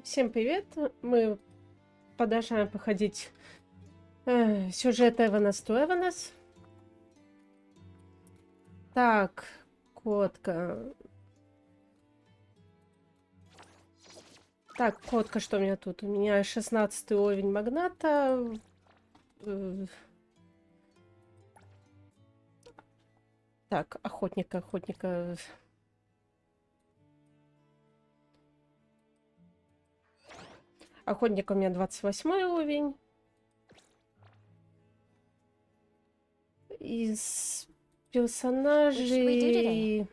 Всем привет! Мы продолжаем проходить сюжет Эванас to Эванас. Так, котка. Так, котка, что у меня тут? У меня 16 уровень магната. Так, охотника. Охотник у меня 28 уровень. Из персонажей...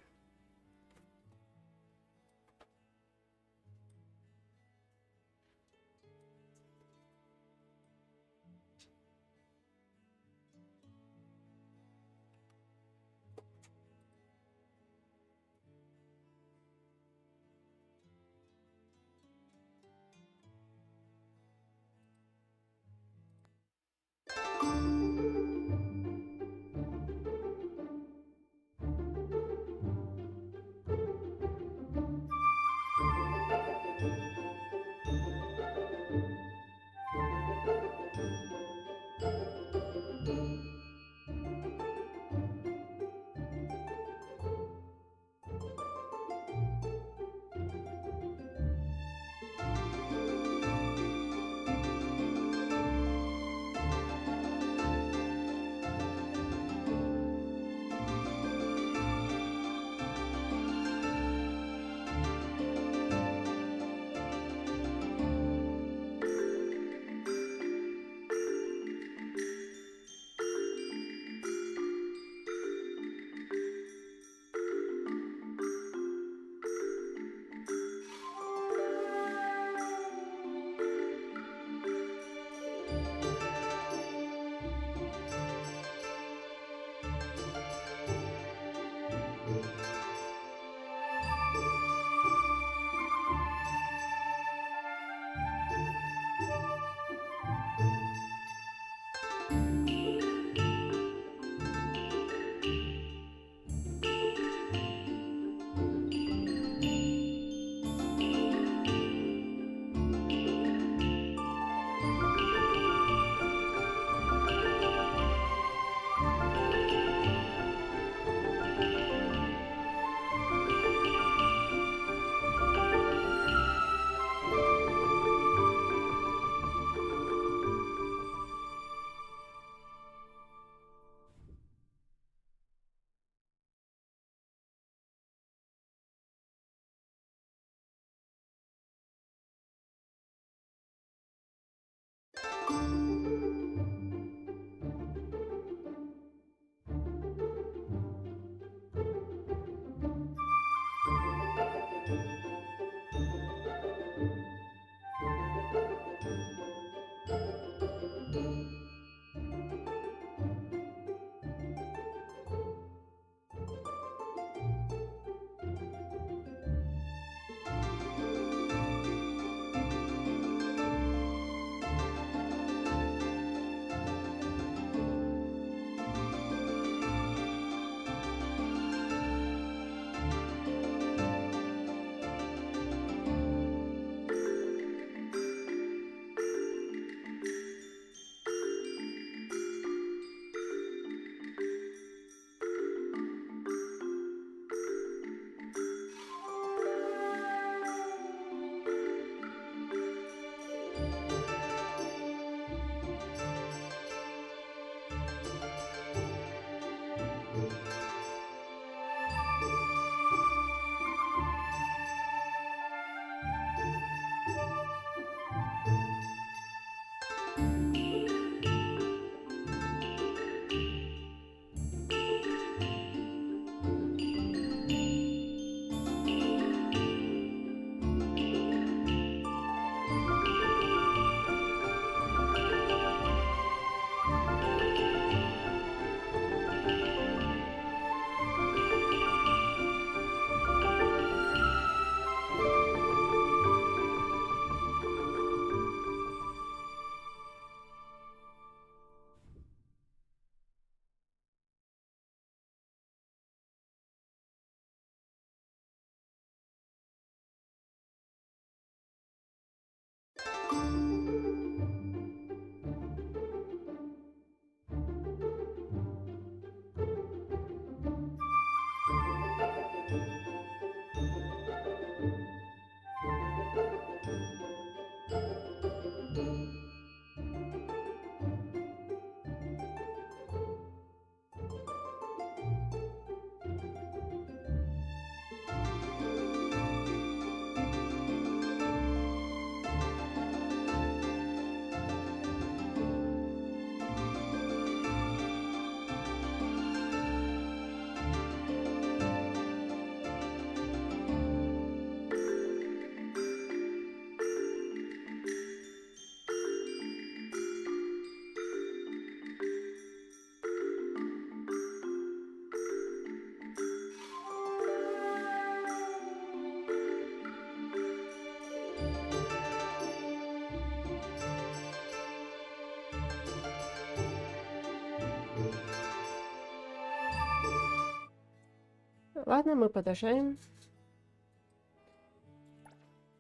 Ладно, мы продолжаем.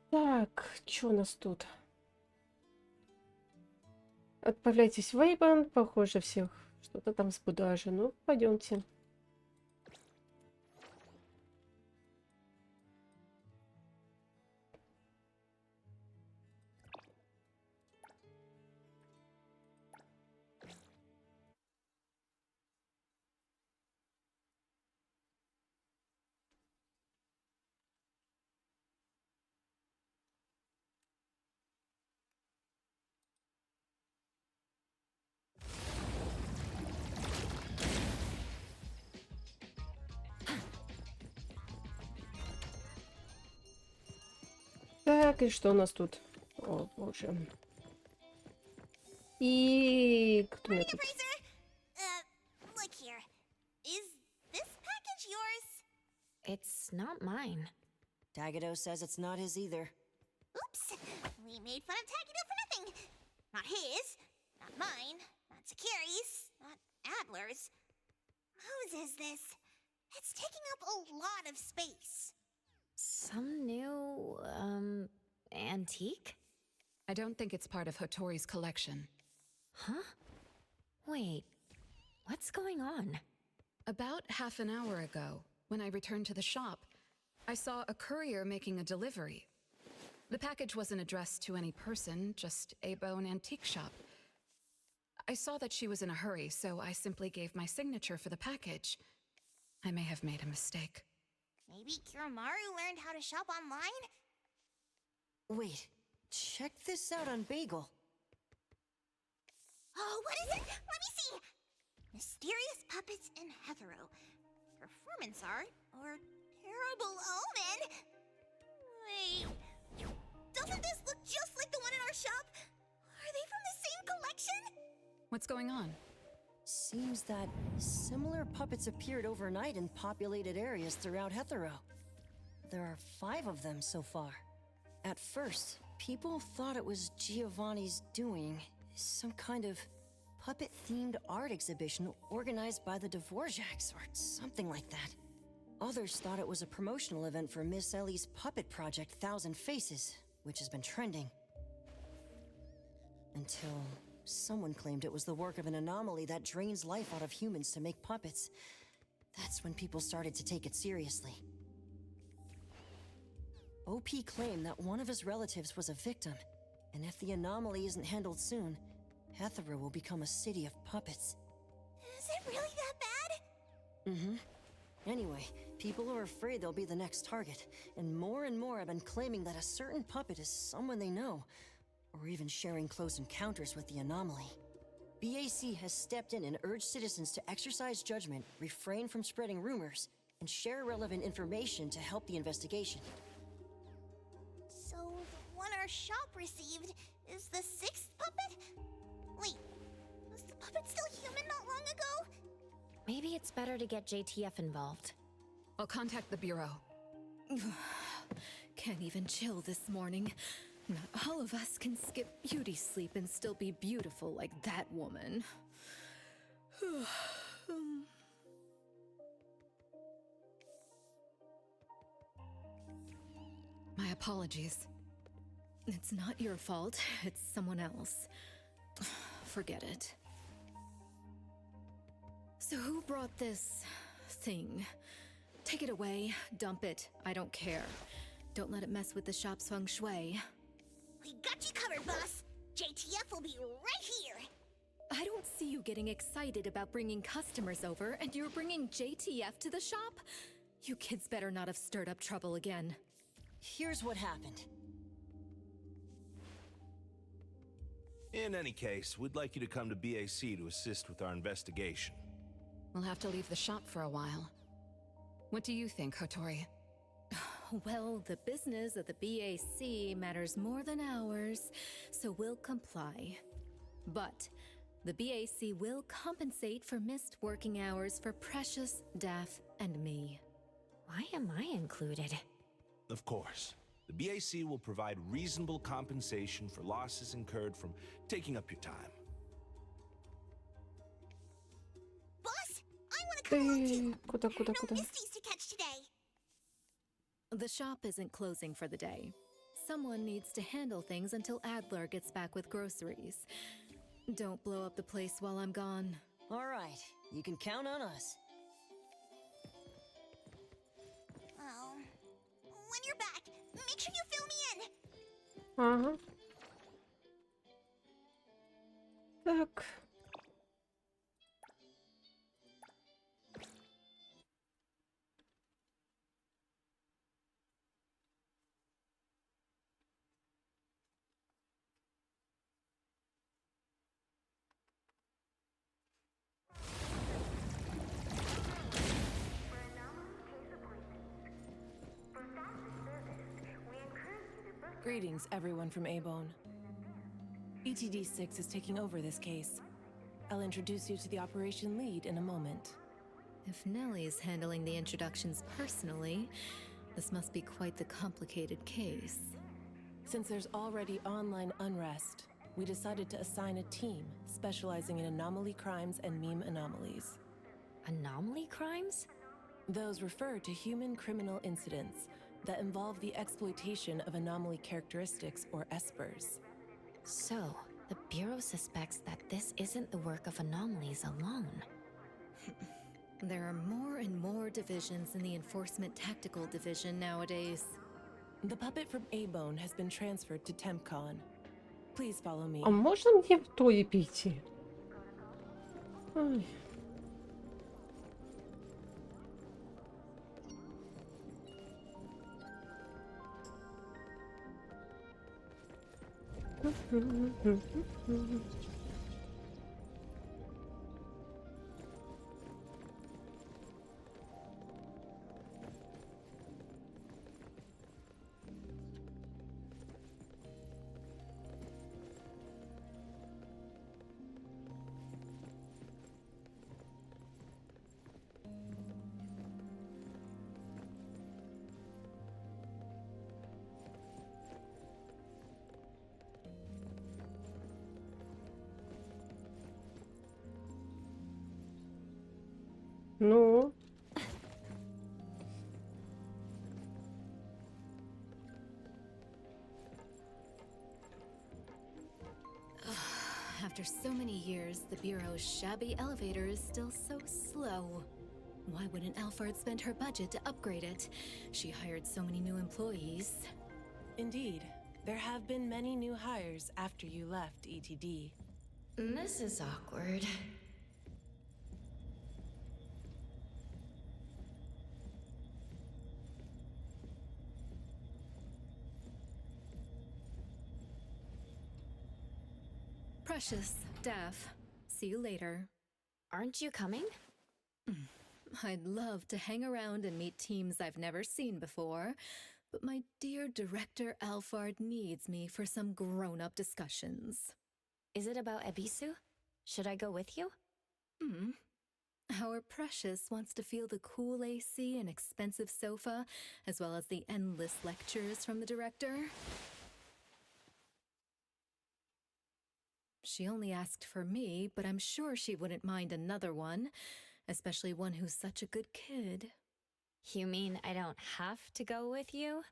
Так, что у нас тут? Отправляйтесь в Вейбан. Похоже, всех что-то там с будажи. Ну, пойдемте. Так, и что у нас тут? О, боже. И кто у меня тут? Look here. Is this package yours? It's not mine. Tagado says it's not his either. Oops. We made fun of Takido for nothing. Not his, not mine, not Sakiri's, not Adler's. Whose is this? It's taking up a lot of space. Some new, antique? I don't think it's part of Hotori's collection. Huh? Wait, what's going on? About half an hour ago, when I returned to the shop, I saw a courier making a delivery. The package wasn't addressed to any person, just a bone antique shop. I saw that she was in a hurry, so I simply gave my signature for the package. I may have made a mistake. Maybe Kiromaru learned how to shop online? Wait, check this out on Bagel. Oh, what is it? Let me see. Mysterious puppets in Hetero. Performance art or terrible omen? Wait, doesn't this look just like the one in our shop? Are they from the same collection? What's going on? Seems that similar puppets appeared overnight in populated areas throughout Hetero. There are 5 of them so far. At first, people thought it was Giovanni's doing, some kind of puppet-themed art exhibition organized by the Dvorak's or something like that. Others thought it was a promotional event for Miss Ellie's puppet project 1,000 Faces, which has been trending. Until someone claimed it was the work of an anomaly that drains life out of humans to make puppets. That's when people started to take it seriously. OP claimed that one of his relatives was a victim, and if the anomaly isn't handled soon, Hetero will become a city of puppets. Is it really that bad? Mm-hmm. Anyway, people are afraid they'll be the next target, and more have been claiming that a certain puppet is someone they know, or even sharing close encounters with the anomaly. BAC has stepped in and urged citizens to exercise judgment, refrain from spreading rumors, and share relevant information to help the investigation. So, the one our shop received is the 6th puppet? Wait, was the puppet still human not long ago? Maybe it's better to get JTF involved. I'll contact the Bureau. Can't even chill this morning. Not all of us can skip beauty sleep and still be beautiful like that woman. My apologies. It's not your fault, it's someone else. Forget it. So who brought this thing? Take it away, dump it, I don't care. Don't let it mess with the shop's feng shui. We got you covered, boss. JTF will be right here. I don't see you getting excited about bringing customers over, and you're bringing JTF to the shop? You kids better not have stirred up trouble again. Here's what happened. In any case, we'd like you to come to BAC to assist with our investigation. We'll have to leave the shop for a while. What do you think, Hotori? Well, the business of the BAC matters more than ours, so we'll comply. But the BAC will compensate for missed working hours for Precious, Daff, and me. Why am I included? Of course, the BAC will provide reasonable compensation for losses incurred from taking up your time. Boss, I want to come along too. Куда, куда, No куда? misties to catch today. The shop isn't closing for the day. Someone needs to handle things until Adler gets back with groceries. Don't blow up the place while I'm gone. All right, you can count on us. Oh, when you're back, make sure you fill me in. Ага. Так. Greetings, everyone from A-Bone. ETD-6 is taking over this case. I'll introduce you to the operation lead in a moment. If Nellie's handling the introductions personally, this must be quite the complicated case. Since there's already online unrest, we decided to assign a team specializing in anomaly crimes and meme anomalies. Anomaly crimes? Those refer to human criminal incidents that involve the exploitation of anomaly characteristics, or espers. So, the Bureau suspects that this isn't the work of anomalies alone. There are more and more divisions in the Enforcement Tactical Division nowadays. The puppet from A-Bone has been transferred to TempCon. Please follow me. А можно мне в той пойти? Ай. Ну, After so many years, the Bureau's shabby elevator is still so slow. Why wouldn't Alphard spend her budget to upgrade it? She hired so many new employees. Indeed, there have been many new hires after you left ETD. This is awkward. Precious, Daff, see you later. Aren't you coming? I'd love to hang around and meet teams I've never seen before, but my dear Director Alphard needs me for some grown-up discussions. Is it about Ebisu? Should I go with you? Our Precious wants to feel the cool AC and expensive sofa, as well as the endless lectures from the Director. She only asked for me, but I'm sure she wouldn't mind another one, especially one who's such a good kid. You mean I don't have to go with you?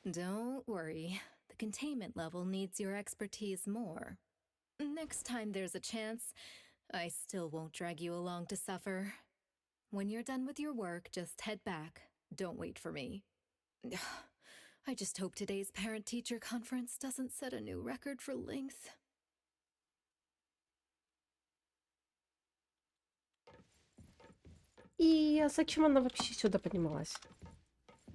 Don't worry. The containment level needs your expertise more. Next time there's a chance, I still won't drag you along to suffer. When you're done with your work, just head back. Don't wait for me. I just hope today's parent-teacher conference doesn't set a new record for length. И зачем она вообще сюда поднималась?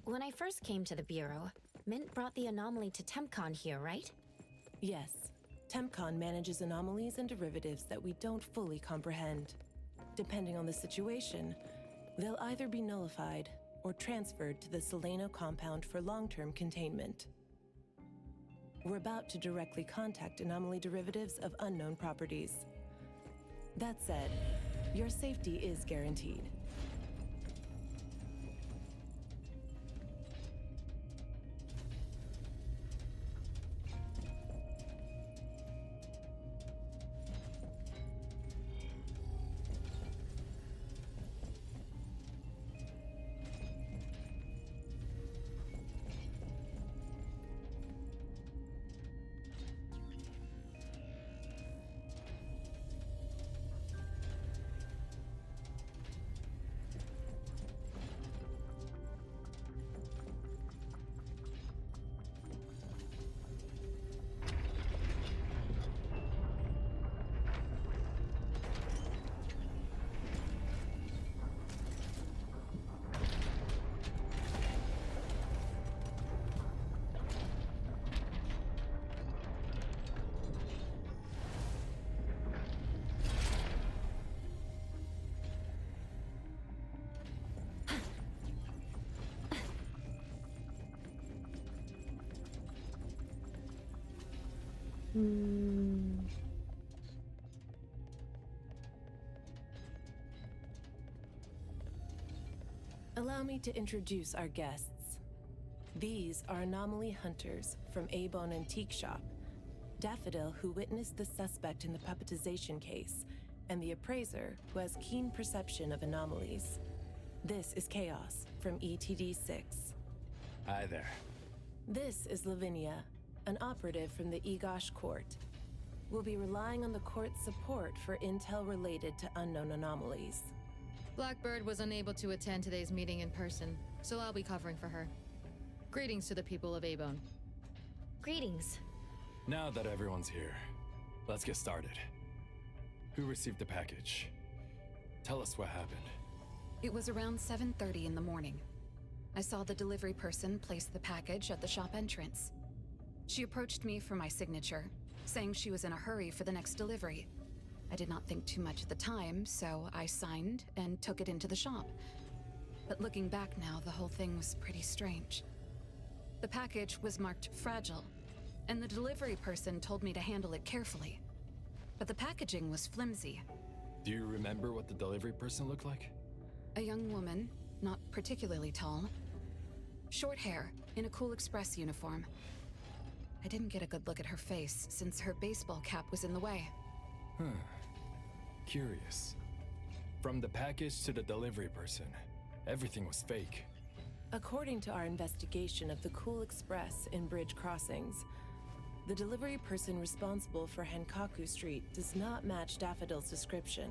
When I first came to the Bureau, Mint brought the anomaly to TempCon here, right? Yes, TempCon manages anomalies and derivatives that we don't fully comprehend. Depending on the situation, they'll either be nullified or transferred to the Seleno compound for long-term containment. We're about to directly contact anomaly derivatives of unknown properties. That said, your safety is guaranteed. Allow me to introduce our guests. These are anomaly hunters from A-Bone Antique Shop, Daffodil, who witnessed the suspect in the puppetization case, and the appraiser, who has keen perception of anomalies. This is Chaos from ETD-6. Hi there. This is Lavinia, an operative from the Egosh Court. We'll be relying on the court's support for intel related to unknown anomalies. Blackbird was unable to attend today's meeting in person, so I'll be covering for her. Greetings to the people of A-Bone. Greetings. Now that everyone's here, let's get started. Who received the package? Tell us what happened. It was around 7:30 in the morning. I saw the delivery person place the package at the shop entrance. She approached me for my signature, saying she was in a hurry for the next delivery. I did not think too much at the time, so I signed and took it into the shop. But looking back now, the whole thing was pretty strange. The package was marked fragile, and the delivery person told me to handle it carefully. But the packaging was flimsy. Do you remember what the delivery person looked like? A young woman, not particularly tall. Short hair, in a Cool Express uniform. I didn't get a good look at her face, since her baseball cap was in the way. Curious. From the package to the delivery person, everything was fake. According to our investigation of the Cool Express in Bridge Crossings, the delivery person responsible for Hankaku Street does not match Daffodil's description,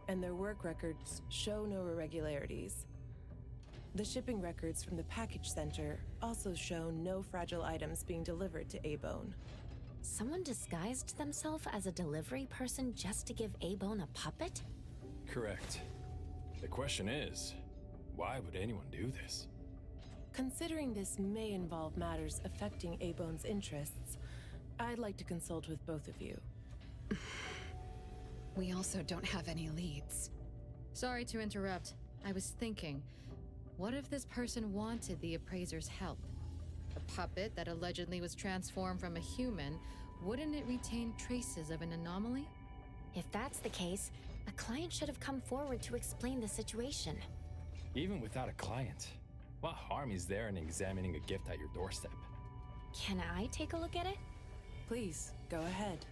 and their work records show no irregularities. The shipping records from the package center also show no fragile items being delivered to A-Bone. Someone disguised themselves as a delivery person just to give A-Bone a puppet? Correct. The question is, why would anyone do this? Considering this may involve matters affecting A-Bone's interests, I'd like to consult with both of you. We also don't have any leads. Sorry to interrupt. I was thinking, what if this person wanted the appraiser's help? A puppet that allegedly was transformed from a human, wouldn't it retain traces of an anomaly? If that's the case, a client should have come forward to explain the situation. Even without a client, what harm is there in examining a gift at your doorstep? Can I take a look at it? Please, go ahead.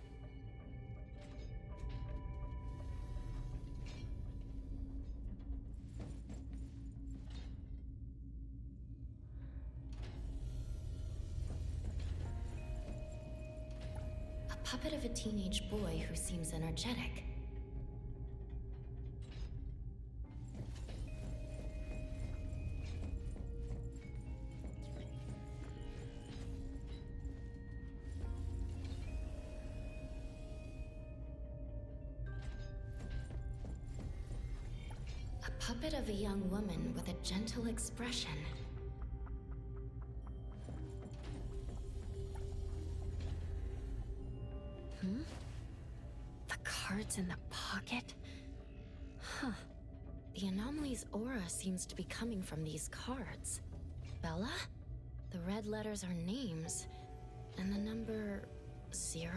puppet of a teenage boy who seems energetic. A puppet of a young woman with a gentle expression. The cards in the pocket? Huh. The anomaly's aura seems to be coming from these cards. Bella? The red letters are names. And the number 0?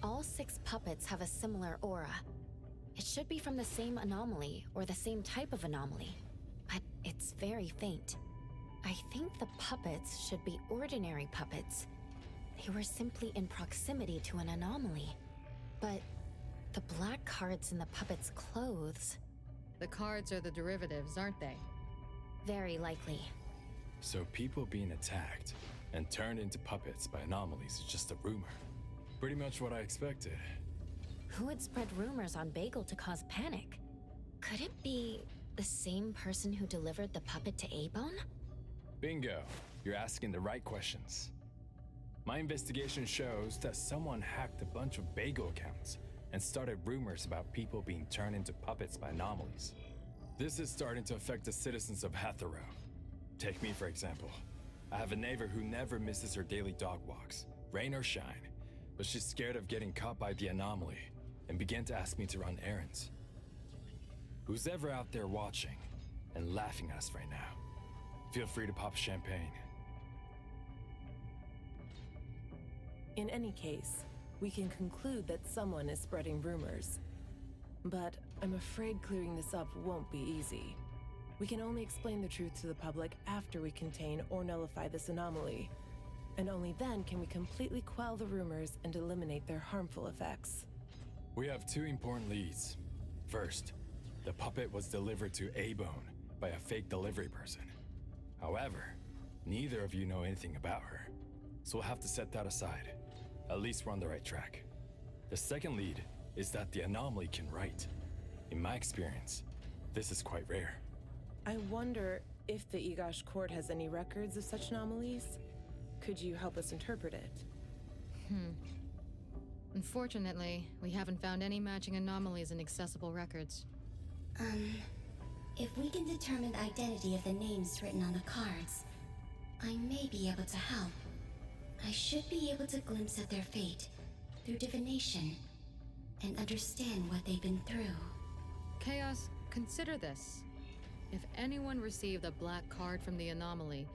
All 6 puppets have a similar aura. It should be from the same anomaly, or the same type of anomaly. But it's very faint. I think the puppets should be ordinary puppets. They were simply in proximity to an anomaly. But the black cards in the puppets' clothes... The cards are the derivatives, aren't they? Very likely. So people being attacked and turned into puppets by anomalies is just a rumor. Pretty much what I expected. Who would spread rumors on Bagel to cause panic? Could it be the same person who delivered the puppet to A-Bone? Bingo. You're asking the right questions. My investigation shows that someone hacked a bunch of Bagel accounts and started rumors about people being turned into puppets by anomalies. This is starting to affect the citizens of Hatharo. Take me, for example. I have a neighbor who never misses her daily dog walks, rain or shine, but she's scared of getting caught by the anomaly and began to ask me to run errands. Who's ever out there watching and laughing at us right now, feel free to pop champagne. In any case, we can conclude that someone is spreading rumors. But I'm afraid clearing this up won't be easy. We can only explain the truth to the public after we contain or nullify this anomaly. And only then can we completely quell the rumors and eliminate their harmful effects. We have 2 important leads. First, the puppet was delivered to A-Bone by a fake delivery person. However, neither of you know anything about her, so we'll have to set that aside. At least we're on the right track. The second lead is that the anomaly can write. In my experience, this is quite rare. I wonder if the Egosh court has any records of such anomalies? Could you help us interpret it? Unfortunately, we haven't found any matching anomalies in accessible records. If we can determine the identity of the names written on the cards, I may be able to help. I should be able to glimpse at their fate through divination and understand what they've been through. Chaos, consider this. If anyone received a black card from the anomaly,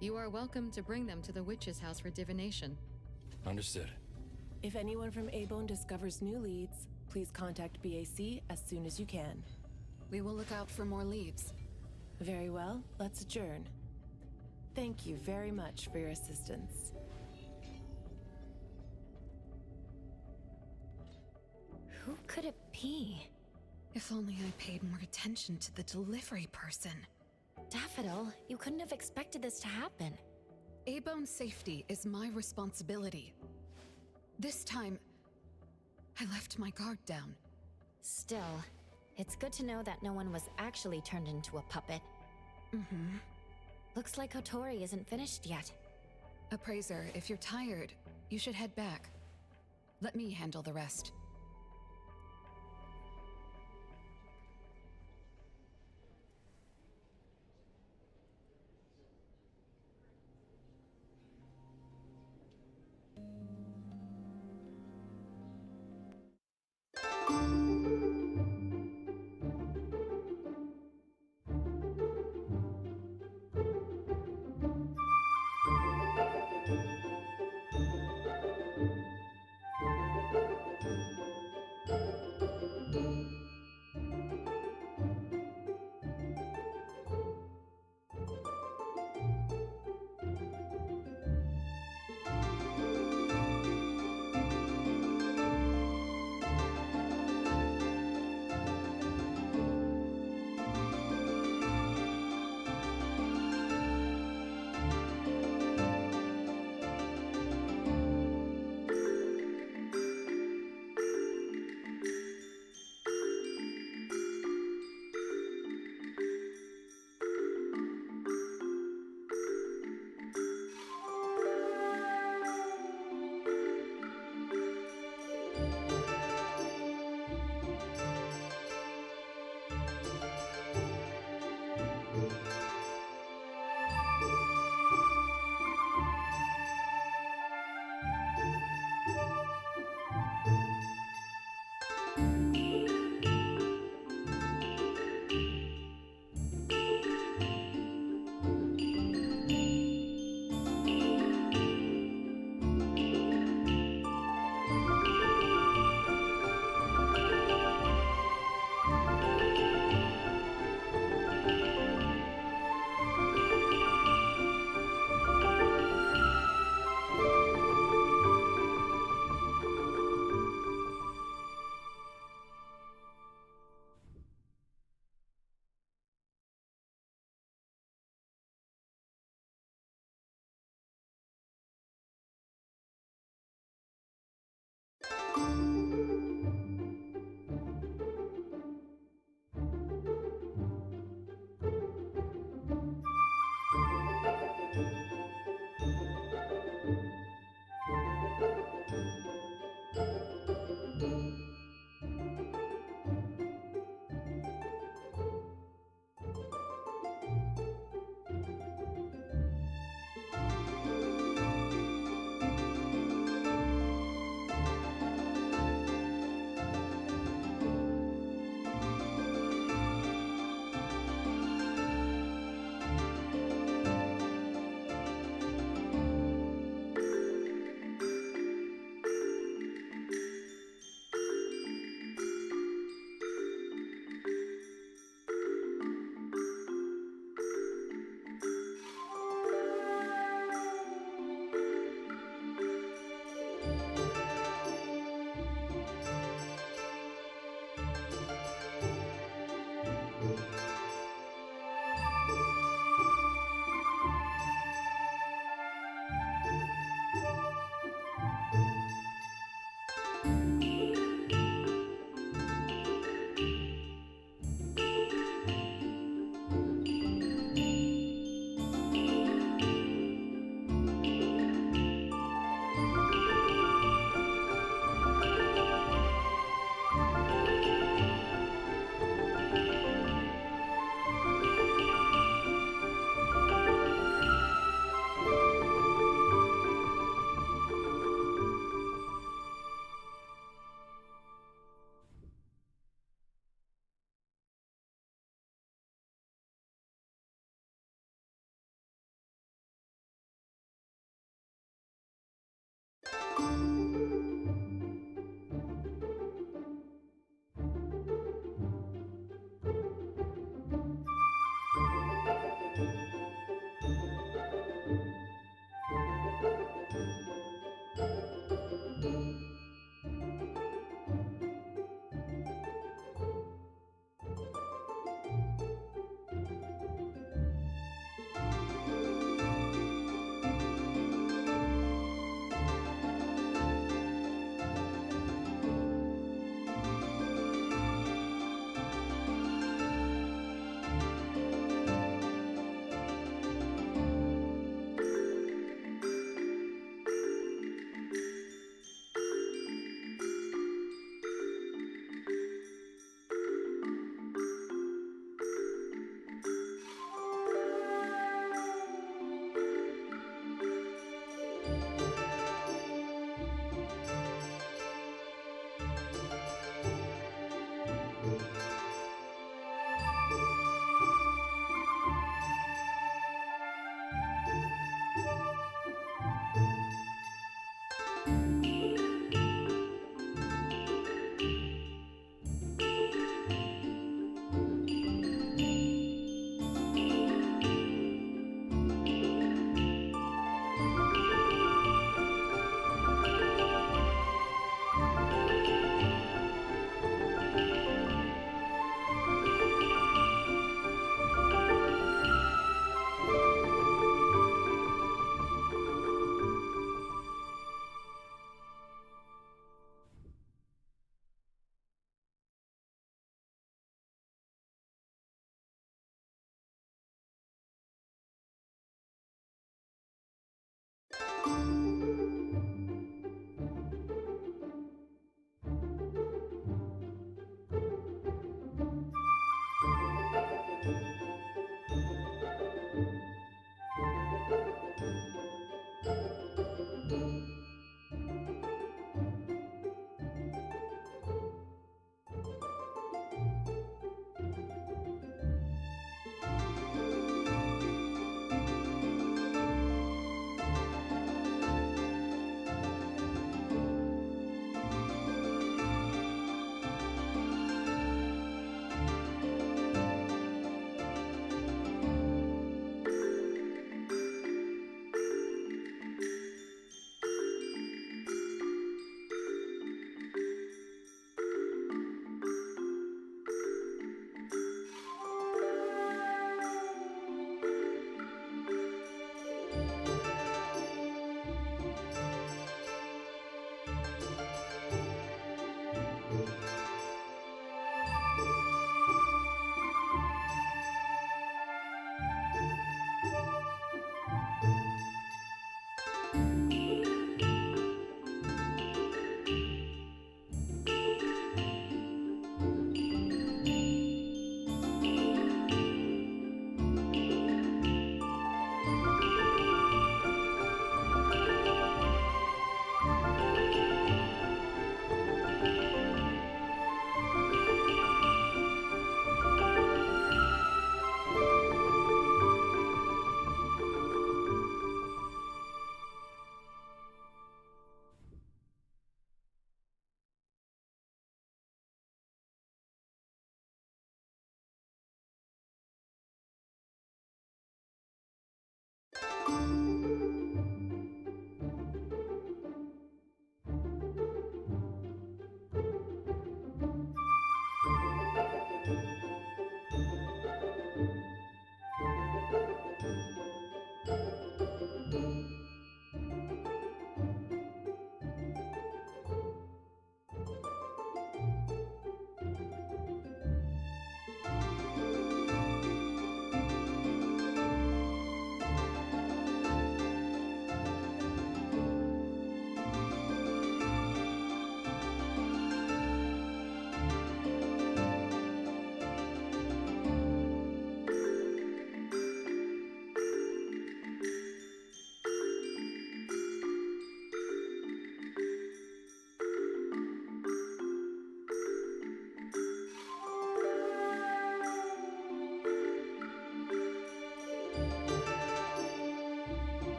you are welcome to bring them to the witch's house for divination. Understood. If anyone from A-Bone discovers new leads, please contact BAC as soon as you can. We will look out for more leads. Very well, let's adjourn. Thank you very much for your assistance. Who could it be? If only I paid more attention to the delivery person. Daffodil, you couldn't have expected this to happen. A-Bone's safety is my responsibility. This time, I left my guard down. Still, it's good to know that no one was actually turned into a puppet. Looks like Kotori isn't finished yet. Appraiser, if you're tired, you should head back. Let me handle the rest.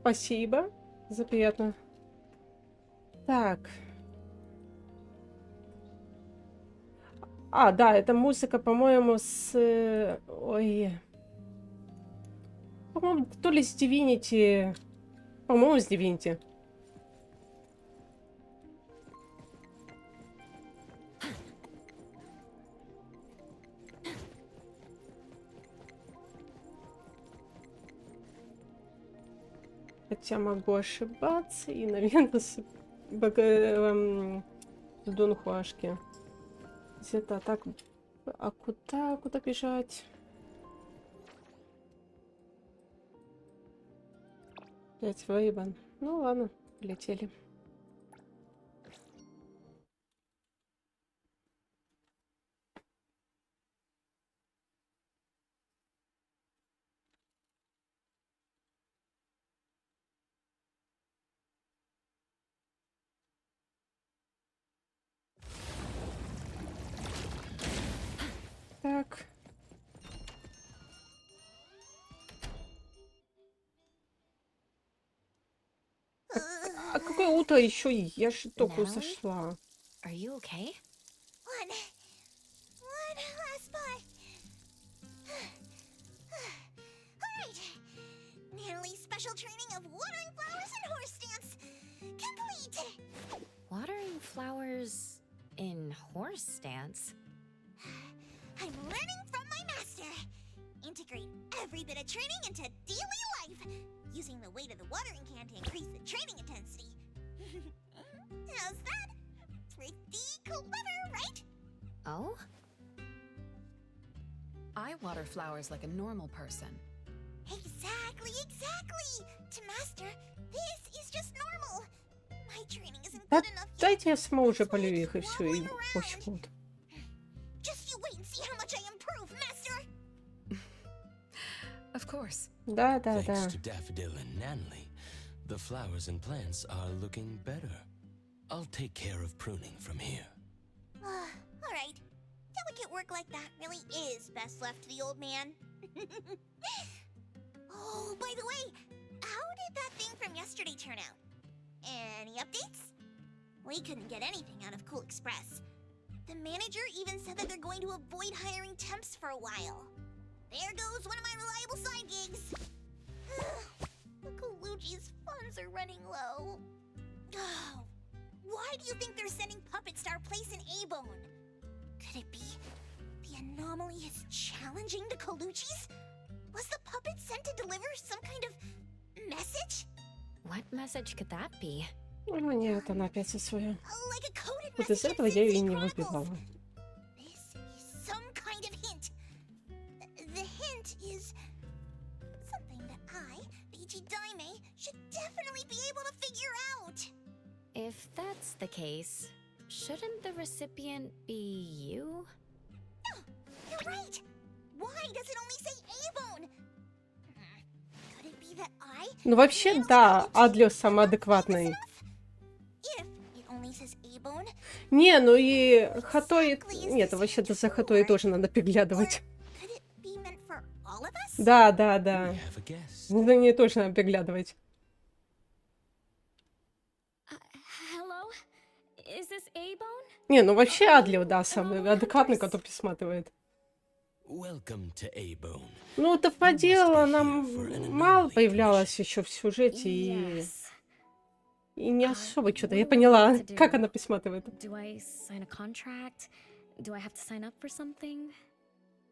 Спасибо за приятно. Так. А, да, это музыка, по-моему, с... Ой. По-моему, то ли с Divinity. По-моему, с Divinity. Хотя могу ошибаться. И, наверное, с Дунхуашки. Где-то так. А куда? Куда бежать? Опять Вейбан. Ну ладно, полетели. Так. А какое утро еще? Я же только Natalie? зашла. Are you okay? One last spot. Alright. Natalie's special training of watering flowers and horse stance complete. Watering flowers in horse stance? I'm learning from my master. Integrate every bit of training into daily life, using the weight of the watering can to increase the training intensity. How's that? Pretty clever, right? Oh? I water flowers like a normal person. Exactly. To master, this is just normal. My training isn't Да, good enough yet. дайте я сама уже полью их и все, и Wobbling пусть around. будут. Just you wait and see how much I improve, master. Of course. Да. Thanks to Daffodil and Nanley, the flowers and plants are looking better. I'll take care of pruning from here. Alright. Delicate work like that really is best left to the old man. Oh, by the way, how did that thing from yesterday turn out? Any updates? We couldn't get anything out of Cool Express. The manager even said that they're going to avoid hiring temps for a while. There goes one of my reliable side gigs. The Colucci's funds are running low. Oh, why do you think they're sending puppets to our place in A-Bone? Could it be the anomaly is challenging the Colucci's? Was the puppet sent to deliver some kind of message? What message could that be? Ну нет, она опять со своей. Like a coded Вот из message in этого я ее Sin не City Chronicles. выбивала. This is some kind of hint. The hint is something that I, Ichi Daime, should definitely be able to figure out. If that's the case, shouldn't the recipient be you? No, you're right. Why does it only say A-Bone? Could it be that I... Ну вообще, да, Адлио самый адекватный. If it only says A-Bone, Не, ну и Хатой... Нет, вообще-то за Хатой тоже надо приглядывать. could it be meant for all of us? Да. We have a guest. За ней тоже надо приглядывать. Hello? Is this A-Bone? Не, ну вообще Адлио, да, самый адекватный, который присматривает. Welcome to A-Bone. Ну, это поделала, она мало появлялась еще в сюжете и не особо что-то. Я поняла, как она присматривает. Do I sign a contract? Do I have to sign up for something?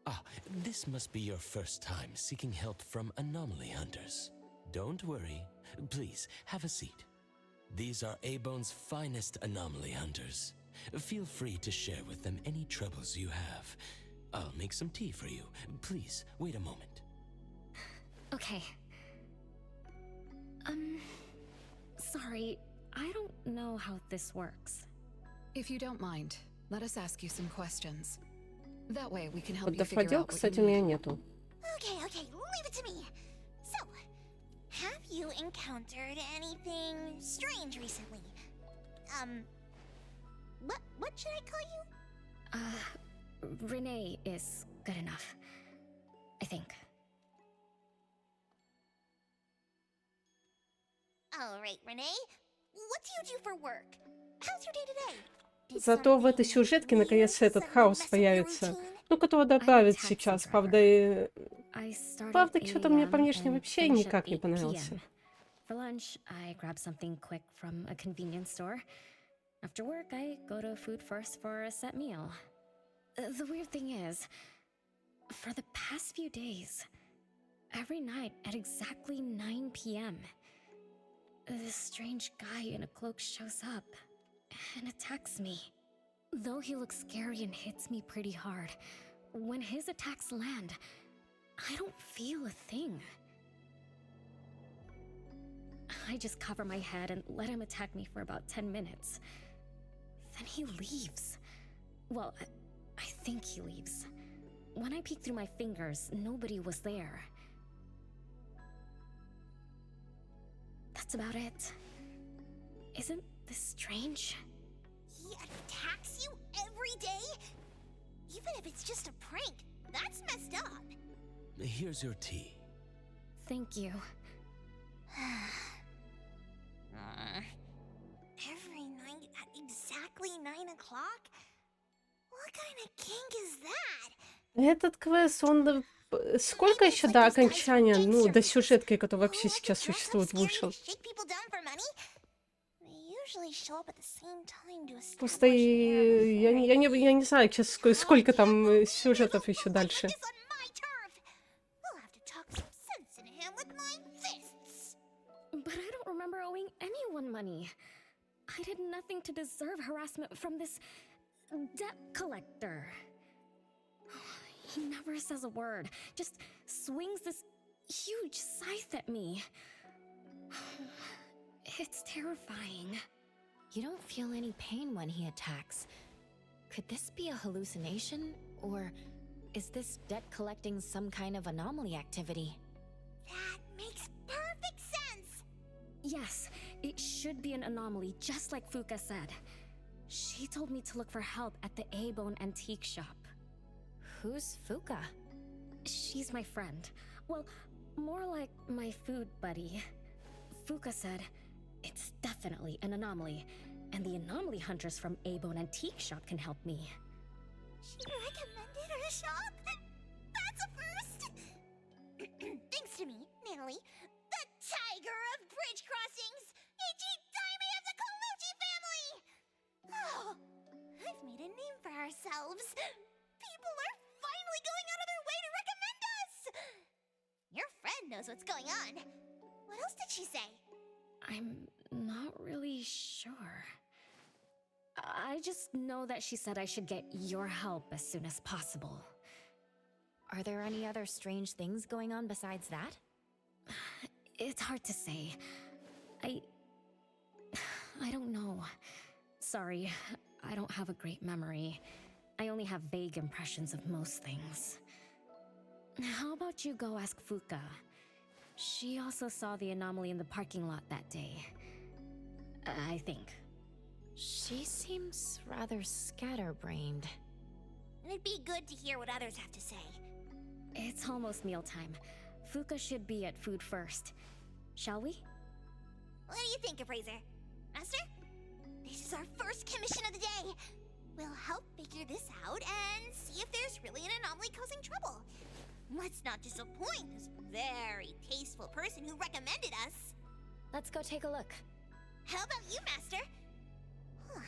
Ah, this must be your first time seeking help from anomaly hunters. Don't worry. Please, have a seat. These are A-Bone's finest anomaly hunters. Feel free to share with them any troubles you have. I'll make some tea for you. Please, wait a moment. Okay. Sorry, I don't know how this works. If you don't mind, let us ask you some questions. That way we can help Вот you figure Дафодил, out what you кстати, у меня need. нету. Okay, leave it to me. So, have you encountered anything strange recently? What should I call you? Renee is good enough. I think. All right, Renee. What do you do for work? How's your day today? Did Зато в этой something сюжетке weird наконец-то этот suddenly хаос mess up your появится. routine? Ну, которого I'm a добавят taxi сейчас. driver. Правда, I start at правда, 8 что-то мне по a.m. внешнему and вообще finish at никак не 8 понравился. p.m. For lunch, I grab something quick from a convenience store. After work, I go to Food First for a set meal. The weird thing is, for the past few days, every night at exactly 9 p.m., this strange guy in a cloak shows up and attacks me. Though he looks scary and hits me pretty hard, when his attacks land, I don't feel a thing. I just cover my head and let him attack me for about 10 minutes. Then he leaves. Well, I think he leaves. When I peek through my fingers, nobody was there. That's about it. Isn't this strange? He attacks you every day? Even if it's just a prank, that's messed up. Here's your tea. Thank you. Every night at exactly 9 o'clock? What kind of kink is that? Этот квест, он... Сколько еще до окончания, ну, до сюжетки, которая вообще сейчас существует, вышел? Просто я не знаю, честно, сколько там сюжетов еще дальше. But I don't remember owing anyone money. I did nothing to deserve harassment from this debt collector. He never says a word, just swings this huge scythe at me. It's terrifying. You don't feel any pain when he attacks. Could this be a hallucination? Or is this debt collecting some kind of anomaly activity? That makes perfect sense! Yes, it should be an anomaly, just like Fuka said. She told me to look for help at the A-Bone antique shop. Who's Fuka? She's my friend. Well, more like my food buddy. Fuka said, it's definitely an anomaly, and the anomaly hunters from A-Bone Antique Shop can help me. She recommended her shop? That's a first! Thanks to me, Natalie, the tiger of bridge crossings, Ichi Daime of the Colucci family! Oh, I've made a name for ourselves. People are finally going out of their way to recommend us! Your friend knows what's going on. What else did she say? I'm not really sure. I just know that she said I should get your help as soon as possible. Are there any other strange things going on besides that? It's hard to say. I don't know. Sorry, I don't have a great memory. I only have vague impressions of most things. How about you go ask Fuka? She also saw the anomaly in the parking lot that day. I think. She seems rather scatterbrained. It'd be good to hear what others have to say. It's almost mealtime. Fuka should be at Food First. Shall we? What do you think, Appraiser? Master? This is our first commission of the day. We'll help figure this out and see if there's really an anomaly causing trouble. Let's not disappoint this very tasteful person who recommended us. Let's go take a look. How about you, Master? Huh.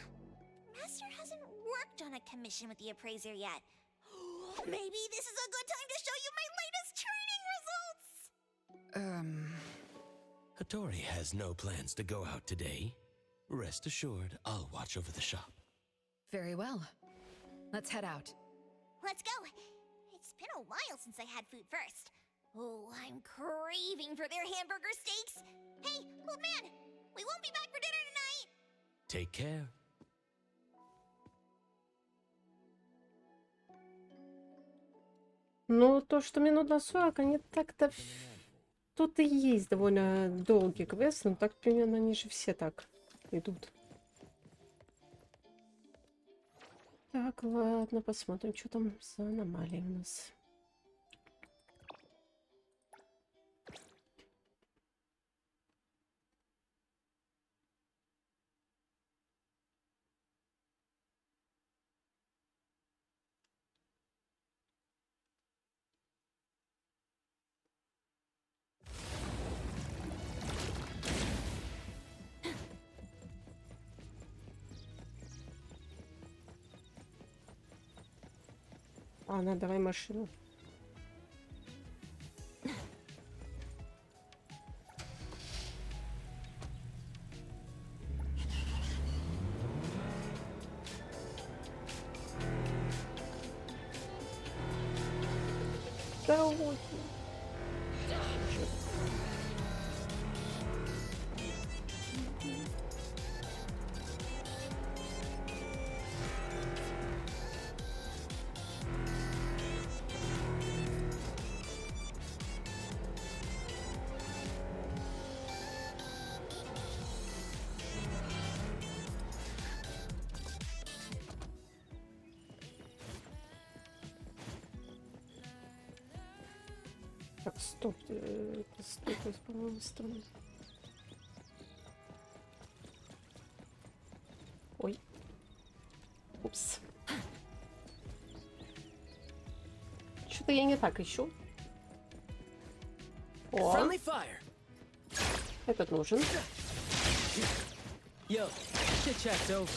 Master hasn't worked on a commission with the Appraiser yet. Maybe this is a good time to show you my latest training results! Hattori has no plans to go out today. Rest assured, I'll watch over the shop. Very well. Let's head out. Let's go! It's been a while since I had Food First. Oh, I'm craving for their hamburger steaks. Hey, old man! We won't be back for dinner tonight! Take care. Ну, то, что минут на 40, они так-то... Тут и есть довольно долгий квест, но так примерно они же все так идут. Так, ладно, посмотрим, что там за аномалии у нас. Ладно, давай машину. Да вот. Так, стоп. Это стукать, по-моему, странно. Ой. Упс. Что-то я не так ищу. О, Friendly fire. этот нужен. Yo, chit chat's over.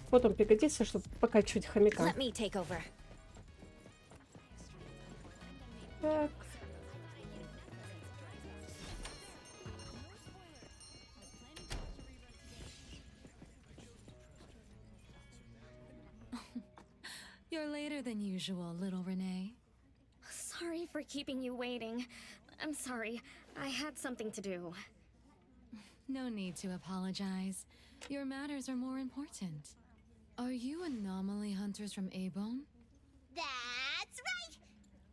Вот он пригодится, чтобы покачивать хомяка. Let me take over. Так. You're later than usual, little Renee. Sorry for keeping you waiting. I'm sorry. I had something to do. No need to apologize. Your matters are more important. Are you anomaly hunters from A-Bone? That's right!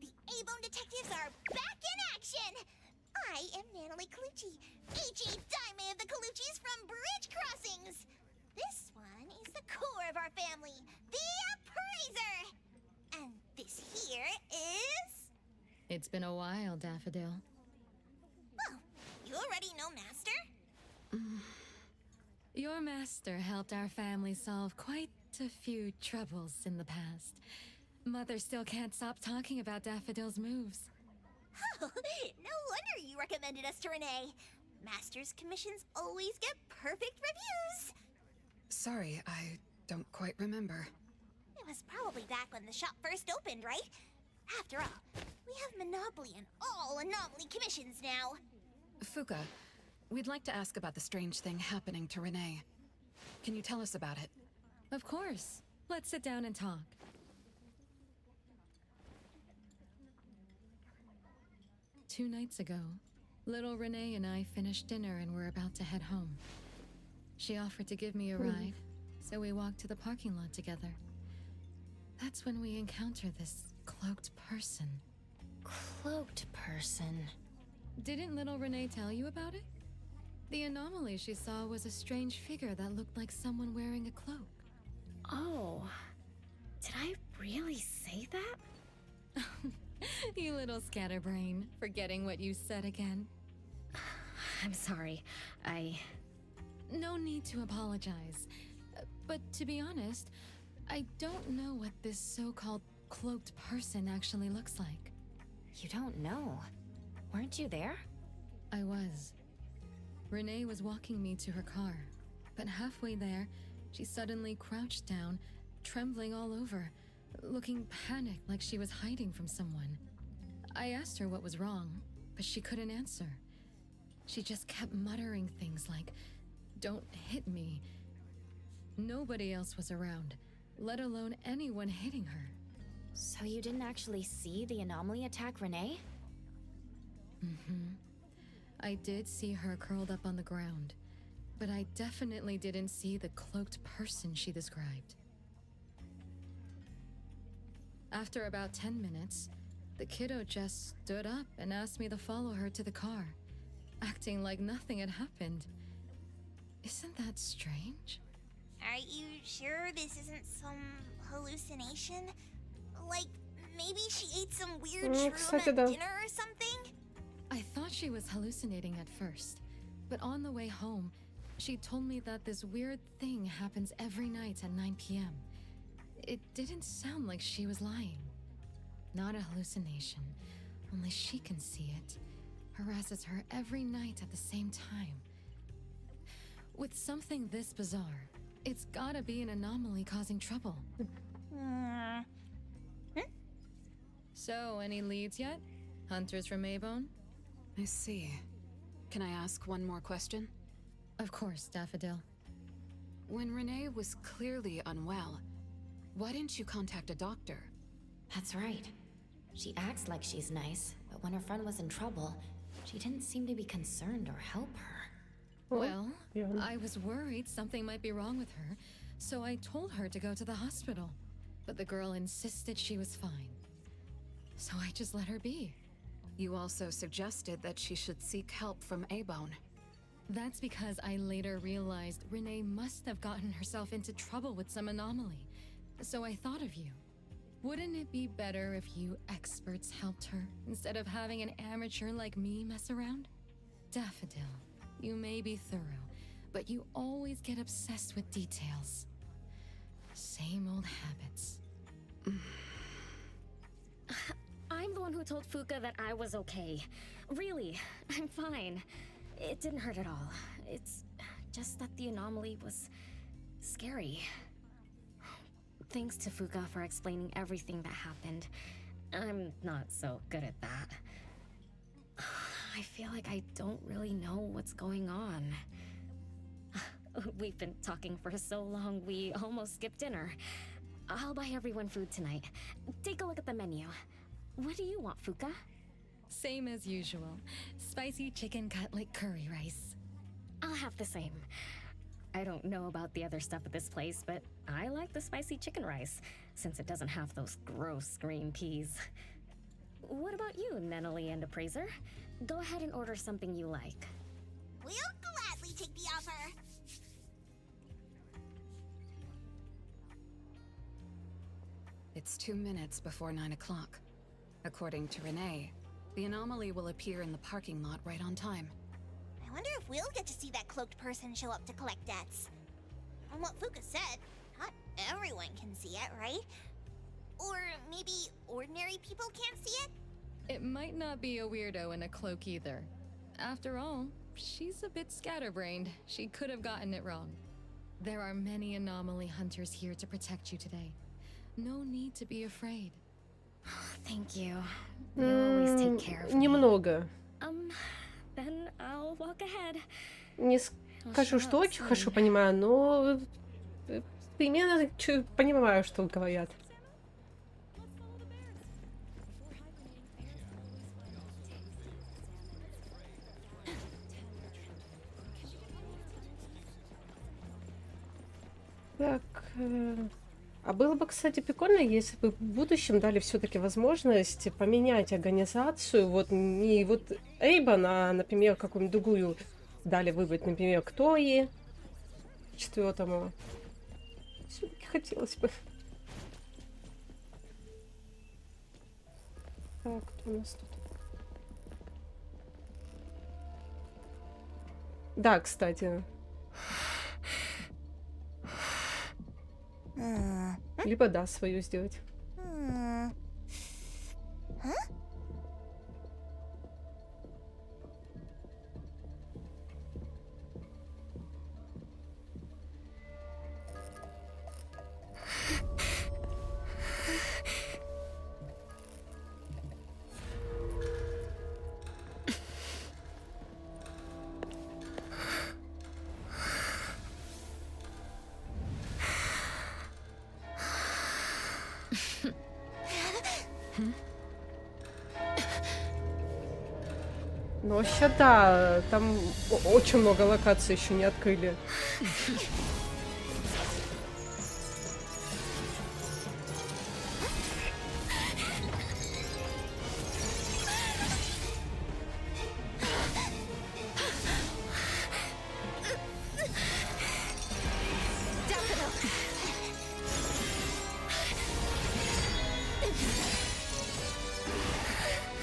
The A-Bone detectives are back in action! I am Natalie Colucci, H.E. Daime of the Coluccis from Bridge Crossings! This one is the core of our family, the Appraiser! And this here is... It's been a while, Daffodil. Well, you already know Master? Your master helped our family solve quite a few troubles in the past. Mother still can't stop talking about Daffodil's moves. Oh, no wonder you recommended us to Renee. Master's commissions always get perfect reviews. Sorry, I don't quite remember. It was probably back when the shop first opened, right? After all, we have monopoly on all anomaly commissions now. Fuka, we'd like to ask about the strange thing happening to Renee. Can you tell us about it? Of course. Let's sit down and talk. Two nights ago, little Renee and I finished dinner and were about to head home. She offered to give me a ride, so we walked to the parking lot together. That's when we encountered this cloaked person. Cloaked person. Didn't little Renee tell you about it? The anomaly she saw was a strange figure that looked like someone wearing a cloak. Oh. Did I really say that? You little scatterbrain, forgetting what you said again. I'm sorry. No need to apologize. But to be honest, I don't know what this so-called cloaked person actually looks like. You don't know? Weren't you there? I was. Renee was walking me to her car, but halfway there, she suddenly crouched down, trembling all over, looking panicked like she was hiding from someone. I asked her what was wrong, but she couldn't answer. She just kept muttering things like, "Don't hit me." Nobody else was around, let alone anyone hitting her. So you didn't actually see the anomaly attack Renee? I did see her curled up on the ground, but I definitely didn't see the cloaked person she described. After about 10 minutes, the kiddo just stood up and asked me to follow her to the car, acting like nothing had happened. Isn't that strange? Are you sure this isn't some hallucination? Like, maybe she ate some weird shroom кстати, at да. dinner or something? I thought she was hallucinating at first, but on the way home, she told me that this weird thing happens every night at 9 p.m. It didn't sound like she was lying. Not a hallucination, Only she can see it. Harasses her every night at the same time. With something this bizarre, it's gotta be an anomaly causing trouble. So, any leads yet? Hunters from Avon? I see. Can I ask one more question? Of course, Daffodil. When Renee was clearly unwell, why didn't you contact a doctor? That's right. She acts like she's nice, but when her friend was in trouble, she didn't seem to be concerned or help her. Well, I was worried something might be wrong with her, so I told her to go to the hospital. But the girl insisted she was fine. So I just let her be. You also suggested that she should seek help from A-Bone. That's because I later realized Renee must have gotten herself into trouble with some anomaly. So I thought of you. Wouldn't it be better if you experts helped her, instead of having an amateur like me mess around? Daffodil, you may be thorough, but you always get obsessed with details. Same old habits. I'm the one who told Fuka that I was okay. Really, I'm fine. It didn't hurt at all. It's just that the anomaly was scary. Thanks to Fuka for explaining everything that happened. I'm not so good at that. I feel like I don't really know what's going on. We've been talking for so long, we almost skipped dinner. I'll buy everyone food tonight. Take a look at the menu. What do you want, Fuka? Same as usual. Spicy chicken cutlet curry rice. I'll have the same. I don't know about the other stuff at this place, but I like the spicy chicken rice, since it doesn't have those gross green peas. What about you, Nenali and Appraiser? Go ahead and order something you like. We'll gladly take the offer. It's 2 minutes before 9 o'clock. According to Renee, the anomaly will appear in the parking lot right on time. I wonder if we'll get to see that cloaked person show up to collect debts. From what Fuka said, not everyone can see it, right? Or maybe ordinary people can't see it? It might not be a weirdo in a cloak either. After all, she's a bit scatterbrained. She could have gotten it wrong. There are many anomaly hunters here to protect you today. No need to be afraid. Thank you. You always take care of me. Немного. Then I'll walk ahead. Не скажу, что очень хорошо понимаю, но примерно понимаю, что говорят. Так, а было бы, кстати, прикольно, если бы в будущем дали все-таки возможность поменять организацию, вот не вот Эйбон, а, например, какую-нибудь другую дали выбрать, например, кто и четвертому. Все-таки хотелось бы. Так, кто у нас тут? Да, кстати. Либо да, свою сделать. Ну, вообще, да, там очень много локаций еще не открыли.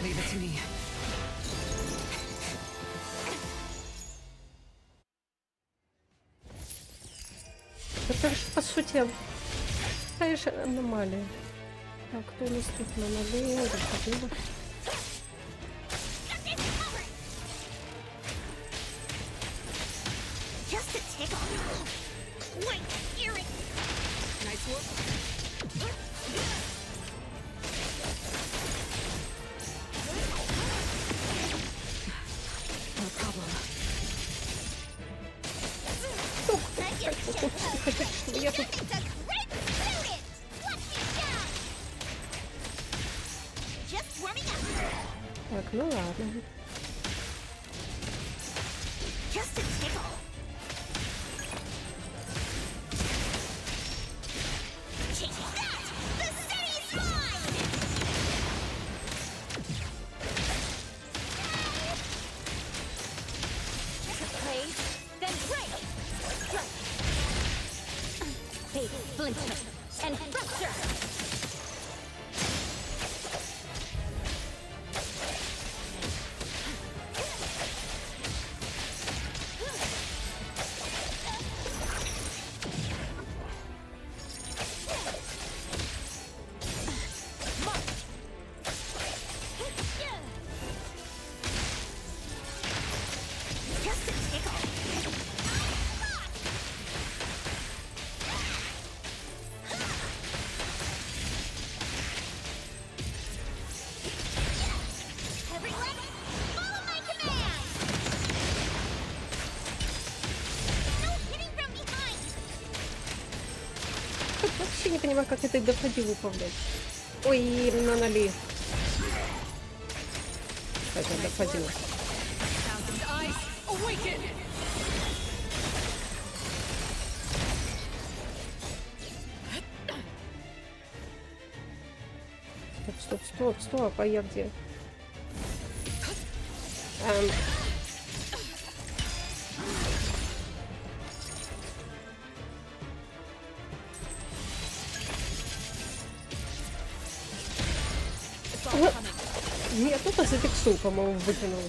Leave it to me. Это же, по сути, такая же аномалия. Так, кто у нас тут на налево? Ты хотите, чтобы я тут... It's a great student! Watch me shine! Just warming up. Так, ну ладно. Just a tickle. Take that! The city's mine! Praise, then break! Strike! Fade, splinter, and fracture! Just a tickle. Everyone, follow my command. No hitting from behind. Вообще не понимаю, как этой доходил управлять. Ой, нанали. Кстати, доходил. Стоп, а я где? Нет, тут за тексту, по-моему, выкинул.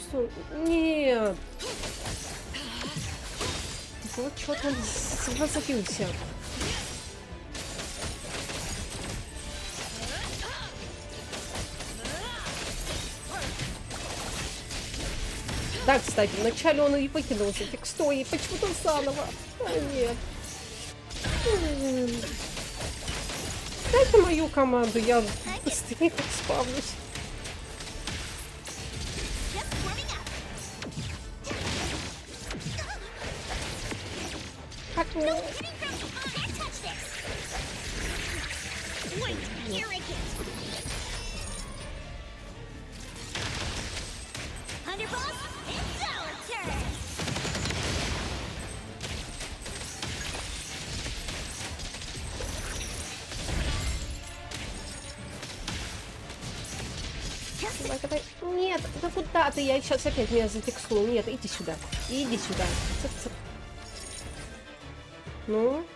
Стоп. Нет. Вот что-то он возопился. Да, кстати, вначале он и выкинул за тексту, и почему-то заново. А, нет. Дайте мою команду, я быстрее справлюсь. Как мне? Wait, arrogant! Underboss, it's our turn! Давай. Нет, да куда ты? Я сейчас опять меня затекстую. Нет, иди сюда. Иди сюда. Цып-цып. Ну?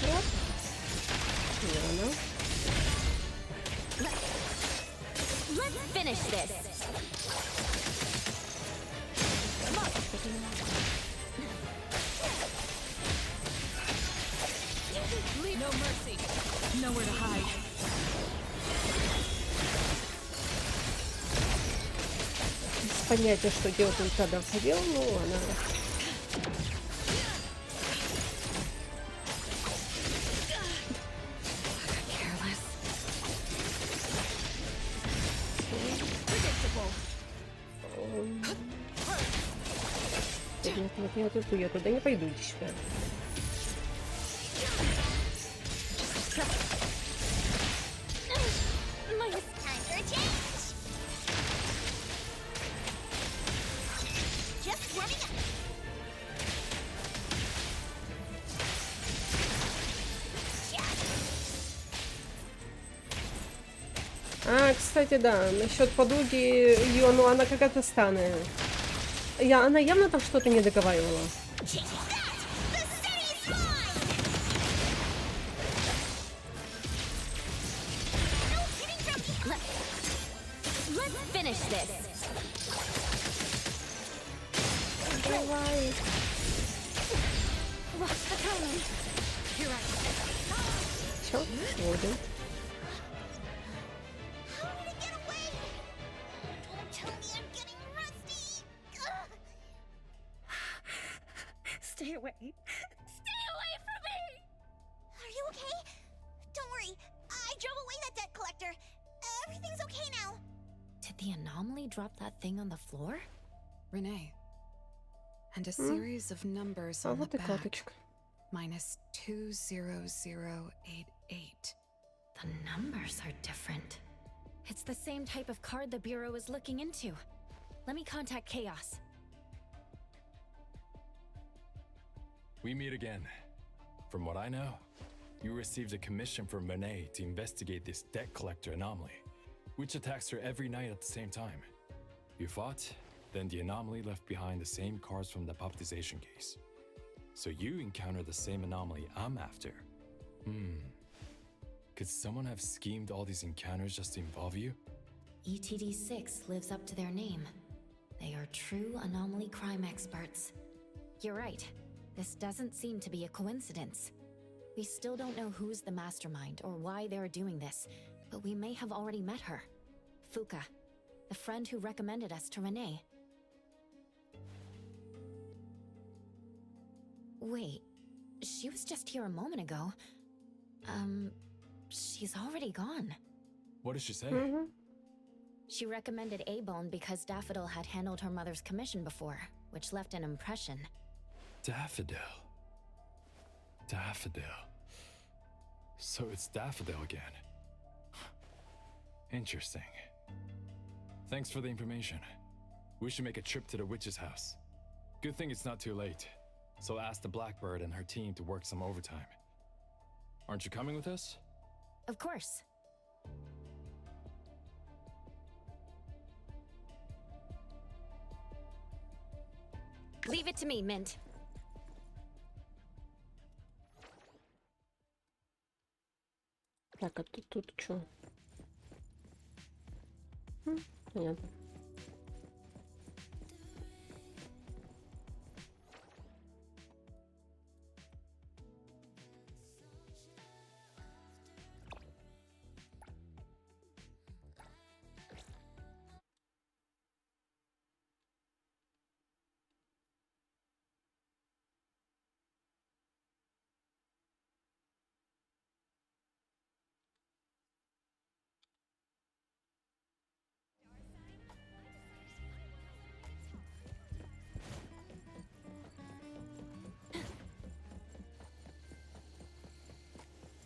Вот. Ладно. Let's finish this! No mercy. Nowhere to hide. Без понятия, что делать он тогда входил, ну она... Нет, я туда не пойду, иди сюда. А, кстати, да, насчет подруги ее, ну она какая-то странная. Она явно там что-то не договаривала. Давай. Все, сводим. How did it get away. Stay away from me! Are you okay? Don't worry. I drove away that debt collector. Everything's okay now. Did the anomaly drop that thing on the floor? Renee. And a series of numbers А on the вот и back. карточка. Minus 20088. The numbers are different. It's the same type of card the Bureau is looking into. Let me contact Chaos. We meet again. From what I know, you received a commission from Renee to investigate this debt collector anomaly, which attacks her every night at the same time. You fought, then the anomaly left behind the same cards from the puppetization case. So you encountered the same anomaly I'm after. Could someone have schemed all these encounters just to involve you? ETD6 lives up to their name. They are true anomaly crime experts. You're right. This doesn't seem to be a coincidence. We still don't know who's the mastermind or why they're doing this, but we may have already met her. Fuka, the friend who recommended us to Renee. Wait, she was just here a moment ago. She's already gone. What did she say? She recommended A-Bone because Daffodil had handled her mother's commission before, which left an impression. Daffodil. So it's Daffodil again. Interesting. Thanks for the information. We should make a trip to the witch's house. Good thing it's not too late. So I'll ask the Blackbird and her team to work some overtime. Aren't you coming with us? Of course. Leave it to me, Mint. Так, а тут что? Понятно.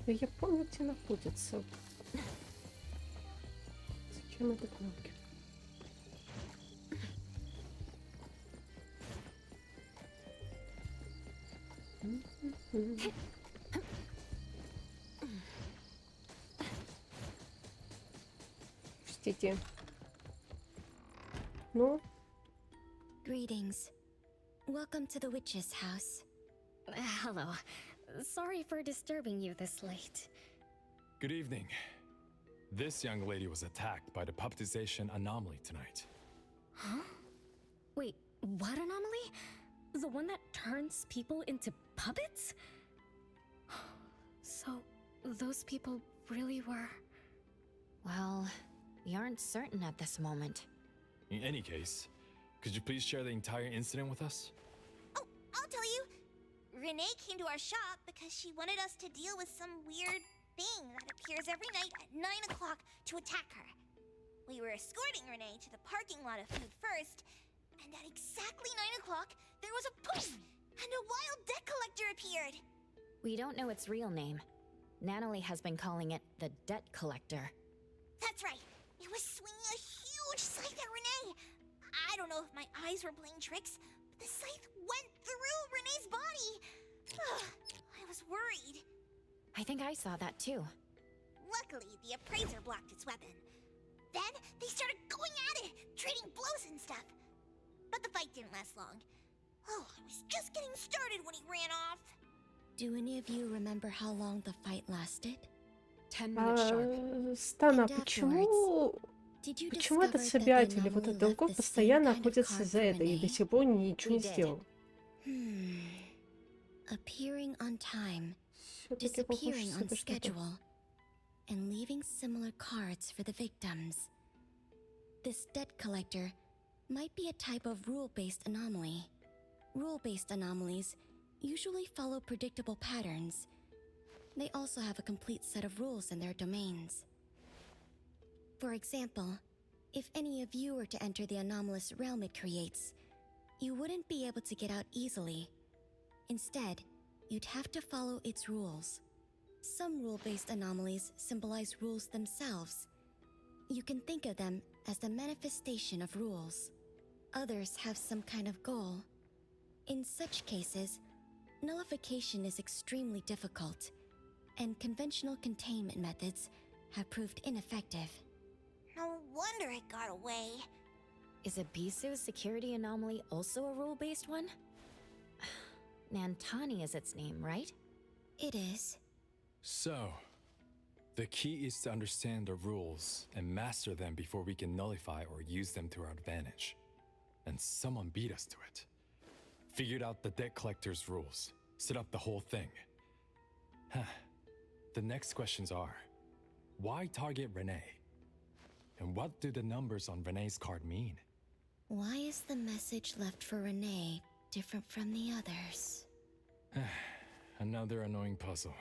Да я помню, где находится. Зачем это кнопки? Пустите. Ну? Greetings. Welcome to the witch's house. Hello. Sorry for disturbing you this late. Good evening. This young lady was attacked by the puppetization anomaly tonight. Huh? Wait, what anomaly? The one that turns people into puppets? So, those people really were... Well, we aren't certain at this moment. In any case, could you please share the entire incident with us? Oh, I'll tell you. Renee came to our shop because she wanted us to deal with some weird thing that appears every night at 9 o'clock to attack her. We were escorting Renee to the parking lot of food first, and at exactly 9 o'clock, there was a poof, and a wild debt collector appeared. We don't know its real name. Natalie has been calling it the Debt Collector. That's right. It was swinging a huge scythe at Renee. I don't know if my eyes were playing tricks, but the scythe went through Renee's body. I was worried. I think I saw that too. Luckily, the appraiser blocked its weapon. Then they started going at it, trading blows and stuff. But the fight didn't last long. Oh, I was just getting started when he ran off. Do any of you remember how long the fight lasted? 10 minutes sharp. Стана, почему этот собиратель, вот этот долгов, постоянно охотится за это и до сих пор ничего не сделал? Appearing on time, disappearing on schedule, and leaving similar cards for the victims. This debt collector might be a type of rule-based anomaly. Rule-based anomalies usually follow predictable patterns. They also have a complete set of rules in their domains. For example, if any of you were to enter the anomalous realm it creates, you wouldn't be able to get out easily. Instead, you'd have to follow its rules. Some rule-based anomalies symbolize rules themselves. You can think of them as the manifestation of rules. Others have some kind of goal. In such cases, nullification is extremely difficult, and conventional containment methods have proved ineffective. No wonder it got away. Is Abisu's security anomaly also a rule-based one? Nantani is its name, right? It is. So, the key is to understand the rules and master them before we can nullify or use them to our advantage. And someone beat us to it. Figured out the debt collector's rules, set up the whole thing. The next questions are, why target Renee? And what do the numbers on Renee's card mean? Why is the message left for Renee different from the others? Another annoying puzzle.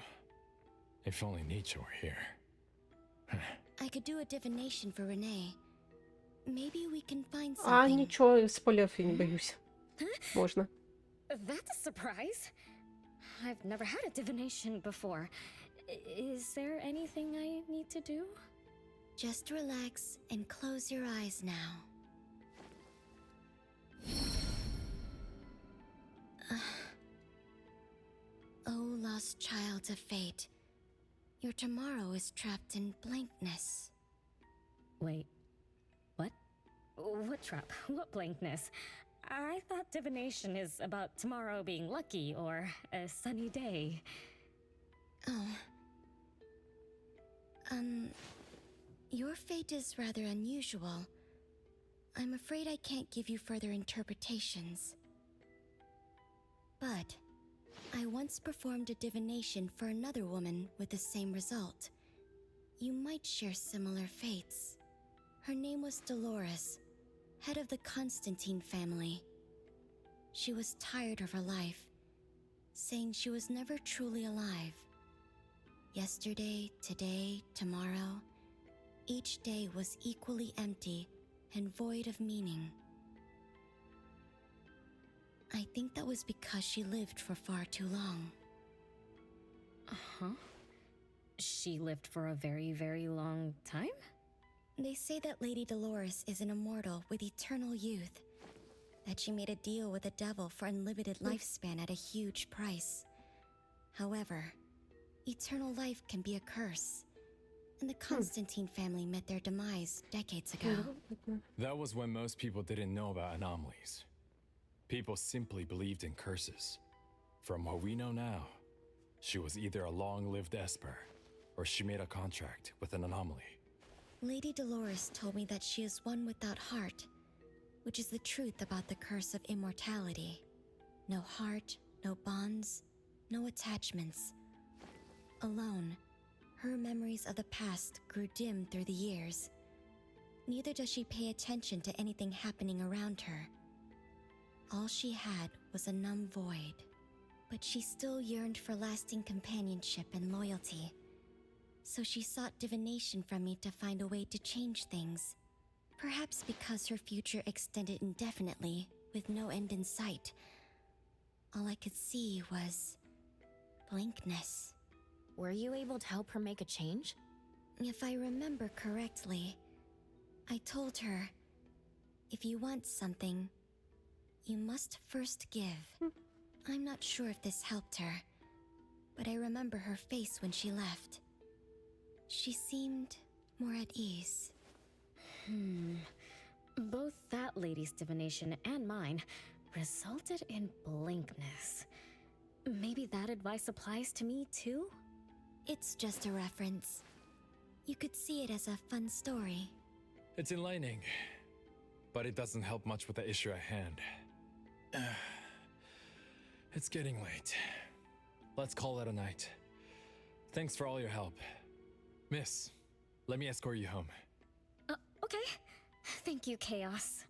If only Nietzsche were here. I could do a divination for Renee. Maybe we can find А, something. ничего, спойлеров я не боюсь. Можно. That's a surprise. I've never had a divination before. Is there anything I need to do? Just relax and close your eyes now. Oh, lost child of fate. Your tomorrow is trapped in blankness. Wait, what? What trap? What blankness? I thought divination is about tomorrow being lucky or a sunny day. Oh. Your fate is rather unusual. I'm afraid I can't give you further interpretations. But I once performed a divination for another woman with the same result. You might share similar fates. Her name was Dolores, head of the Constantine family. She was tired of her life, saying she was never truly alive. Yesterday, today, tomorrow, each day was equally empty and void of meaning. I think that was because she lived for far too long. Uh-huh. She lived for a very, very long time? They say that Lady Dolores is an immortal with eternal youth, that she made a deal with the devil for unlimited lifespan at a huge price. However, eternal life can be a curse, and the Constantine family met their demise decades ago. That was when most people didn't know about anomalies. People simply believed in curses. From what we know now, she was either a long-lived Esper, or she made a contract with an anomaly. Lady Dolores told me that she is one without heart, which is the truth about the curse of immortality. No heart, no bonds, no attachments. Alone, her memories of the past grew dim through the years. Neither does she pay attention to anything happening around her. All she had was a numb void, but she still yearned for lasting companionship and loyalty. So she sought divination from me to find a way to change things. Perhaps because her future extended indefinitely, with no end in sight. All I could see was blankness. Were you able to help her make a change? If I remember correctly, I told her, if you want something, you must first give. I'm not sure if this helped her, but I remember her face when she left. She seemed more at ease. Both that lady's divination and mine resulted in blankness. Maybe that advice applies to me too? It's just a reference. You could see it as a fun story. It's enlightening, but it doesn't help much with the issue at hand. It's getting late. Let's call it a night. Thanks for all your help. Miss, let me escort you home. Okay. Thank you, Chaos.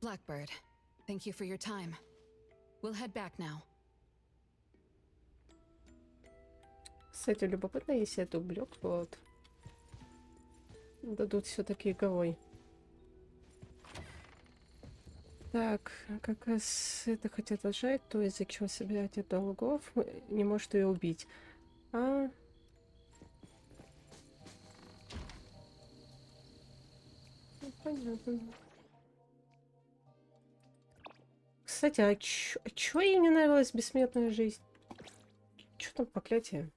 Blackbird, thank you for your time. We'll head back now. Кстати, любопытно, если это ублёк, вот. Дадут все-таки игровой. Так, как раз это хотят отжать, то из-за чего собирать от долгов, не может ее убить. А... Ну, понятно. Кстати, а чё ей не нравилась бессмертная жизнь? Чё там проклятие?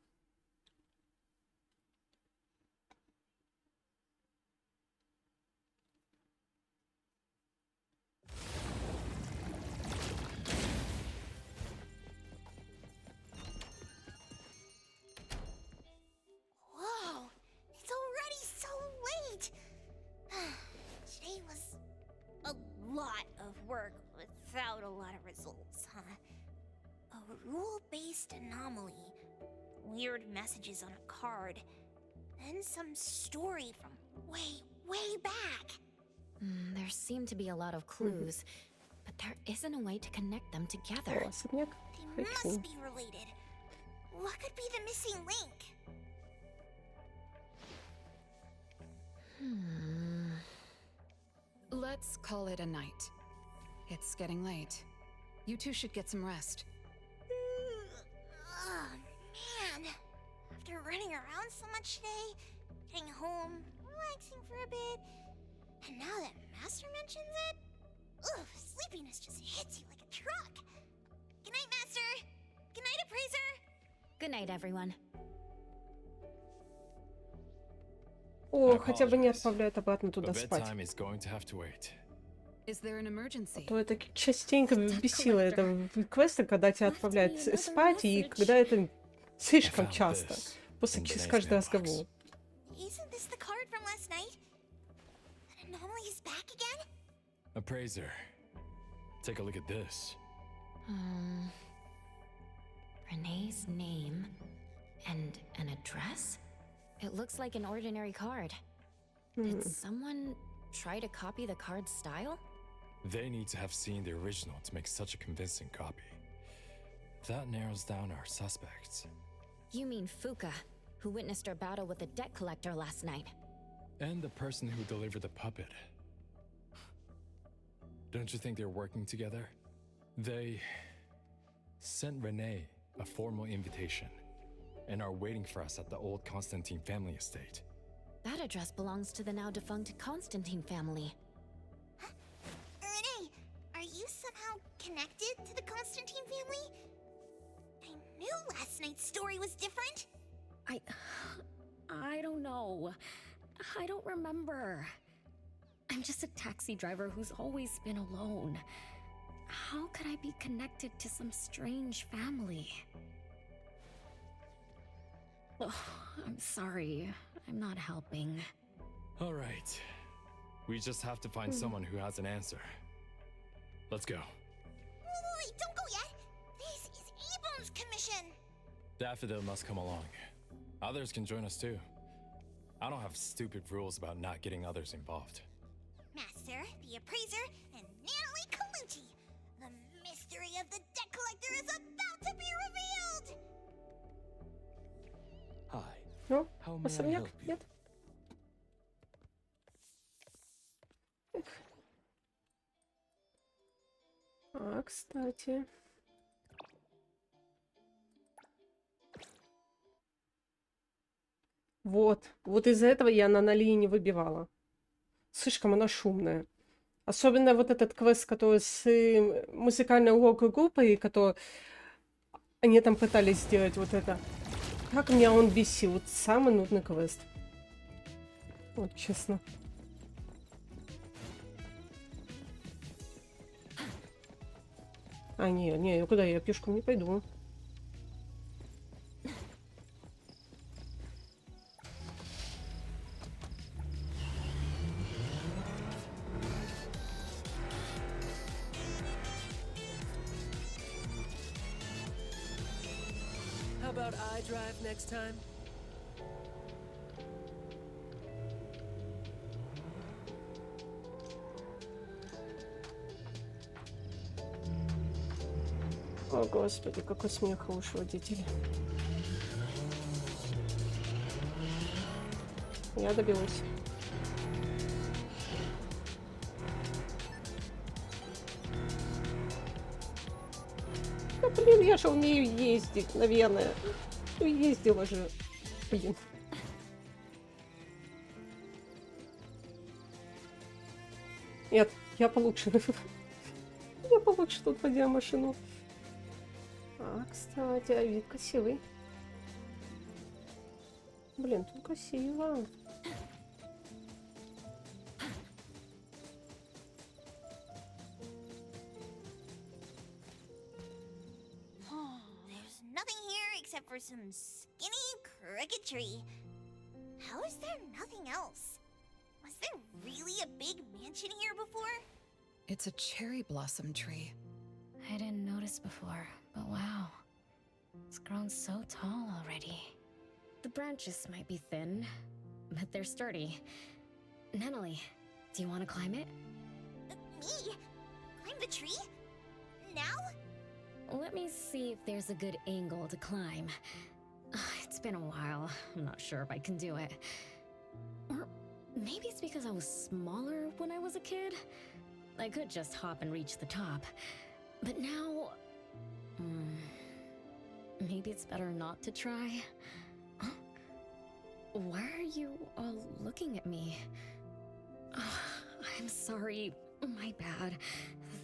Whoa, it's already so late. Today was a lot of work without a lot of results, huh? A rule-based anomaly, weird messages on a card, and some story from way back. There seem to be a lot of clues, but there isn't a way to connect them together. Особняк. They must be related. What could be the missing link? Let's call it a night. It's getting late. You two should get some rest. Oh, man. After running around so much today, getting home, relaxing for a bit, and now that Master mentions it, ugh, sleepiness just hits you like a truck. Good night, Master. Good night, Appraiser. Good night, everyone. О, хотя бы не отправляют обратно But туда спать. bedtime is going to have to wait. Is there an emergency? То это частенько бесило это в квесты, когда тебя отправляют спать, и когда это слишком часто. После через каждый разговор. Isn't this the card from last night? An anomaly is back again? Appraiser, take a look at this. Renee's name and an address? It looks like an ordinary card. Did someone try to copy the card's style? They need to have seen the original to make such a convincing copy. That narrows down our suspects. You mean Fuka, who witnessed our battle with the debt collector last night. And the person who delivered the puppet. Don't you think they're working together? They sent Renee a formal invitation and are waiting for us at the old Constantine family estate. That address belongs to the now defunct Constantine family. Renee, are you somehow connected to the Constantine family? I knew last night's story was different. I don't know. I don't remember. I'm just a taxi driver who's always been alone. How could I be connected to some strange family? Oh, I'm sorry. I'm not helping. All right. We just have to find someone who has an answer. Let's go. Wait, don't go yet. This is Abel's commission. Daffodil must come along. Others can join us too. I don't have stupid rules about not getting others involved. Master, the Appraiser, and Natalie Colucci. The mystery of the debt collector is about to be revealed. Hi. Ну, How may I особняк? help you? Нет? Эх. А, кстати. Вот из-за этого я на Нали не выбивала. Слишком она шумная. Особенно вот этот квест, который с музыкальной рок-группой, который они там пытались сделать вот это. Как меня он бесил. Вот самый нудный квест. Вот честно. А, не, куда я пешком не пойду. How about I drive next time? О, господи, какой смех уж водитель. Я добилась. Да, блин, я же умею ездить, наверное. Ну, ездила же. Блин. Нет, я получше. Я получше тут водила машину. А, кстати, а вид красивый. Блин, тут красиво. There's nothing here except for some skinny crooked tree. How is there nothing else? Was there really a big mansion here before? It's a cherry blossom tree. I didn't notice before, but wow. It's grown so tall already. The branches might be thin, but they're sturdy. Natalie, do you want to climb it? Me? Climb the tree? Now? Let me see if there's a good angle to climb. It's been a while. I'm not sure if I can do it. Or maybe it's because I was smaller when I was a kid. I could just hop and reach the top. But now... maybe it's better not to try. Huh? Why are you all looking at me? I'm sorry. My bad.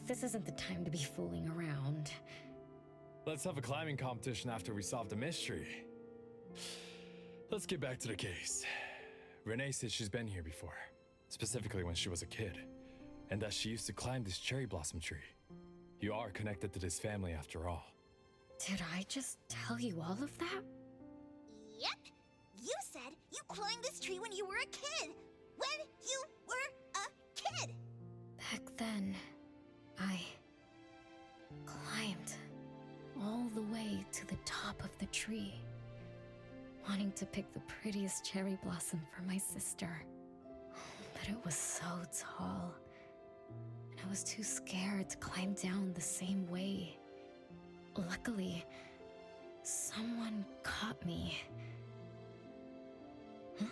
This isn't the time to be fooling around. Let's have a climbing competition after we solve the mystery. Let's get back to the case. Renee said she's been here before, specifically when she was a kid, and that she used to climb this cherry blossom tree. You are connected to this family after all. Did I just tell you all of that? Yep. You said you climbed this tree when you were a kid. When you were a kid. Back then, I climbed all the way to the top of the tree, wanting to pick the prettiest cherry blossom for my sister. But it was so tall, and I was too scared to climb down the same way. Luckily, someone caught me. Huh?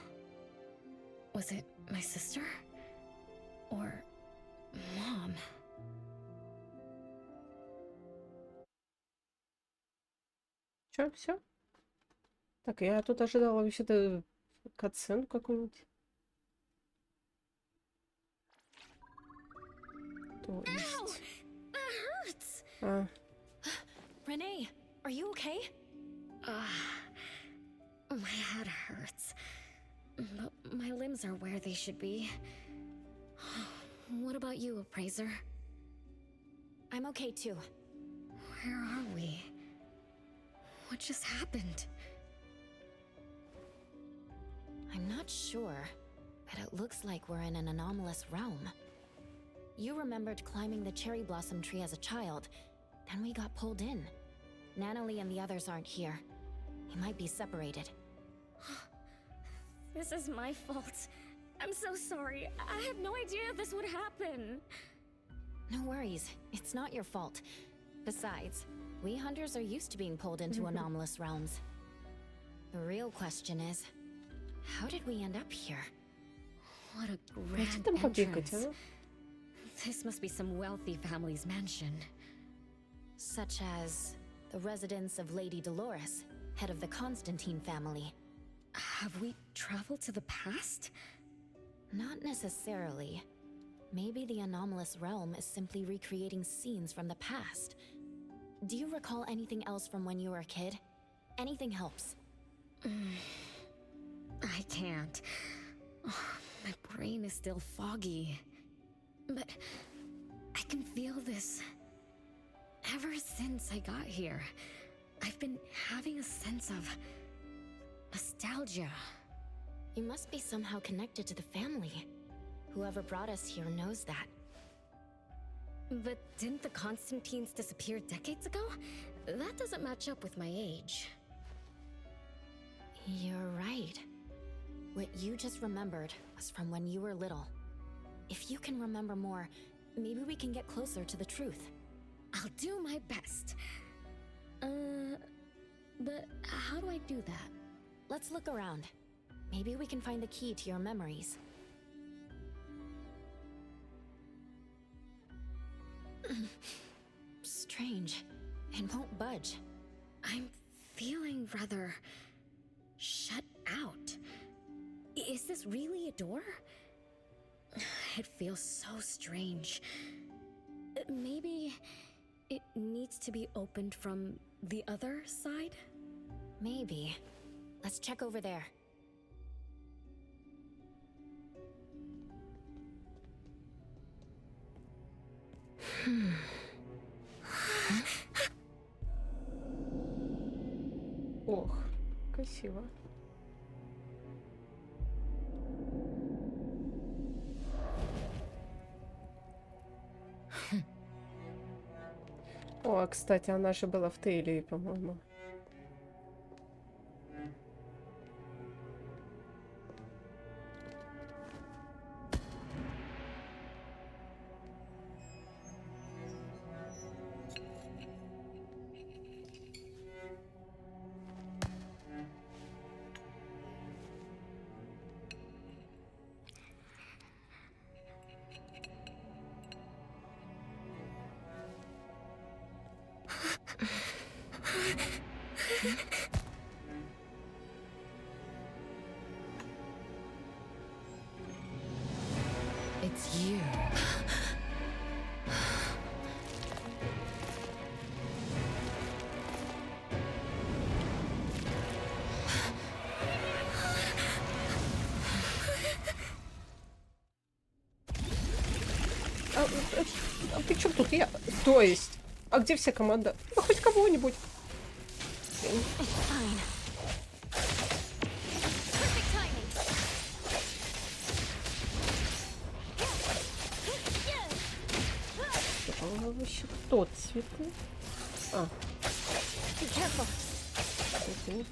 Was it my sister? Or Mom? Чё, все? Так, я тут ожидала вообще-то катсцену какую-нибудь. То есть... That hurts! А, Renee, are you okay? My head hurts, but my limbs are where they should be. What about you, Appraiser? I'm okay too. Where are we? What just happened? I'm not sure, but it looks like we're in an anomalous realm. You remembered climbing the cherry blossom tree as a child, then we got pulled in. Natalie and the others aren't here. We might be separated. This is my fault. I'm so sorry. I had no idea this would happen. No worries, it's not your fault. Besides, we hunters are used to being pulled into anomalous realms. The real question is, how did we end up here? What a дайте grand там побегать, entrance. а? This must be some wealthy family's mansion. Such as the residence of Lady Dolores, head of the Constantine family. Have we traveled to the past? Not necessarily. Maybe the anomalous realm is simply recreating scenes from the past. Do you recall anything else from when you were a kid? Anything helps. I can't. My brain is still foggy. But I can feel this. Ever since I got here, I've been having a sense of nostalgia. You must be somehow connected to the family. Whoever brought us here knows that. But didn't the Constantines disappear decades ago? That doesn't match up with my age. You're right. What you just remembered was from when you were little. If you can remember more, maybe we can get closer to the truth. I'll do my best. But how do I do that? Let's look around. Maybe we can find the key to your memories. Strange. It won't budge. I'm feeling rather shut out. Is this really a door? It feels so strange. Maybe it needs to be opened from the other side? Maybe. Let's check over there. Ох, красиво. О, а, кстати, она же была в Тейле, по-моему. It's you. А ты чё тут? Я... То есть? А где вся команда? Ну, хоть кого-нибудь. Вообще кто? Цветы? А. Цветы.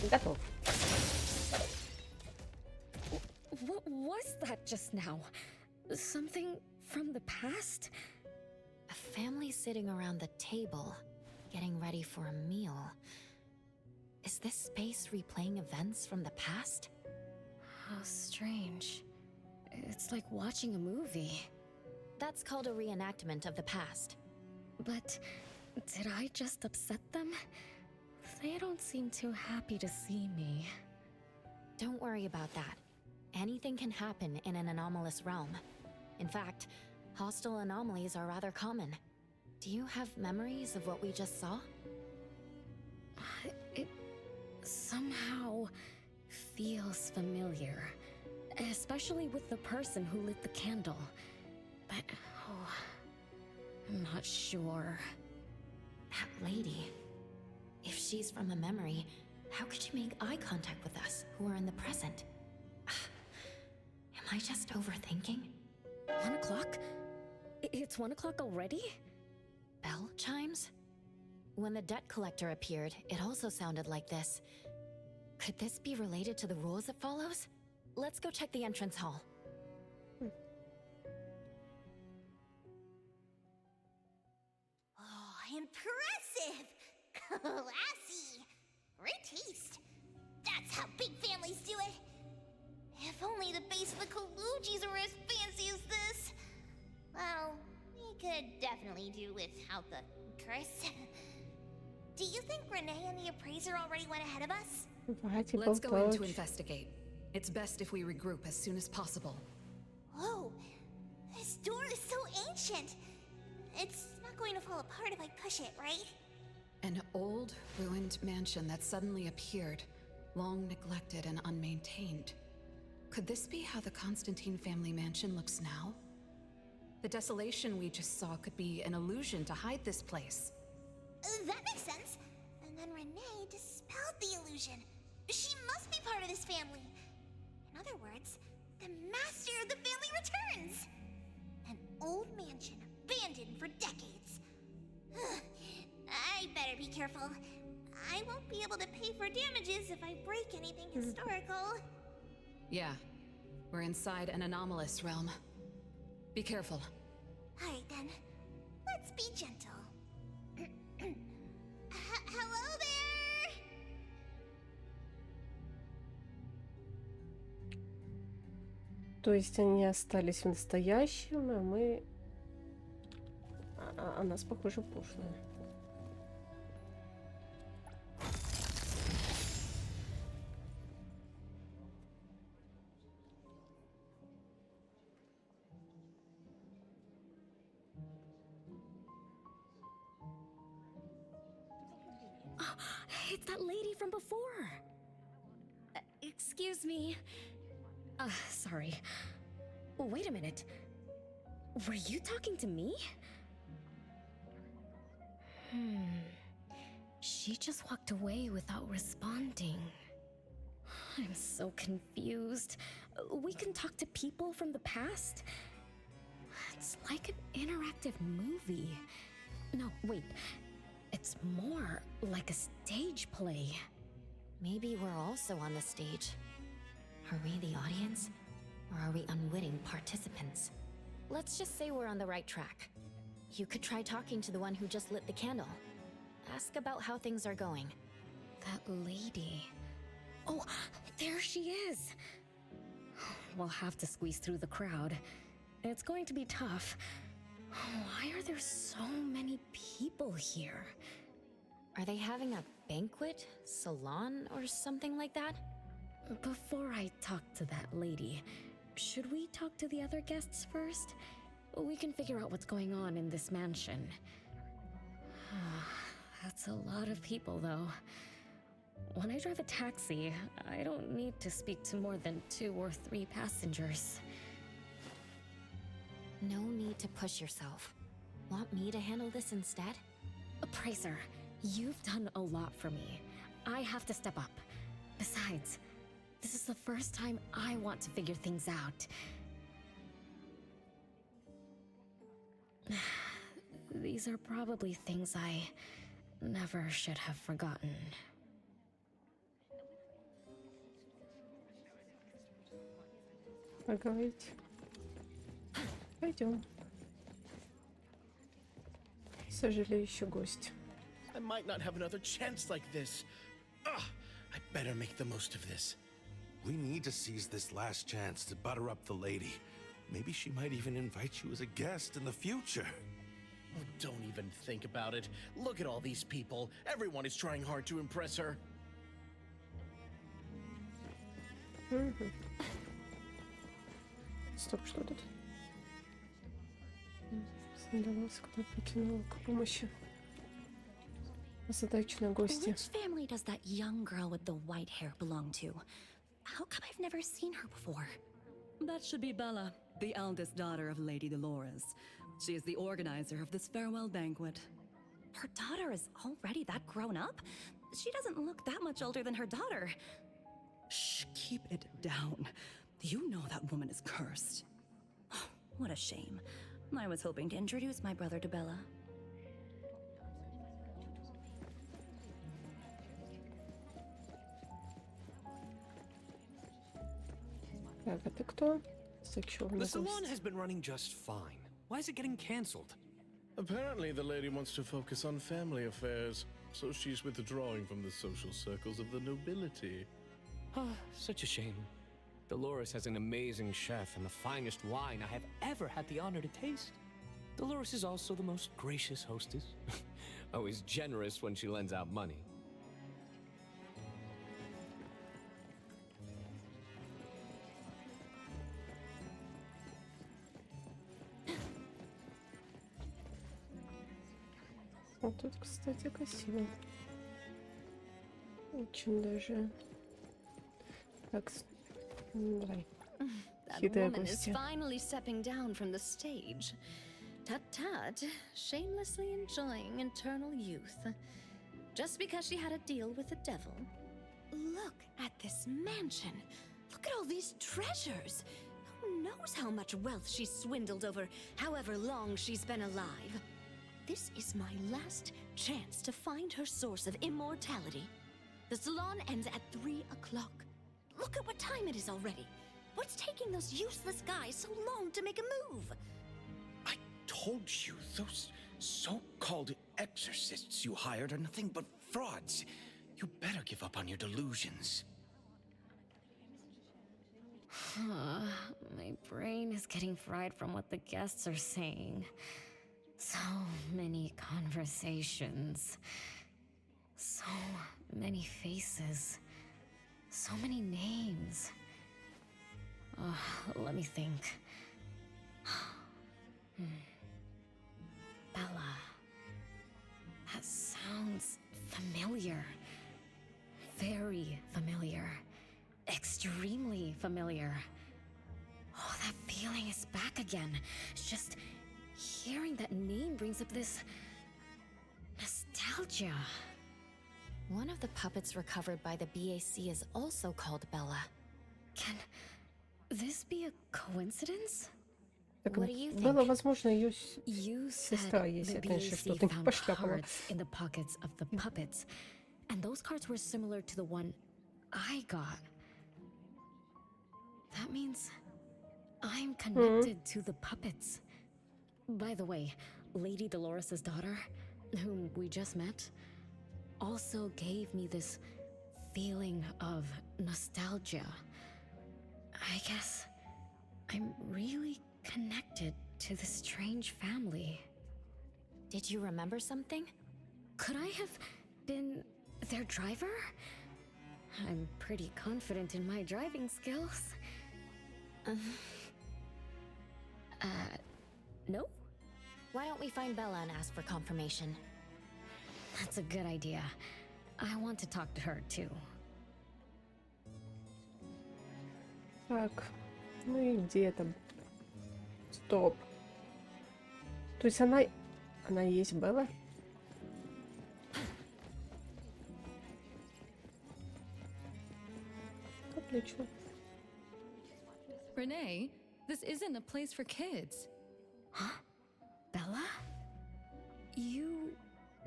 Готов. What was that just now? Something from the past? A family sitting around the table, getting ready for a meal. Is this space replaying events from the past? How strange. It's like watching a movie. That's called a reenactment of the past. But did I just upset them? They don't seem too happy to see me. Don't worry about that. Anything can happen in an anomalous realm. In fact, hostile anomalies are rather common. Do you have memories of what we just saw? It somehow feels familiar. Especially with the person who lit the candle. But, oh, I'm not sure. That lady. If she's from a memory, how could she make eye contact with us, who are in the present? Am I just overthinking? 1 o'clock? It's 1 o'clock already? Bell chimes? When the debt collector appeared, it also sounded like this. Could this be related to the rules it follows? Let's go check the entrance hall. Oh, impressive! Classy! Great taste! That's how big families do it! If only the base of the Kalujis were as fancy as this! Well, we could definitely do without the Chris. Do you think Renee and the appraiser already went ahead of us? Let's go in to investigate. It's best if we regroup as soon as possible. Whoa! This door is so ancient! It's not going to fall apart if I push it, right? An old, ruined mansion that suddenly appeared, long neglected and unmaintained. Could this be how the Constantine family mansion looks now? The desolation we just saw could be an illusion to hide this place. That makes sense. And then Renee dispelled the illusion. She must be part of this family. In other words, the master of the family returns. An old mansion abandoned for decades. I better be careful. I won't be able to pay for damages if I break anything historical. Yeah, we're inside an anomalous realm. Be careful. Alright then, let's be gentle. Hello there! То есть они остались в настоящем, а мы... А нас, похоже, прошлое. It's that lady from before. Excuse me. Sorry. Wait a minute. Were you talking to me? She just walked away without responding. I'm so confused. We can talk to people from the past? It's like an interactive movie. No, wait. It's more like a stage play. Maybe we're also on the stage. Are we the audience? Or are we unwitting participants? Let's just say we're on the right track. You could try talking to the one who just lit the candle. Ask about how things are going. That lady. Oh, there she is. We'll have to squeeze through the crowd. It's going to be tough. Why are there so many people here? Are they having a banquet, salon, or something like that? Before I talk to that lady, should we talk to the other guests first? We can figure out what's going on in this mansion. That's a lot of people, though. When I drive a taxi, I don't need to speak to more than 2 or 3 passengers. No need to push yourself. Want me to handle this instead? Appraiser, you've done a lot for me. I have to step up. Besides, this is the first time I want to figure things out. These are probably things I never should have forgotten. Поговорить. Пойдем. Сожалеющий гость. I might not have another chance like this. Ugh, I better make the most of this. We need to seize this last chance to butter up the lady. Maybe she might even invite you as a guest in the future. Oh, don't even think about it. Look at all these people. Everyone is trying hard to impress her. Стоп, что тут? Сандаловская, кто потянула к помощи. Озадаченные гости. Which family does that young girl with the white hair belong to? How come I've never seen her before? That should be Bella, the eldest daughter of Lady Dolores. She is the organizer of this farewell banquet. Her daughter is already that grown up? She doesn't look that much older than her daughter. Shh, keep it down. You know that woman is cursed. What a shame. I was hoping to introduce my brother to Bella. Так, это кто? The salon has been running just fine. Why is it getting cancelled? Apparently, the lady wants to focus on family affairs, so she's withdrawing from the social circles of the nobility. Such a shame. Dolores has an amazing chef and the finest wine I have ever had the honor to taste. Dolores is also the most gracious hostess. Always generous when she lends out money. Вот тут, кстати, красиво. Очень даже. Так, давай. That Хитрая woman is гостья. finally stepping down from the stage. Tut-tut, shamelessly enjoying eternal youth. Just because she had a deal with the devil. Look at this mansion. Look at all these treasures. Who knows how much wealth she's swindled over however long she's been alive? this is my last chance to find her source of immortality. The salon ends at 3 o'clock. Look at what time it is already. What's taking those useless guys so long to make a move? I told you, those so-called exorcists you hired are nothing but frauds. You better give up on your delusions. My brain is getting fried from what the guests are saying. So many conversations. So many faces. So many names. Let me think. Bella. That sounds familiar. Very familiar. Extremely familiar. Oh, that feeling is back again. It's just hearing that name brings up this nostalgia. One of the puppets recovered by the BAC is also called Bella. Can this be a coincidence? Так, What do you think? было, возможно, ее You сестра, said если, the конечно, BAC что-то не found пошляпала. cards in the pockets of the puppets, and those cards were similar to the one I got. That means I'm connected to the puppets. By the way, Lady Dolores' daughter, whom we just met, also gave me this feeling of nostalgia. I guess I'm really connected to this strange family. Did you remember something? Could I have been their driver? I'm pretty confident in my driving skills. No? Why don't we find Bella and ask for confirmation? That's a good idea. I want to talk to her too. Так, ну и где там? Стоп. То есть она и есть Белла? Отлично. Renee, this isn't a place for kids. Huh? Bella? You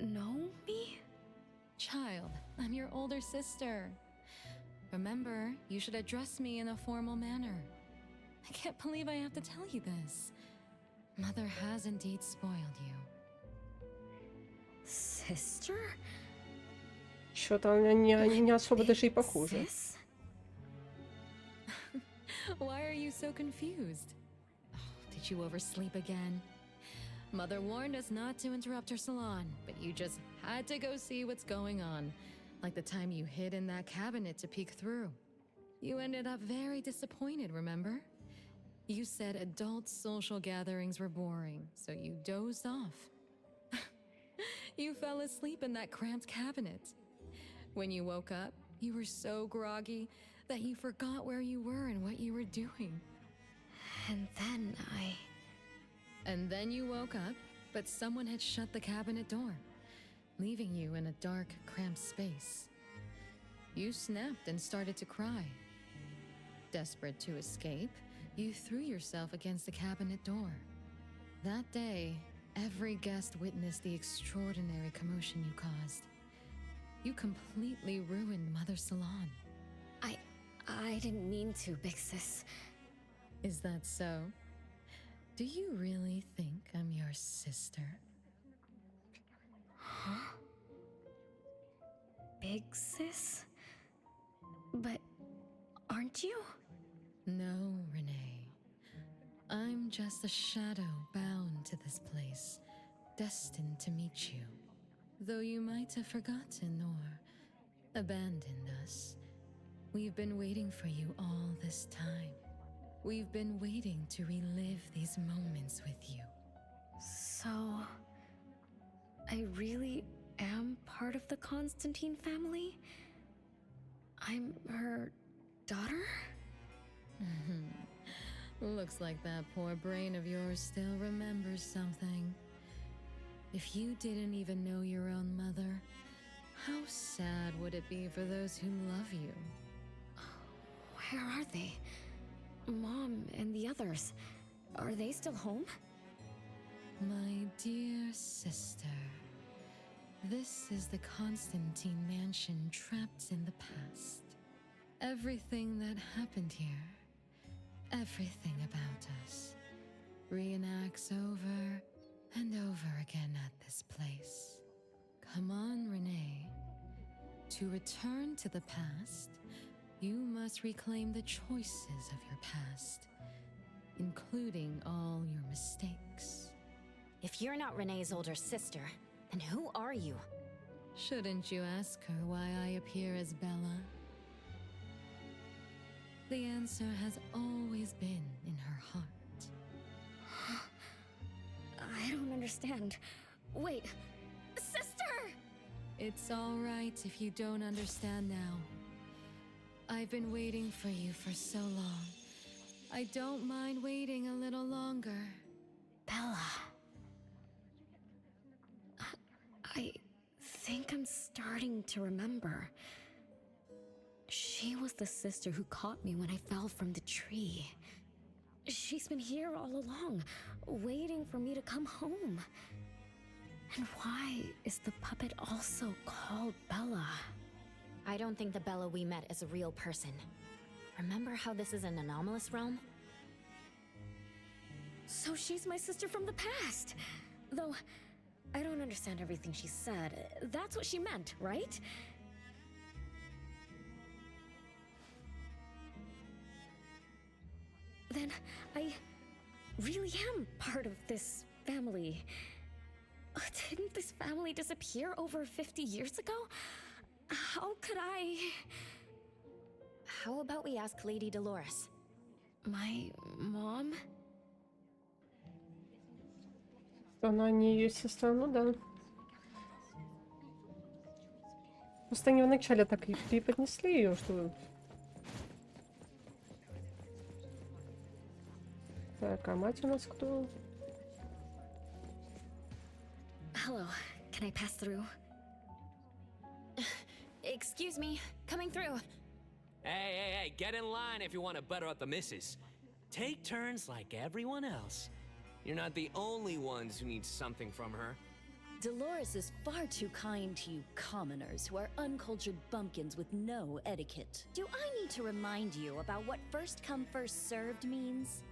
know me? Child, I'm your older sister. Remember, you should address me in a formal manner. I can't believe I have to tell you this. Mother has indeed spoiled you. Sister? Что-то она не особо даже и похожа. Sis? Why are you so confused? Oh, did you oversleep again? Mother warned us not to interrupt her salon, but you just had to go see what's going on. Like the time you hid in that cabinet to peek through. You ended up very disappointed, remember? You said adult social gatherings were boring, so you dozed off. You fell asleep in that cramped cabinet. When you woke up, you were so groggy that you forgot where you were and what you were doing. And then you woke up, but someone had shut the cabinet door, leaving you in a dark, cramped space. You snapped and started to cry. Desperate to escape, you threw yourself against the cabinet door. That day, every guest witnessed the extraordinary commotion you caused. You completely ruined Mother's salon. I didn't mean to, big sis. Is that so? Do you really think I'm your sister? Huh? Big sis? But aren't you? No, Renee. I'm just a shadow bound to this place, destined to meet you. Though you might have forgotten or abandoned us, we've been waiting for you all this time. We've been waiting to relive these moments with you. So, I really am part of the Constantine family? I'm her daughter? Looks like that poor brain of yours still remembers something. If you didn't even know your own mother, how sad would it be for those who love you? Where are they? Mom and the others. Are they still home? My dear sister, this is the Constantine mansion trapped in the past. Everything that happened here, everything about us, reenacts over and over again at this place. Come on, Renee. To return to the past, you must reclaim the choices of your past, including all your mistakes. If you're not Renee's older sister, then who are you? Shouldn't you ask her why I appear as Bella? The answer has always been in her heart. I don't understand. Wait, sister! It's all right if you don't understand now. I've been waiting for you for so long. I don't mind waiting a little longer. Bella. I think I'm starting to remember. She was the sister who caught me when I fell from the tree. She's been here all along, waiting for me to come home. And why is the puppet also called Bella? I don't think the Bella we met is a real person. Remember how this is an anomalous realm? So she's my sister from the past. Though, I don't understand everything she said. That's what she meant, right? Then I really am part of this family. Didn't this family disappear over 50 years ago? How could I... How about we ask Lady Dolores? My mom? Она не ее сестра, ну да. Просто они вначале так и преподнесли ее, что... Так, а мать у нас кто? Hello, can I pass through? Excuse me, coming through. Hey, get in line if you want to butter up the missus. Take turns like everyone else. You're not the only ones who need something from her. Dolores is far too kind to you commoners who are uncultured bumpkins with no etiquette. Do I need to remind you about what first come first served means?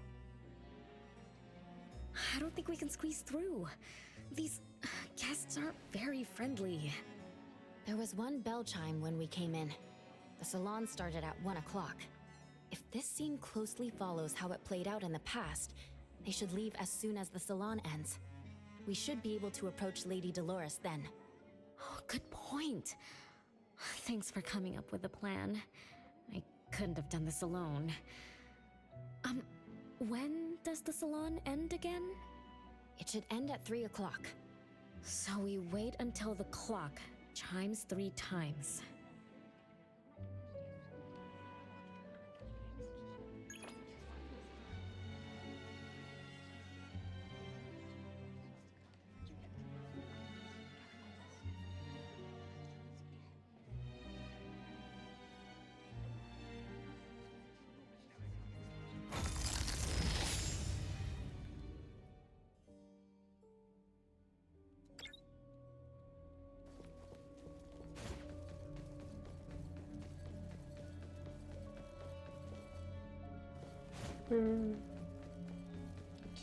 I don't think we can squeeze through. These guests aren't very friendly. There was one bell chime when we came in. The salon started at 1 o'clock. If this scene closely follows how it played out in the past, they should leave as soon as the salon ends. We should be able to approach Lady Dolores then. Oh, good point. Thanks for coming up with a plan. I couldn't have done this alone. When does the salon end again? It should end at 3 o'clock. So we wait until the clock chimes 3 times.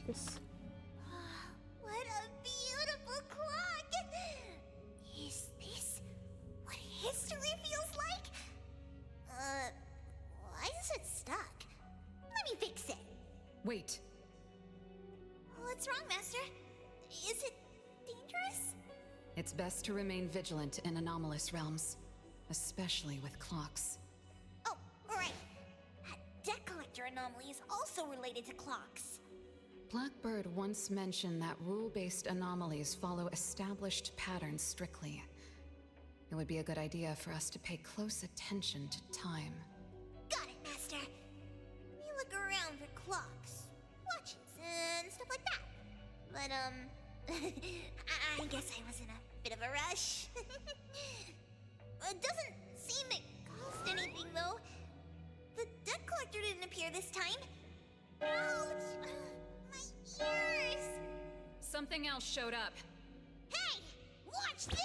Yes. What a beautiful clock! Is this what history feels like? Why is it stuck? Let me fix it. Wait. What's wrong, Master? Is it dangerous? It's best to remain vigilant in anomalous realms, especially with clocks. Oh, right. Debt collector anomaly is also related to clocks. Blackbird once mentioned that rule-based anomalies follow established patterns strictly. It would be a good idea for us to pay close attention to time. Got it, Master. Let me look around for clocks, watches, and stuff like that. But, I guess I was in a bit of a rush. It doesn't seem it cost anything, though. The debt collector didn't appear this time. Ouch! My ears! Something else showed up. Hey! Watch this!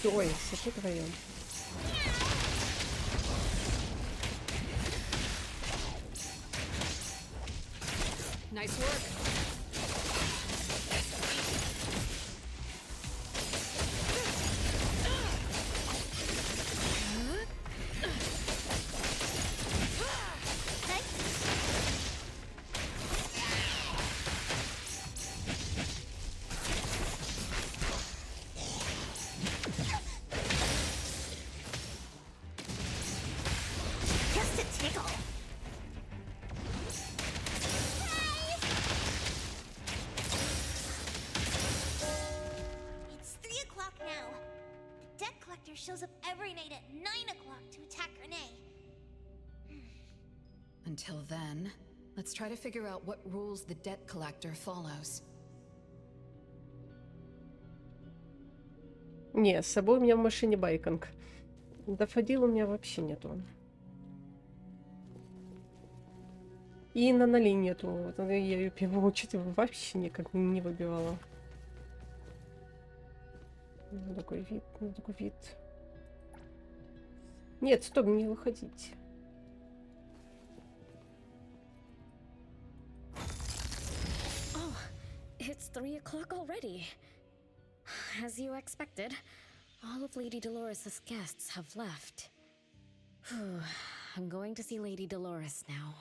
Ой, все вдвоем. Nice work. Just a tickle. It's 3 o'clock now. The debt collector shows up every night at 9 o'clock to attack Renee. Until then, let's try to figure out what rules the debt collector follows. Не, с собой у меня в машине байкинг. Дофодил у меня вообще нету. И на ноли нету. Вот я ее первую очередь вообще никак не выбивала. Такой вид, такой вид. Нет, стоп, не выходить. Oh, it's 3 o'clock already. As you expected, all of Lady Dolores' guests have left. I'm going to see Lady Dolores now.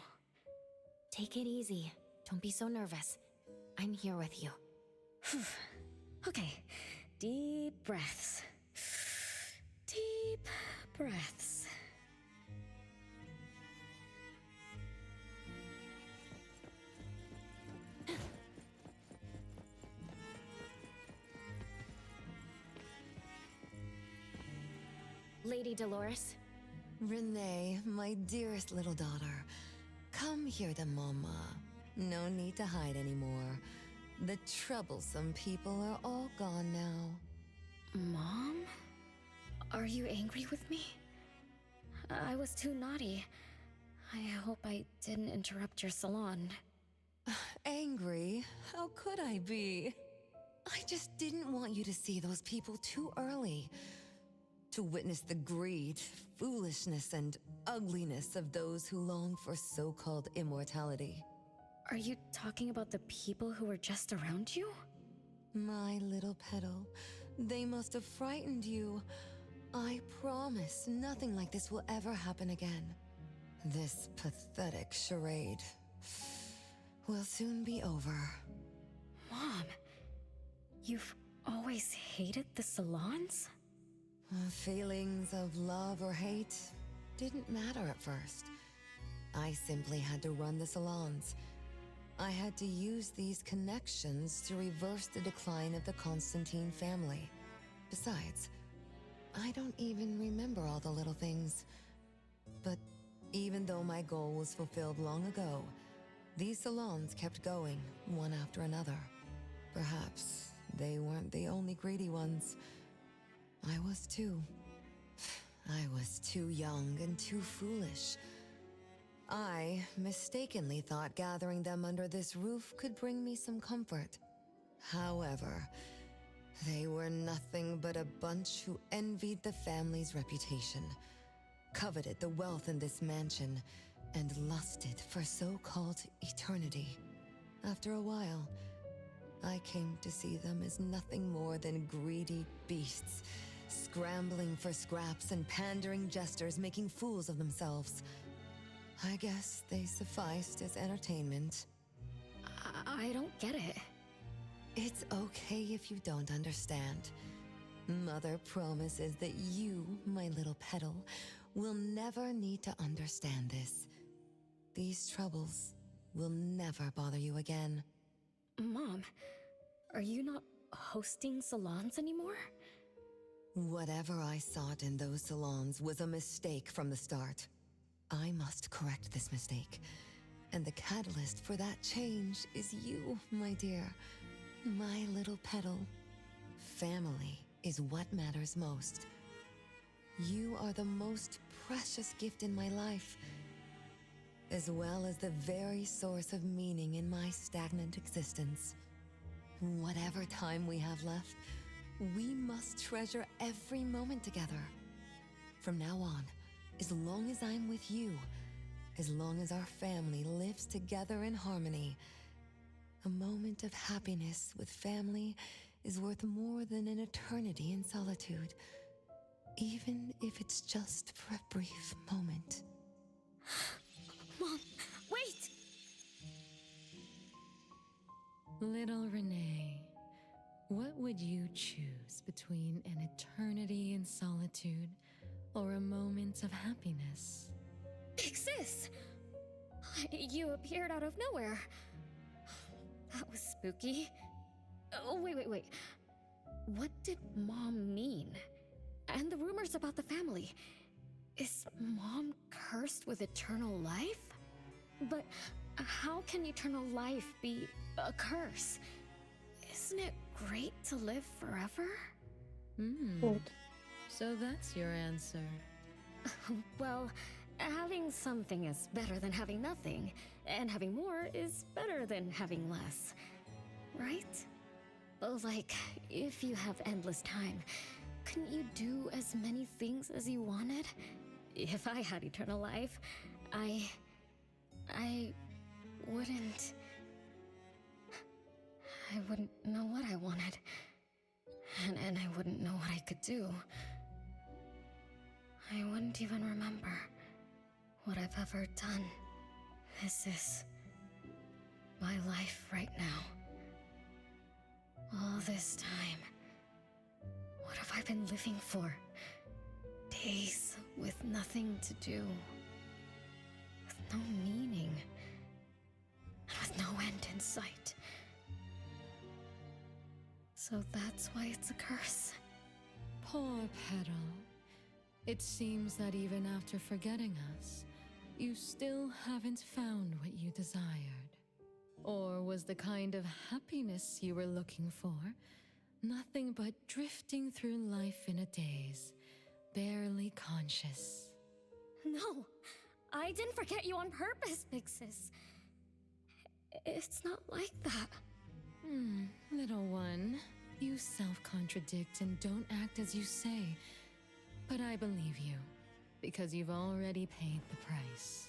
Take it easy. Don't be so nervous. I'm here with you. Okay, deep breaths. Deep breaths. Lady Dolores? Renee, my dearest little daughter, come here to Mama. No need to hide anymore. The troublesome people are all gone now. Mom? Are you angry with me? I was too naughty. I hope I didn't interrupt your salon. Angry? How could I be? I just didn't want you to see those people too early. To witness the greed, foolishness, and ugliness of those who long for so-called immortality. Are you talking about the people who were just around you? My little petal, they must have frightened you. I promise nothing like this will ever happen again. This pathetic charade will soon be over. Mom, you've always hated the salons? Feelings of love or hate didn't matter at first. I simply had to run the salons. I had to use these connections to reverse the decline of the Constantine family. Besides, I don't even remember all the little things. But even though my goal was fulfilled long ago, these salons kept going, one after another. Perhaps they weren't the only greedy ones. I was too. I was too young and too foolish. I mistakenly thought gathering them under this roof could bring me some comfort. However, they were nothing but a bunch who envied the family's reputation, coveted the wealth in this mansion, and lusted for so-called eternity. After a while, I came to see them as nothing more than greedy beasts, scrambling for scraps and pandering jesters making fools of themselves. I guess they sufficed as entertainment. I don't get it. It's okay if you don't understand. Mother promises that you, my little petal, will never need to understand this. These troubles will never bother you again. Mom, are you not hosting salons anymore? Whatever I sought in those salons was a mistake from the start. I must correct this mistake. And the catalyst for that change is you, my dear. My little petal. Family is what matters most. You are the most precious gift in my life. as well as the very source of meaning in my stagnant existence. Whatever time we have left, we must treasure every moment together. From now on, as long as I'm with you, as long as our family lives together in harmony, a moment of happiness with family is worth more than an eternity in solitude, even if it's just for a brief moment. Mom, wait! Little Renee, what would you choose between an eternity in solitude or a moment of happiness? Big sis! You appeared out of nowhere. That was spooky. Oh, wait. What did Mom mean? And the rumors about the family. Is Mom cursed with eternal life? But how can eternal life be a curse? Isn't it great to live forever? So that's your answer. Well, having something is better than having nothing, and having more is better than having less. Right? Like, if you have endless time, couldn't you do as many things as you wanted? If I had eternal life, I wouldn't know what I wanted. And I wouldn't know what I could do. I wouldn't even remember what I've ever done. This is my life right now. All this time. What have I been living for? Days with nothing to do. With no meaning. And with no end in sight. So that's why it's a curse. Poor Petal. It seems that even after forgetting us, you still haven't found what you desired. Or was the kind of happiness you were looking for nothing but drifting through life in a daze, barely conscious? No, I didn't forget you on purpose, Big Sis. It's not like that. Little one, you self-contradict and don't act as you say. But I believe you, because you've already paid the price.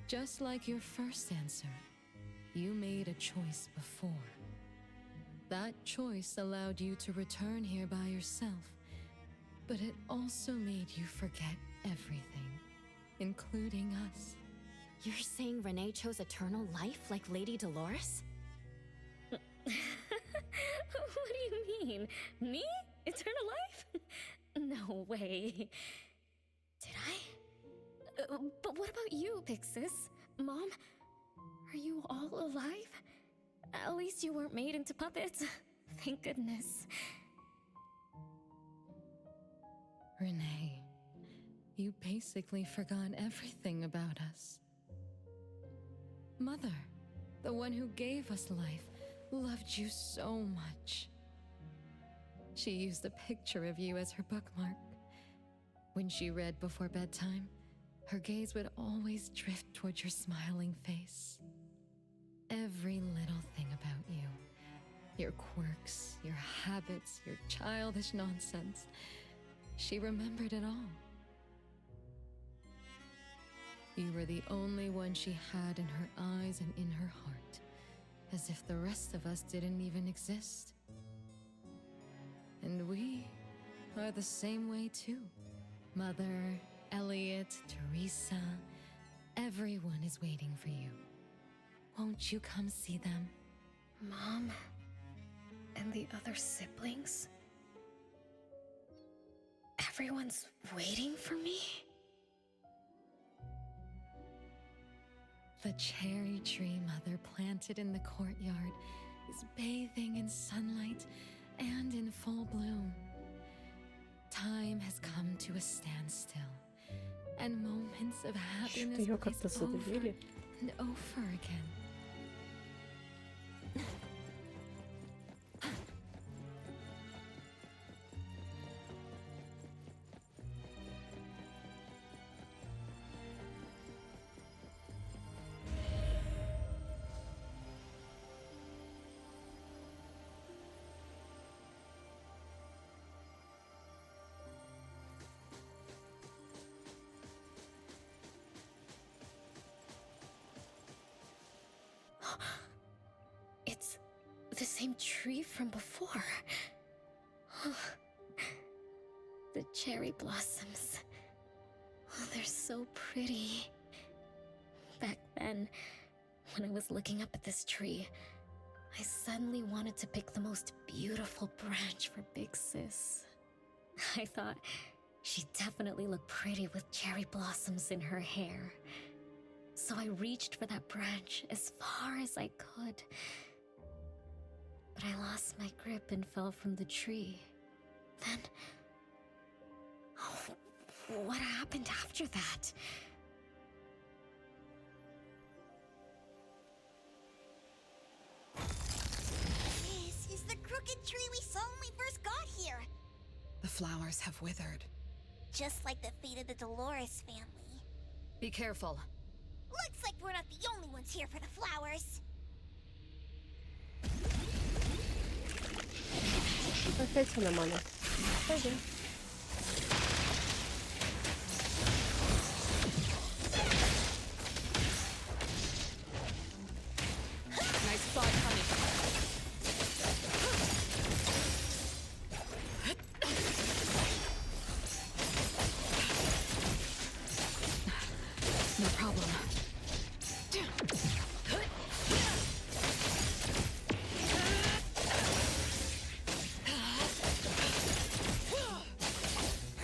Just like your first answer, you made a choice before. That choice allowed you to return here by yourself, but it also made you forget everything, including us. You're saying Renee chose eternal life like Lady Dolores? What do you mean? Me? Eternal life? No way. Did I? But what about you, Big Sis? Mom? Are you all alive? At least you weren't made into puppets. Thank goodness. Renee, you basically forgot everything about us. Mother, the one who gave us life, loved you so much. She used a picture of you as her bookmark. When she read before bedtime, her gaze would always drift toward your smiling face. Every little thing about you, your quirks, your habits, your childish nonsense, she remembered it all. You were the only one she had in her eyes and in her heart, as if the rest of us didn't even exist. And we are the same way too. Mother, Elliot, Teresa, everyone is waiting for you. Won't you come see them? Mom and the other siblings? Everyone's waiting for me? The cherry tree Mother planted in the courtyard is bathing in sunlight and in full bloom. Time has come to a standstill, and moments of happiness Её place как-то over задавили. and over again. the same tree from before. The cherry blossoms. Oh, they're so pretty. Back then, when I was looking up at this tree, I suddenly wanted to pick the most beautiful branch for Big Sis. I thought she'd definitely look pretty with cherry blossoms in her hair. So I reached for that branch as far as I could. But I lost my grip and fell from the tree. Then... oh, what happened after that? This is the crooked tree we saw when we first got here. The flowers have withered. Just like the fate of the Dolores family. Be careful. Looks like we're not the only ones here for the flowers. Опять она мана. Пойдем. Nice spot, honey. No problem.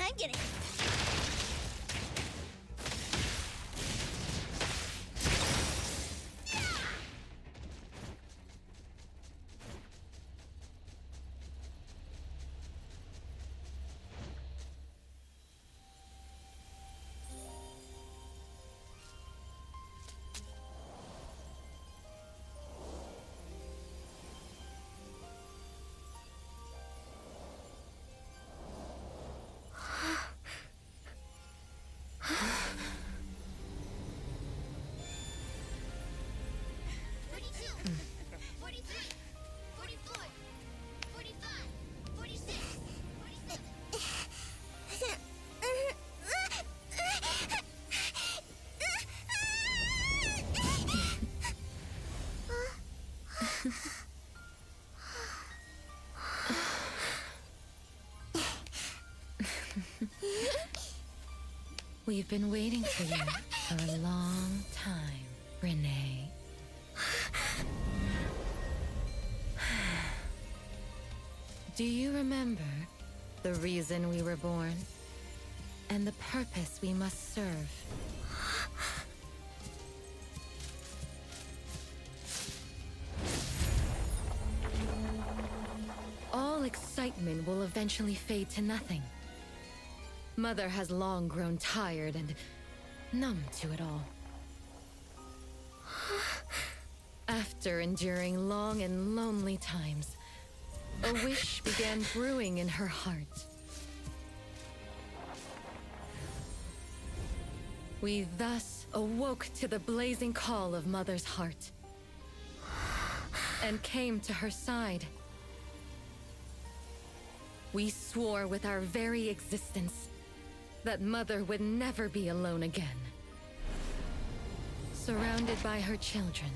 I'm getting... We've been waiting for you for a long time, Renee. Do you remember the reason we were born? And the purpose we must serve? All excitement will eventually fade to nothing. Mother has long grown tired and numb to it all. After enduring long and lonely times, a wish began brewing in her heart. We thus awoke to the blazing call of Mother's heart and came to her side. We swore with our very existence that Mother would never be alone again. Surrounded by her children,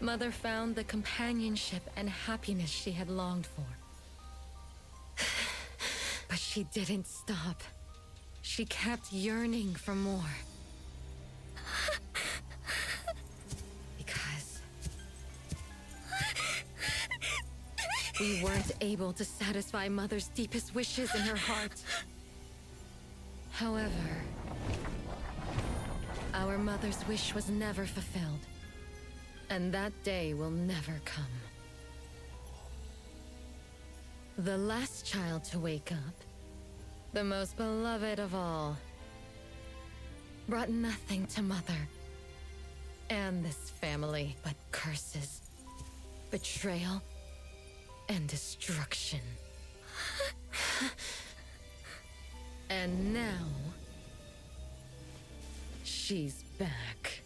Mother found the companionship and happiness she had longed for. But she didn't stop. She kept yearning for more. Because we weren't able to satisfy Mother's deepest wishes in her heart. However, our mother's wish was never fulfilled, and that day will never come. The last child to wake up, the most beloved of all, brought nothing to Mother and this family but curses, betrayal, and destruction. And now, she's back.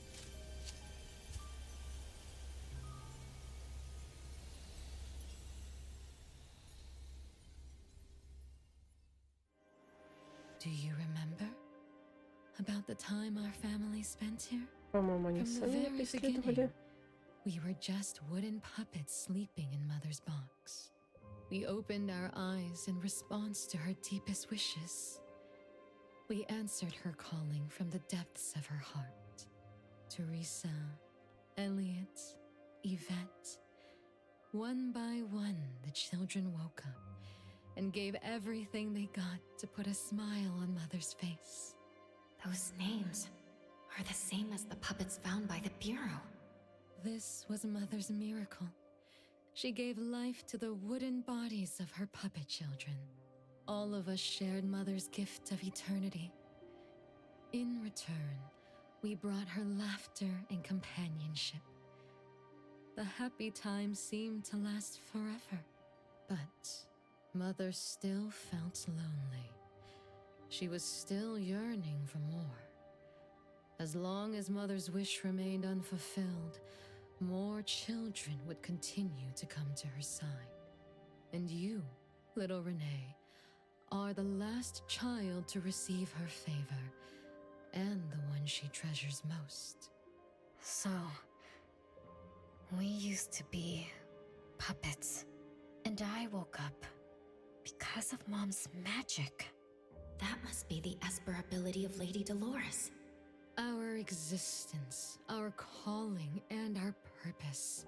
Do you remember about the time our family spent here? По-моему, они From the сами very преследовали. beginning. we were just wooden puppets sleeping in Mother's box. We opened our eyes in response to her deepest wishes. We answered her calling from the depths of her heart. Teresa, Elliot, Yvette. One by one, the children woke up and gave everything they got to put a smile on Mother's face. Those names are the same as the puppets found by the Bureau. This was Mother's miracle. She gave life to the wooden bodies of her puppet children. All of us shared Mother's gift of eternity. In return, we brought her laughter and companionship. The happy times seemed to last forever. But Mother still felt lonely. She was still yearning for more. As long as Mother's wish remained unfulfilled, more children would continue to come to her side. And you, little Renee, are the last child to receive her favor, and the one she treasures most. So, we used to be puppets, and I woke up because of Mom's magic. That must be the Esper ability of Lady Dolores. Our existence, our calling, and our purpose.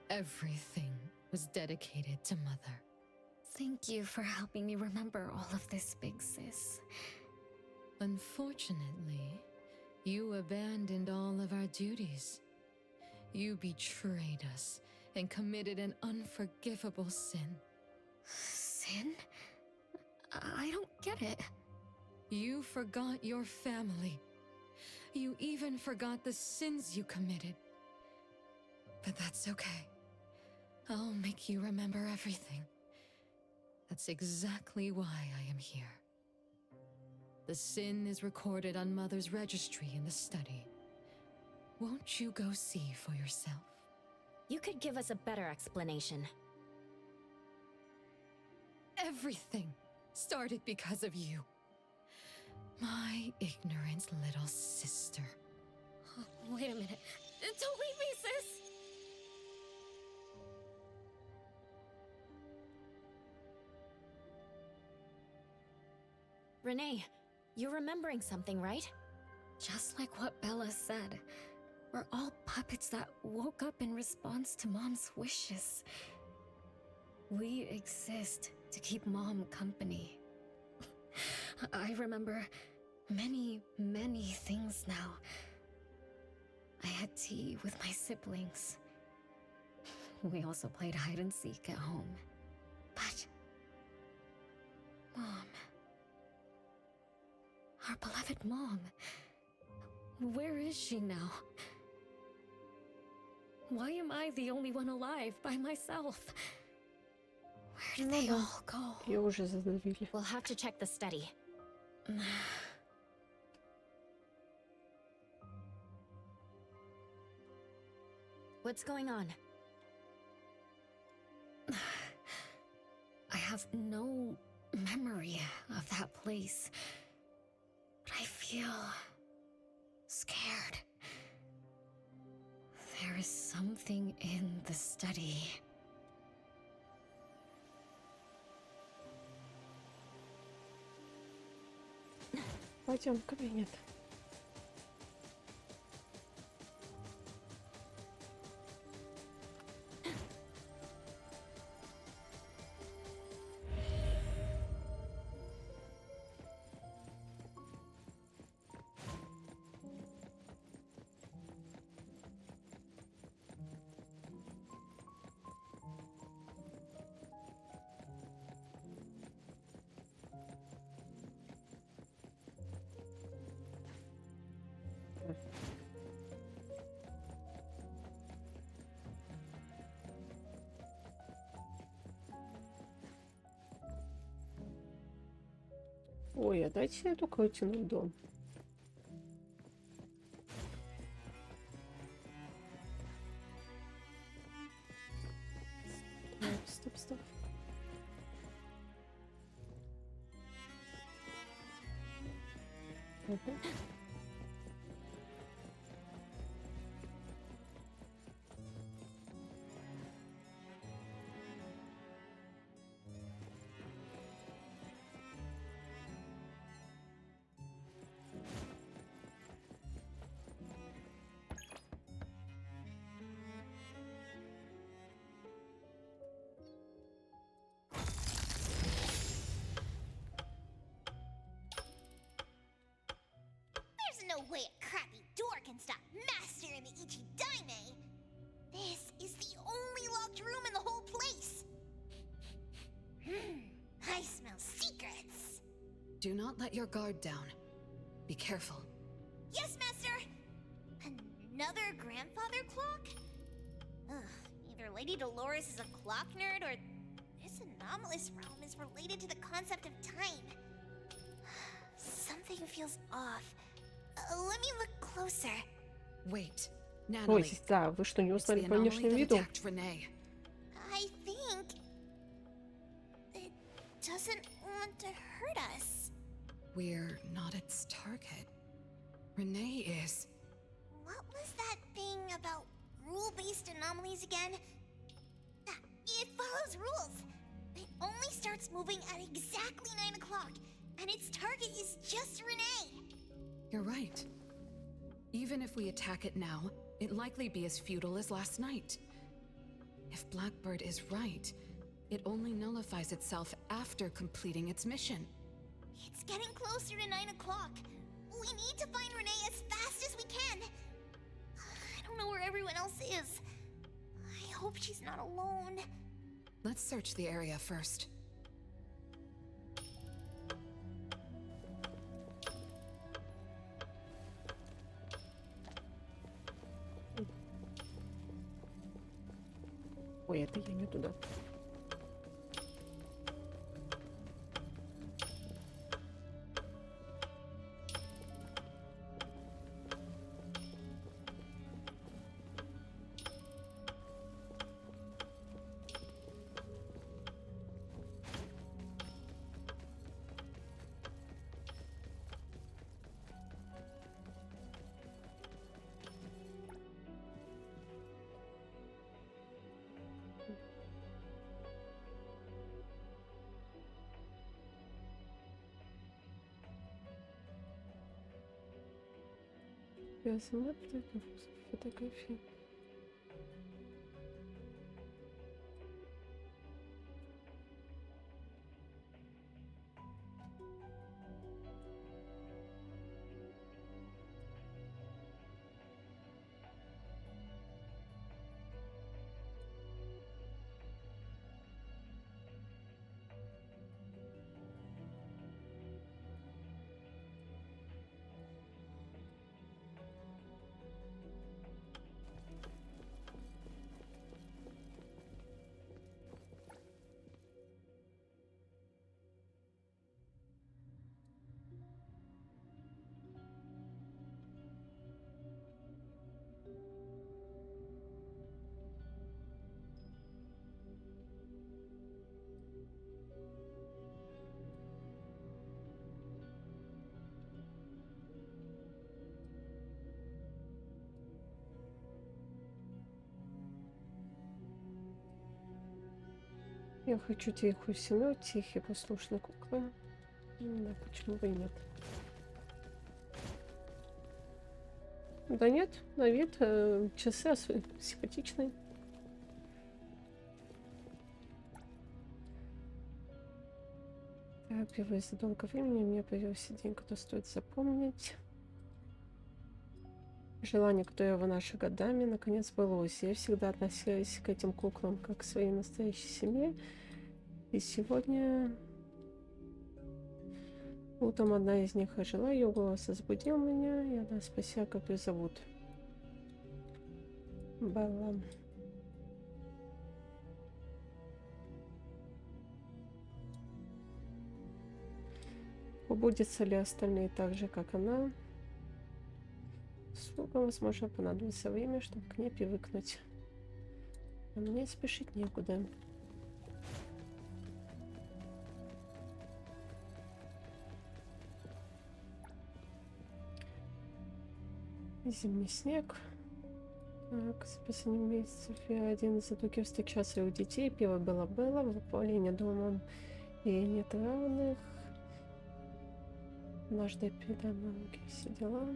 Everything was dedicated to Mother. Thank you for helping me remember all of this, Big Sis. Unfortunately, you abandoned all of our duties. You betrayed us and committed an unforgivable sin. Sin? I don't get it. You forgot your family. You even forgot the sins you committed. But that's okay. I'll make you remember everything. That's exactly why I am here. The sin is recorded on Mother's registry in the study. Won't you go see for yourself? You could give us a better explanation. Everything started because of you. My ignorant little sister. Oh, wait a minute. Don't leave me, sis! Renee, you're remembering something, right? Just like what Bella said. We're all puppets that woke up in response to Mom's wishes. We exist to keep Mom company. I remember many, many things now. I had tea with my siblings. We also played hide and seek at home. But Mom, our beloved Mom, where is she now? Why am I the only one alive by myself? Where did they all go? Ее уже задавили. We'll have to check the study. What's going on? I have no memory of that place, but I feel scared. There is something in the study. Пойдем в кабинет. Ой, а дайте я только вытяну в дом. Стоп, стоп. Угу. Do not let your guard down. Be careful. Yes, Master! Another grandfather clock? Ugh, either Lady Dolores is a clock nerd or this anomalous realm is related to the concept of time. Something feels off. Let me look closer. Wait, Ой, Natalie. да, вы что, не It's узнали the по anomaly внешнему that виду? attacked Renee. I think it doesn't want to hurt us. We're not its target. Renee is. What was that thing about rule-based anomalies again? Ah, it follows rules. It only starts moving at exactly 9 o'clock, and its target is just Renee. You're right. Even if we attack it now, it'd likely be as futile as last night. If Blackbird is right, it only nullifies itself after completing its mission. It's getting closer to 9 o'clock. We need to find Renee as fast as we can. I don't know where everyone else is. I hope she's not alone. Let's search the area first. Ой, это я не туда. Я смотрю фотографии. Я хочу тихую семью, тихий послушный куклы. Да, почему бы и нет? Да нет, на вид часы симпатичные. Так, впервые за долгое времени у меня появился день, который стоит запомнить. Желание, которое выношу годами, наконец сбылось. Я всегда относилась к этим куклам как к своей настоящей семье. И сегодня утром одна из них ожила, ее голос разбудил меня, и она спросила, как ее зовут. Белла. Побудятся ли остальные так же, как она? Слугам, возможно, понадобится время, чтобы к ней привыкнуть. А мне спешить некуда. Зимний снег. Так, за последние месяцев я один из других встречался у детей. Пиво было в управлении домом и нет равных. Однажды передо мной все дела.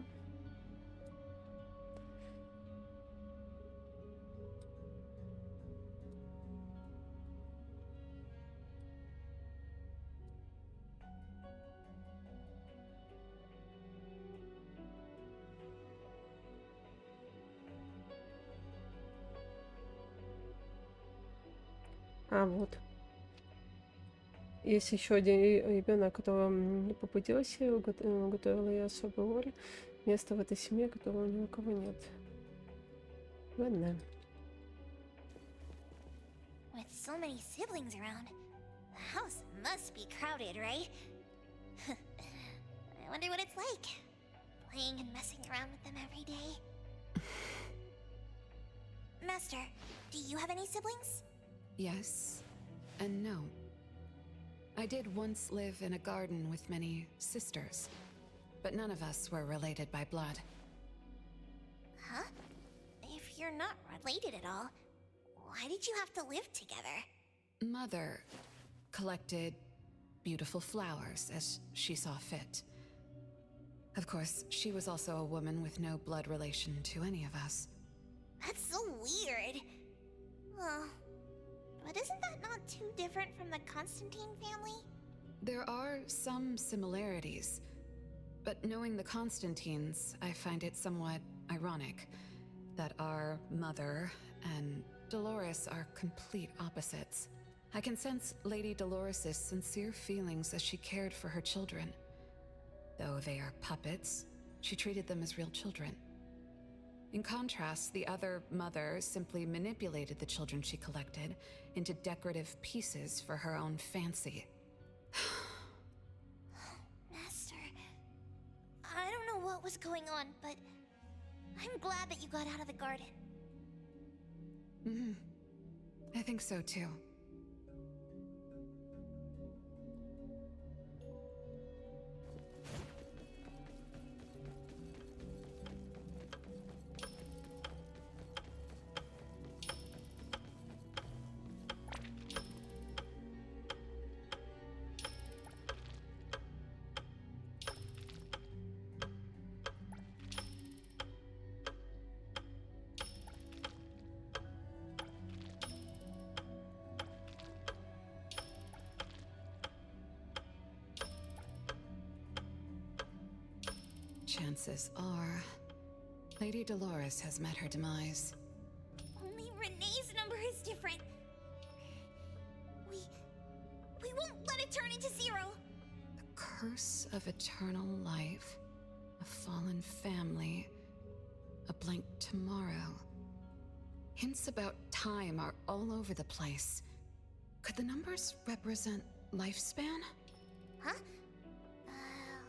А вот. Есть еще один ребенок, которого не попадился, готовила я особое горе. Место в этой семье, которого ни у кого нет. Ладно. With so many siblings around, the house must be crowded, right? I wonder what it's like, playing and messing around with them every day. Master, do you have any siblings? Yes and no. I did once live in a garden with many sisters, but none of us were related by blood. Huh? If you're not related at all, why did you have to live together? Mother collected beautiful flowers as she saw fit. Of course, she was also a woman with no blood relation to any of us. That's so weird. Oh, but isn't that not too different from the Constantine family? There are some similarities, but knowing the Constantines, I find it somewhat ironic that our mother and Dolores are complete opposites. I can sense Lady Dolores' sincere feelings as she cared for her children. Though they are puppets, she treated them as real children. In contrast, the other mother simply manipulated the children she collected into decorative pieces for her own fancy. Master, I don't know what was going on, but I'm glad that you got out of the garden. I think so too. Chances are, Lady Dolores has met her demise. Only Renee's number is different. We won't let it turn into zero. The curse of eternal life, a fallen family, a blank tomorrow. Hints about time are all over the place. Could the numbers represent lifespan? Huh?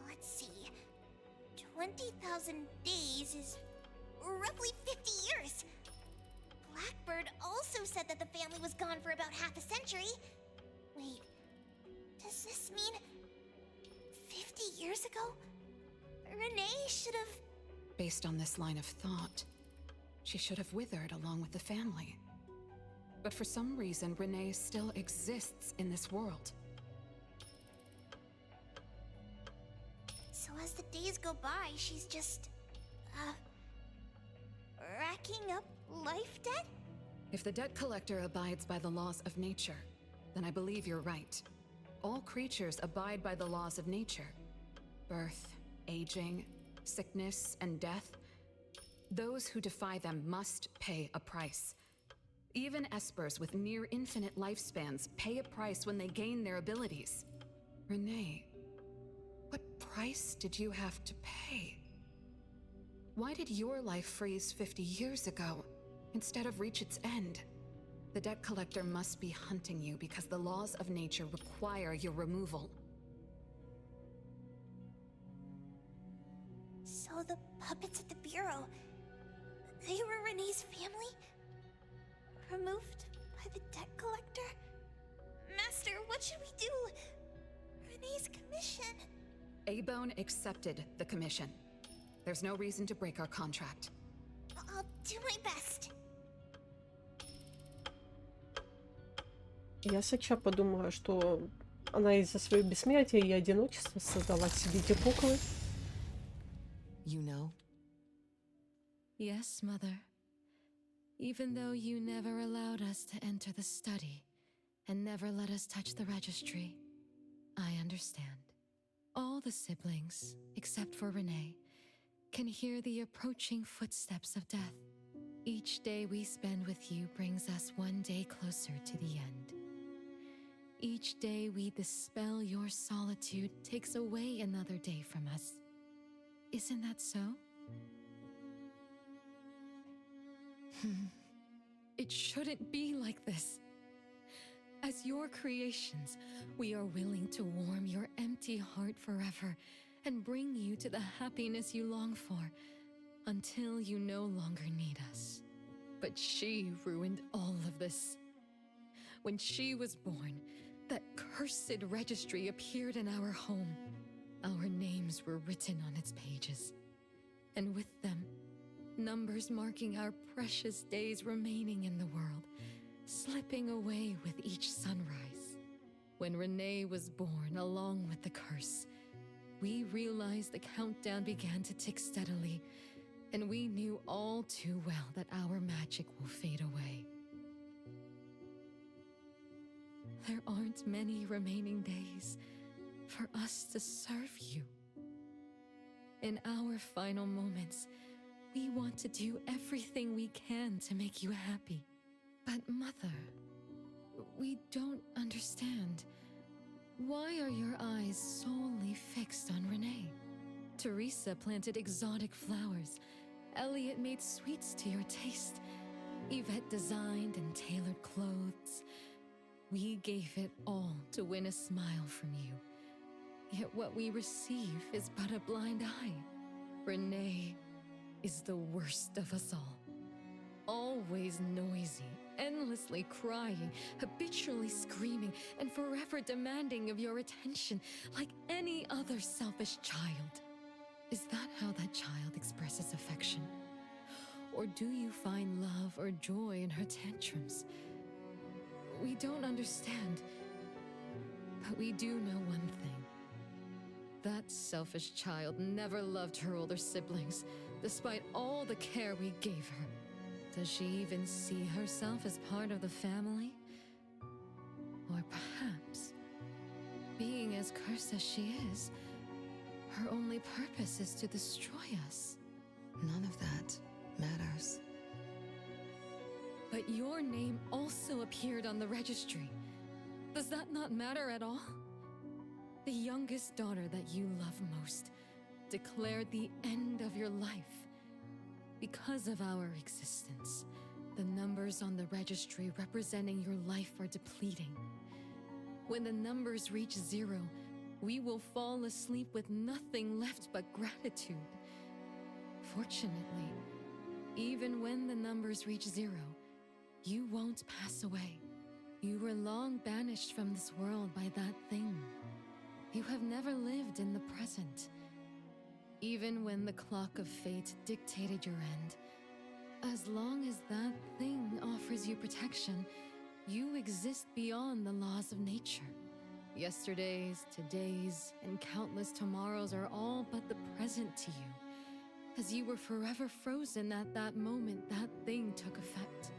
Let's see. 20,000 days is roughly 50 years. Blackbird also said that the family was gone for about half a century. Wait, does this mean 50 years ago? Renee should have... Based on this line of thought, she should have withered along with the family. But for some reason, Renee still exists in this world. So as the days go by, she's just... racking up life debt? If the debt collector abides by the laws of nature, then I believe you're right. All creatures abide by the laws of nature. Birth, aging, sickness, and death. Those who defy them must pay a price. Even espers with near infinite lifespans pay a price when they gain their abilities. Renee, what price did you have to pay? Why did your life freeze 50 years ago, instead of reach its end? The debt collector must be hunting you because the laws of nature require your removal. So the puppets at the Bureau, they were Renee's family? Removed by the debt collector? Master, what should we do? Renee's commission. Abone accepted the commission. There's no reason to break our contract. I'll do my best. Я сначала подумала, что она из-за своего бессмертия и одиночества создала себе эти куклы. You know? Yes, Mother. Even though you never allowed us to enter the study and never let us touch the registry, I understand. All the siblings, except for Renee, can hear the approaching footsteps of death. Each day we spend with you brings us one day closer to the end. Each day we dispel your solitude takes away another day from us. Isn't that so? It shouldn't be like this. As your creations, we are willing to warm your empty heart forever and bring you to the happiness you long for until you no longer need us. But she ruined all of this. When she was born, that cursed registry appeared in our home. Our names were written on its pages, and with them, numbers marking our precious days remaining in the world, slipping away with each sunrise. When Renee was born along with the curse, we realized the countdown began to tick steadily, and we knew all too well that our magic will fade away. There aren't many remaining days for us to serve you. In our final moments, we want to do everything we can to make you happy. But Mother, we don't understand. Why are your eyes solely fixed on Renee? Teresa planted exotic flowers. Elliot made sweets to your taste. Yvette designed and tailored clothes. We gave it all to win a smile from you. Yet what we receive is but a blind eye. Renee is the worst of us all. Always noisy, endlessly crying, habitually screaming, and forever demanding of your attention like any other selfish child. Is that how that child expresses affection? Or do you find love or joy in her tantrums? We don't understand, but we do know one thing. That selfish child never loved her older siblings, despite all the care we gave her. Does she even see herself as part of the family? Or perhaps, being as cursed as she is, her only purpose is to destroy us. None of that matters. But your name also appeared on the registry. Does that not matter at all? The youngest daughter that you love most declared the end of your life. Because of our existence, the numbers on the registry representing your life are depleting. When the numbers reach 0, we will fall asleep with nothing left but gratitude. Fortunately, even when the numbers reach 0, you won't pass away. You were long banished from this world by that thing. You have never lived in the present. Even when the clock of fate dictated your end, as long as that thing offers you protection, you exist beyond the laws of nature. Yesterdays, todays, and countless tomorrows are all but the present to you, as you were forever frozen at that moment that thing took effect.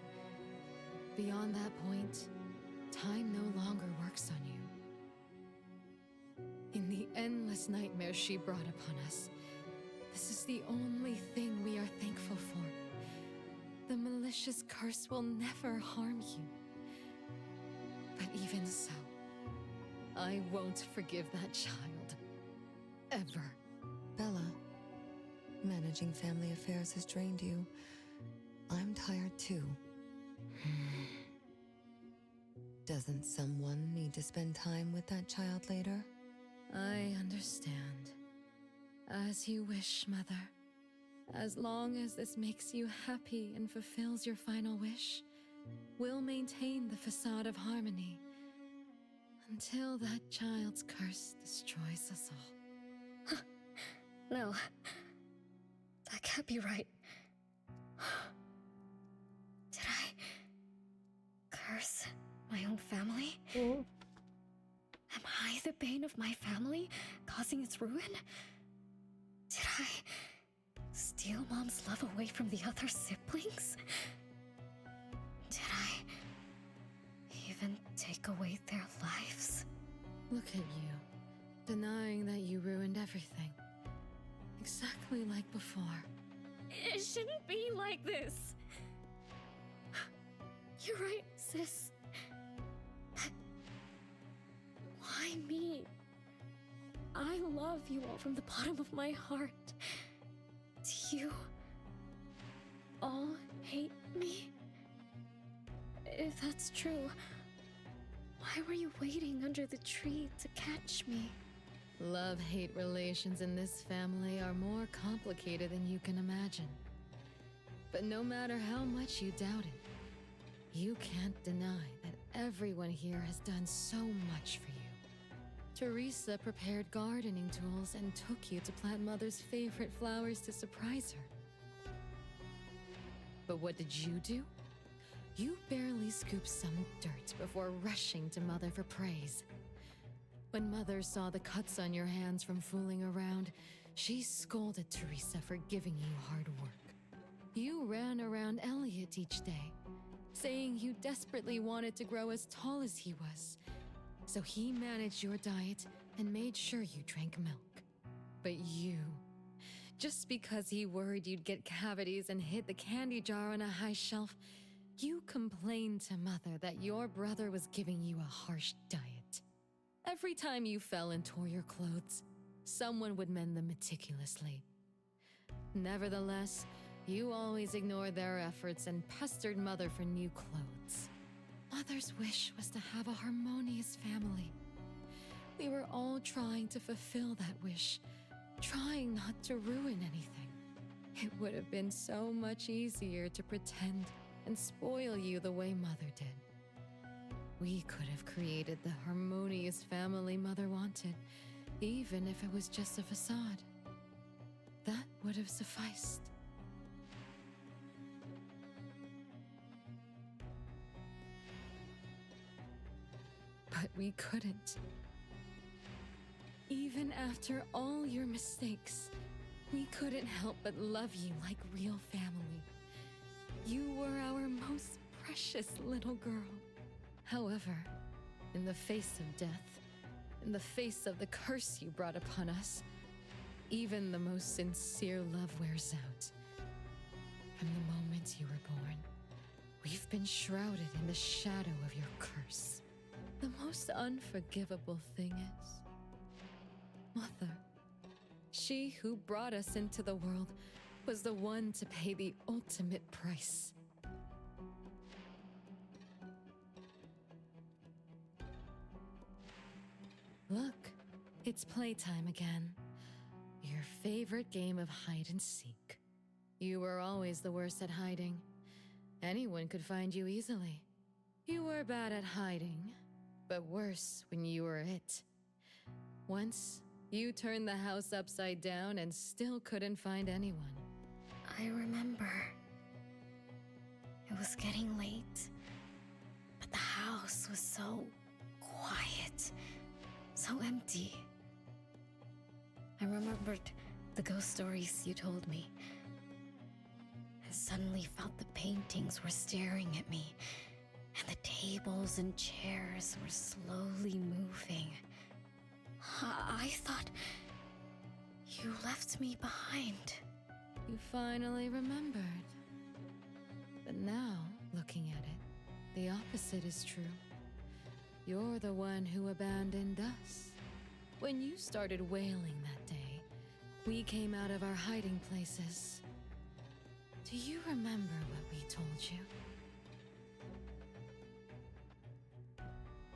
Beyond that point, time no longer works on you. In the endless nightmares she brought upon us, this is the only thing we are thankful for. The malicious curse will never harm you. But even so, I won't forgive that child. Ever. Bella, managing family affairs has drained you. I'm tired too. Doesn't someone need to spend time with that child later? I understand. As you wish, Mother. As long as this makes you happy and fulfills your final wish, we'll maintain the facade of harmony until that child's curse destroys us all. No. That can't be right. Did I curse my own family? Am I the bane of my family, causing its ruin? Did I steal Mom's love away from the other siblings? Did I even take away their lives? Look at you, denying that you ruined everything. Exactly like before. It shouldn't be like this. You're right, sis. you all from the bottom of my heart. Do you all hate me? If that's true, why were you waiting under the tree to catch me? Love-hate relations in this family are more complicated than you can imagine. But no matter how much you doubt it, you can't deny that everyone here has done so much for you. Teresa prepared gardening tools and took you to plant Mother's favorite flowers to surprise her. But what did you do? You barely scooped some dirt before rushing to Mother for praise. When Mother saw the cuts on your hands from fooling around, she scolded Teresa for giving you hard work. You ran around Elliot each day, saying you desperately wanted to grow as tall as he was. So he managed your diet and made sure you drank milk. But you, just because he worried you'd get cavities and hid the candy jar on a high shelf, you complained to Mother that your brother was giving you a harsh diet. Every time you fell and tore your clothes, someone would mend them meticulously. Nevertheless, you always ignored their efforts and pestered Mother for new clothes. Mother's wish was to have a harmonious family. We were all trying to fulfill that wish, trying not to ruin anything. It would have been so much easier to pretend and spoil you the way Mother did. We could have created the harmonious family Mother wanted, even if it was just a facade. That would have sufficed. But we couldn't. Even after all your mistakes, we couldn't help but love you like real family. You were our most precious little girl. However, in the face of death, in the face of the curse you brought upon us, even the most sincere love wears out. From the moment you were born, we've been shrouded in the shadow of your curse. The most unforgivable thing is, Mother, she who brought us into the world, was the one to pay the ultimate price. Look, it's playtime again. Your favorite game of hide and seek. You were always the worst at hiding. Anyone could find you easily. You were bad at hiding, but worse when you were it. Once, you turned the house upside down and still couldn't find anyone. I remember. It was getting late, but the house was so quiet, so empty. I remembered the ghost stories you told me, and suddenly felt the paintings were staring at me, and the tables and chairs were slowly moving. I thought you left me behind. You finally remembered. But now, looking at it, the opposite is true. You're the one who abandoned us. When you started wailing that day, we came out of our hiding places. Do you remember what we told you?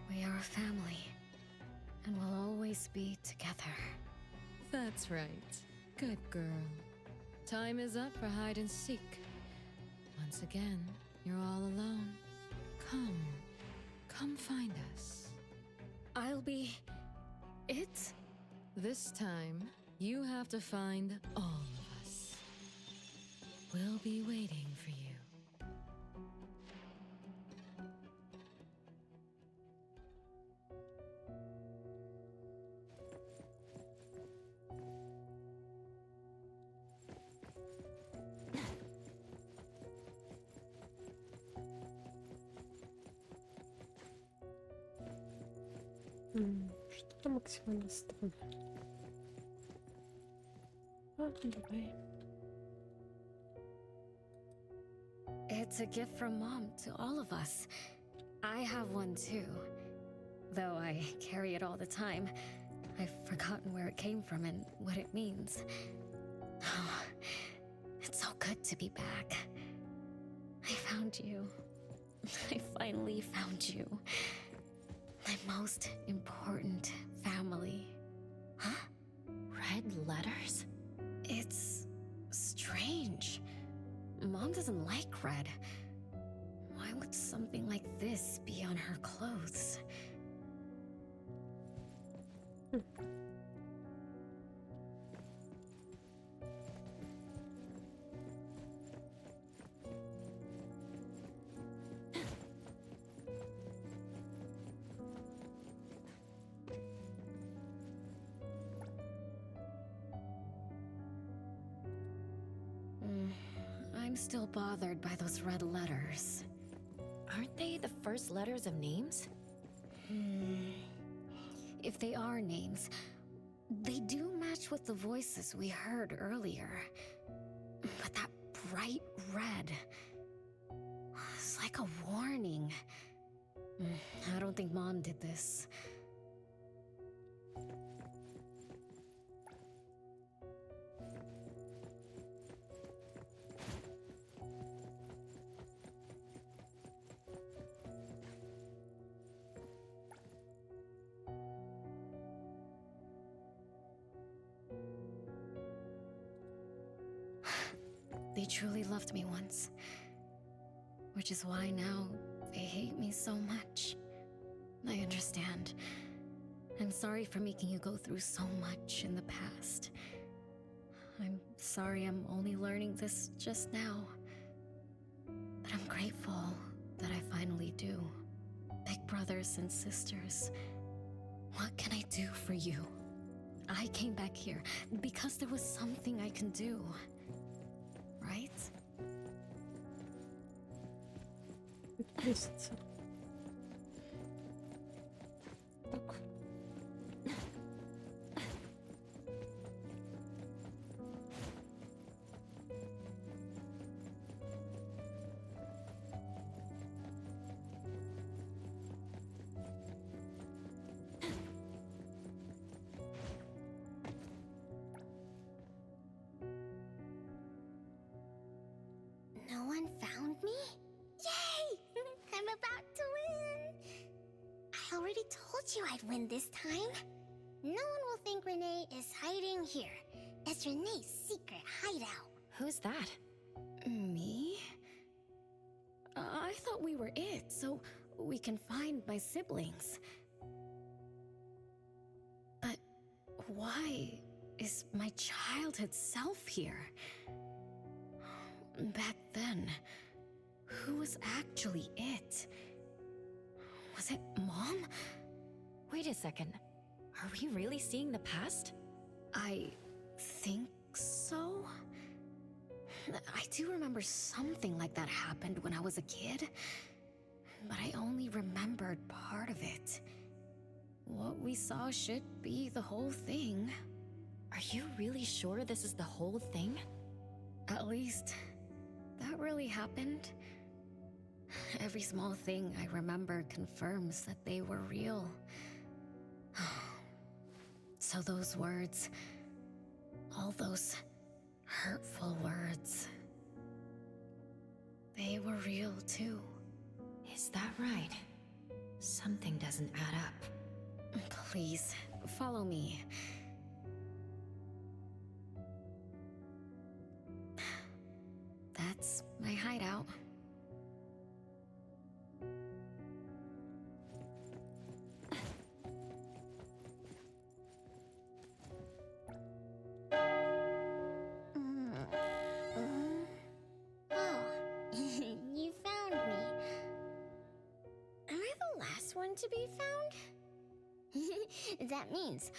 We are a family, and we'll always be together. That's right. Good girl. Time is up for hide and seek. Once again, you're all alone. Come find us. I'll be it? This time, you have to find all of us. We'll be waiting for you. Что-то максимально странно. Давай. It's a gift from Mom to all of us. I have one too. Though I carry it all the time, I've forgotten where it came from and what it means. Oh, it's so good to be back. I found you. I finally found you. My most important family. Huh? Red letters? It's strange. Mom doesn't like red. Why would something like this be on her clothes? I'm still bothered by those red letters. Aren't they the first letters of names? If they are names, they do match with the voices we heard earlier. But that bright red, it's like a warning. I don't think Mom did this. They truly loved me once. Which is why now they hate me so much. I understand. I'm sorry for making you go through so much in the past. I'm sorry I'm only learning this just now. But I'm grateful that I finally do. Big brothers and sisters, what can I do for you? I came back here because there was something I can do. Right? Бесится. Так. No one found me? Yay! I'm about to win! I already told you I'd win this time. No one will think Renee is hiding here. It's Renee's secret hideout. Who's that? Me? I thought we were it, so we can find my siblings. But why is my childhood self here? Back then, who was actually it? Was it Mom? Wait a second. Are we really seeing the past? I think so. I do remember something like that happened when I was a kid, but I only remembered part of it. What we saw should be the whole thing. Are you really sure this is the whole thing? At least, that really happened. Every small thing I remember confirms that they were real. So those words, all those hurtful words, they were real too. Is that right? Something doesn't add up. Please, follow me. That's my hideout. Oh, you found me. Am I the last one to be found? That means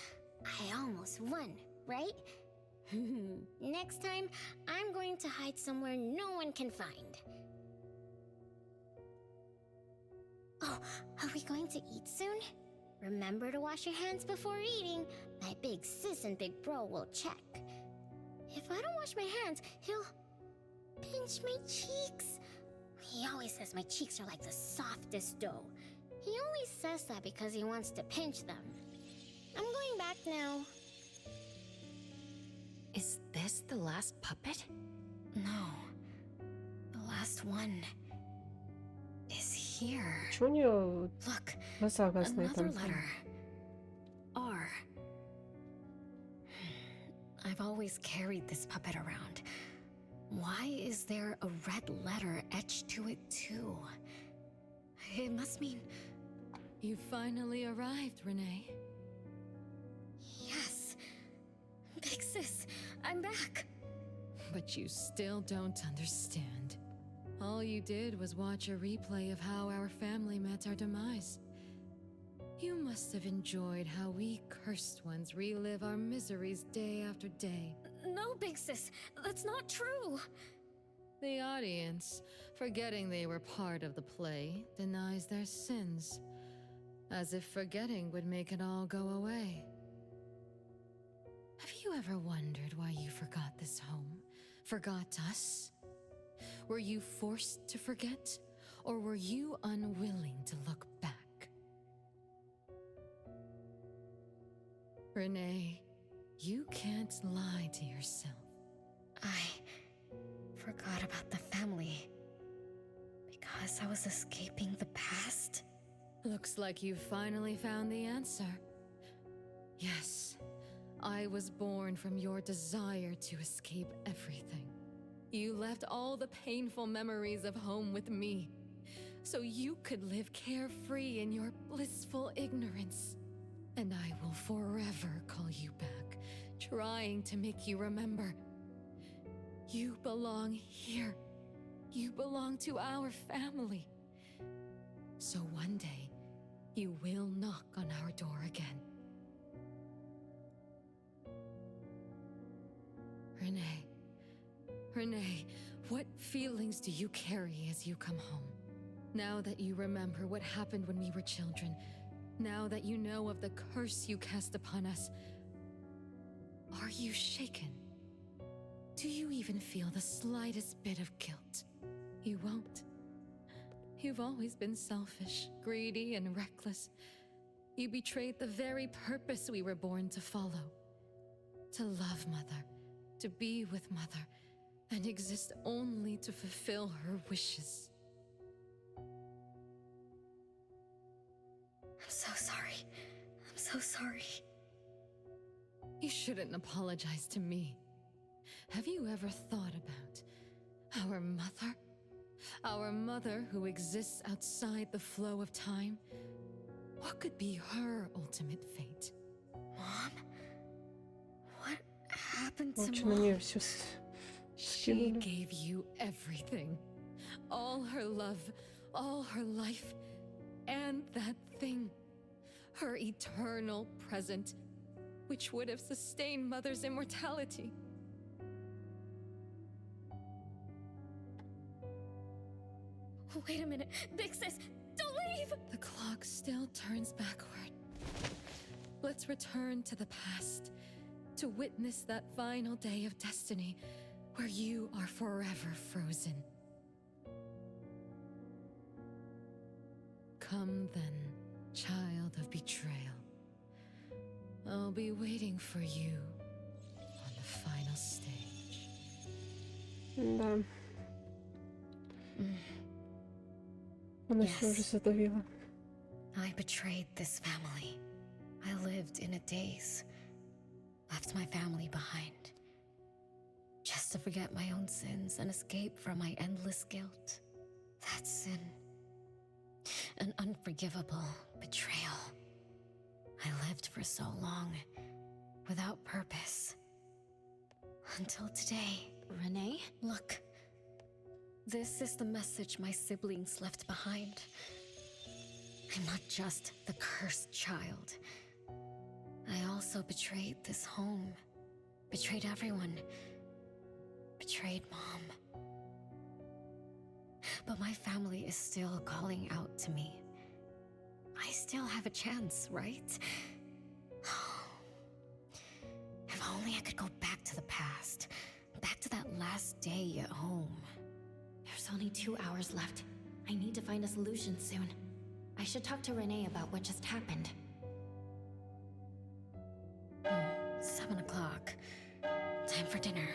I almost won, right? Next time, I'm going to hide somewhere no one can find. Oh, are we going to eat soon? Remember to wash your hands before eating. My big sis and big bro will check. If I don't wash my hands, he'll pinch my cheeks. He always says my cheeks are like the softest dough. He only says that because he wants to pinch them. I'm going back now. Is this the last puppet? No. The last one is here. Чего у нее Look, глаза разные another там? letter. R. I've always carried this puppet around. Why is there a red letter etched to it too? It must mean... You finally arrived, Renee. Yes. Big sis, I'm back. But you still don't understand. All you did was watch a replay of how our family met our demise. You must have enjoyed how we cursed ones relive our miseries day after day. No, Big Sis, that's not true. The audience, forgetting they were part of the play, denies their sins, as if forgetting would make it all go away. Have you ever wondered why you forgot this home? Forgot us? Were you forced to forget, or were you unwilling to look back? Renee, you can't lie to yourself. I forgot about the family because I was escaping the past. Looks like you've finally found the answer. Yes, I was born from your desire to escape everything. You left all the painful memories of home with me, so you could live carefree in your blissful ignorance. And I will forever call you back, trying to make you remember. You belong here. You belong to our family. So one day, you will knock on our door again. Renee, what feelings do you carry as you come home? Now that you remember what happened when we were children, now that you know of the curse you cast upon us, are you shaken? Do you even feel the slightest bit of guilt? You won't. You've always been selfish, greedy, and reckless. You betrayed the very purpose we were born to follow. To love Mother, to be with Mother, and exist only to fulfill her wishes. I'm so sorry. I'm so sorry. You shouldn't apologize to me. Have you ever thought about our mother? Our mother who exists outside the flow of time? What could be her ultimate fate? Mom? What happened to Очень на Mom? нее все She gave you everything. All her love, all her life, and that thing. Her eternal present, which would have sustained Mother's immortality. Wait a minute. Big Sis, don't leave! The clock still turns backward. Let's return to the past, to witness that final day of destiny where you are forever frozen. Come then, child of betrayal. I'll be waiting for you on the final stage. Да. Она все уже задавила. I betrayed this family. I lived in a daze. Left my family behind. Just to forget my own sins and escape from my endless guilt. That sin. An unforgivable betrayal. I lived for so long, without purpose. Until today. Renee? Look. This is the message my siblings left behind. I'm not just the cursed child. I also betrayed this home. Betrayed everyone. Betrayed Mom. But my family is still calling out to me. I still have a chance, right? If only I could go back to the past. Back to that last day at home. There's only 2 hours left. I need to find a solution soon. I should talk to Renee about what just happened. time for dinner.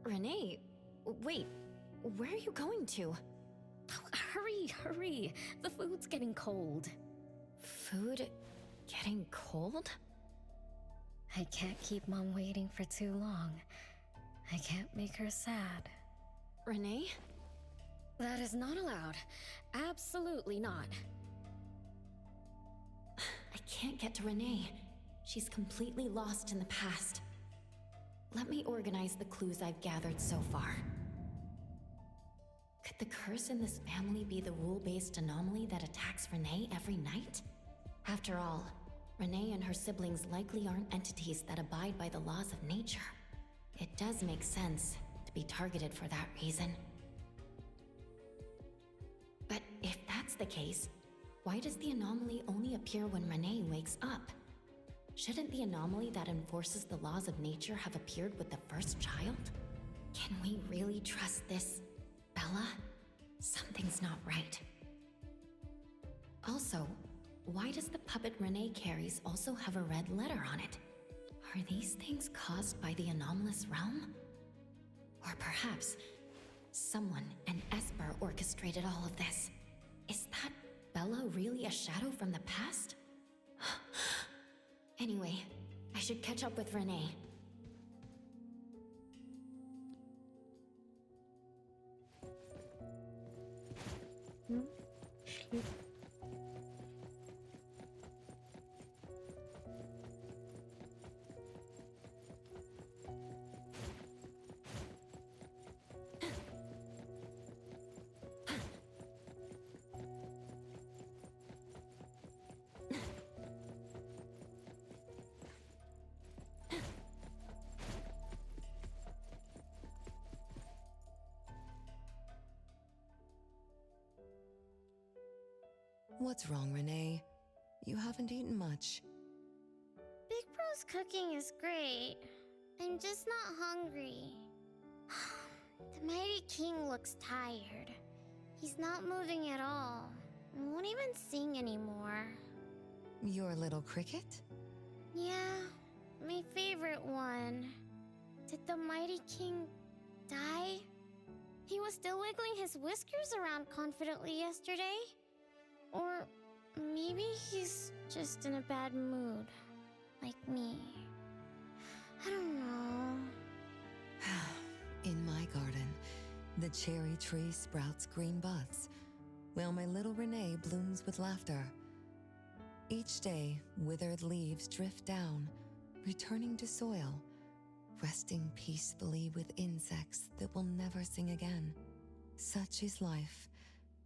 Renee, wait, where are you going to? Oh, hurry. The food's getting cold. Food getting cold? I can't keep Mom waiting for too long. I can't make her sad. Renee? That is not allowed. Absolutely not. I can't get to Renee. She's completely lost in the past. Let me organize the clues I've gathered so far. Could the curse in this family be the rule-based anomaly that attacks Renee every night? After all, Renee and her siblings likely aren't entities that abide by the laws of nature. It does make sense to be targeted for that reason. But if that's the case, why does the anomaly only appear when Renee wakes up? Shouldn't the anomaly that enforces the laws of nature have appeared with the first child? Can we really trust this, Bella? Something's not right. Also, why does the puppet Renee carries also have a red letter on it? Are these things caused by the anomalous realm? Or perhaps someone, an Esper, orchestrated all of this. Is that Bella really a shadow from the past? Anyway, I should catch up with Renee. What's wrong, Renee? You haven't eaten much. Big Bro's cooking is great. I'm just not hungry. The Mighty King looks tired. He's not moving at all. Won't even sing anymore. Your little cricket? Yeah, my favorite one. Did the Mighty King die? He was still wiggling his whiskers around confidently yesterday. Or maybe he's just in a bad mood, like me. I don't know. In my garden, the cherry tree sprouts green buds, while my little Renee blooms with laughter. Each day, withered leaves drift down, returning to soil, resting peacefully with insects that will never sing again. Such is life,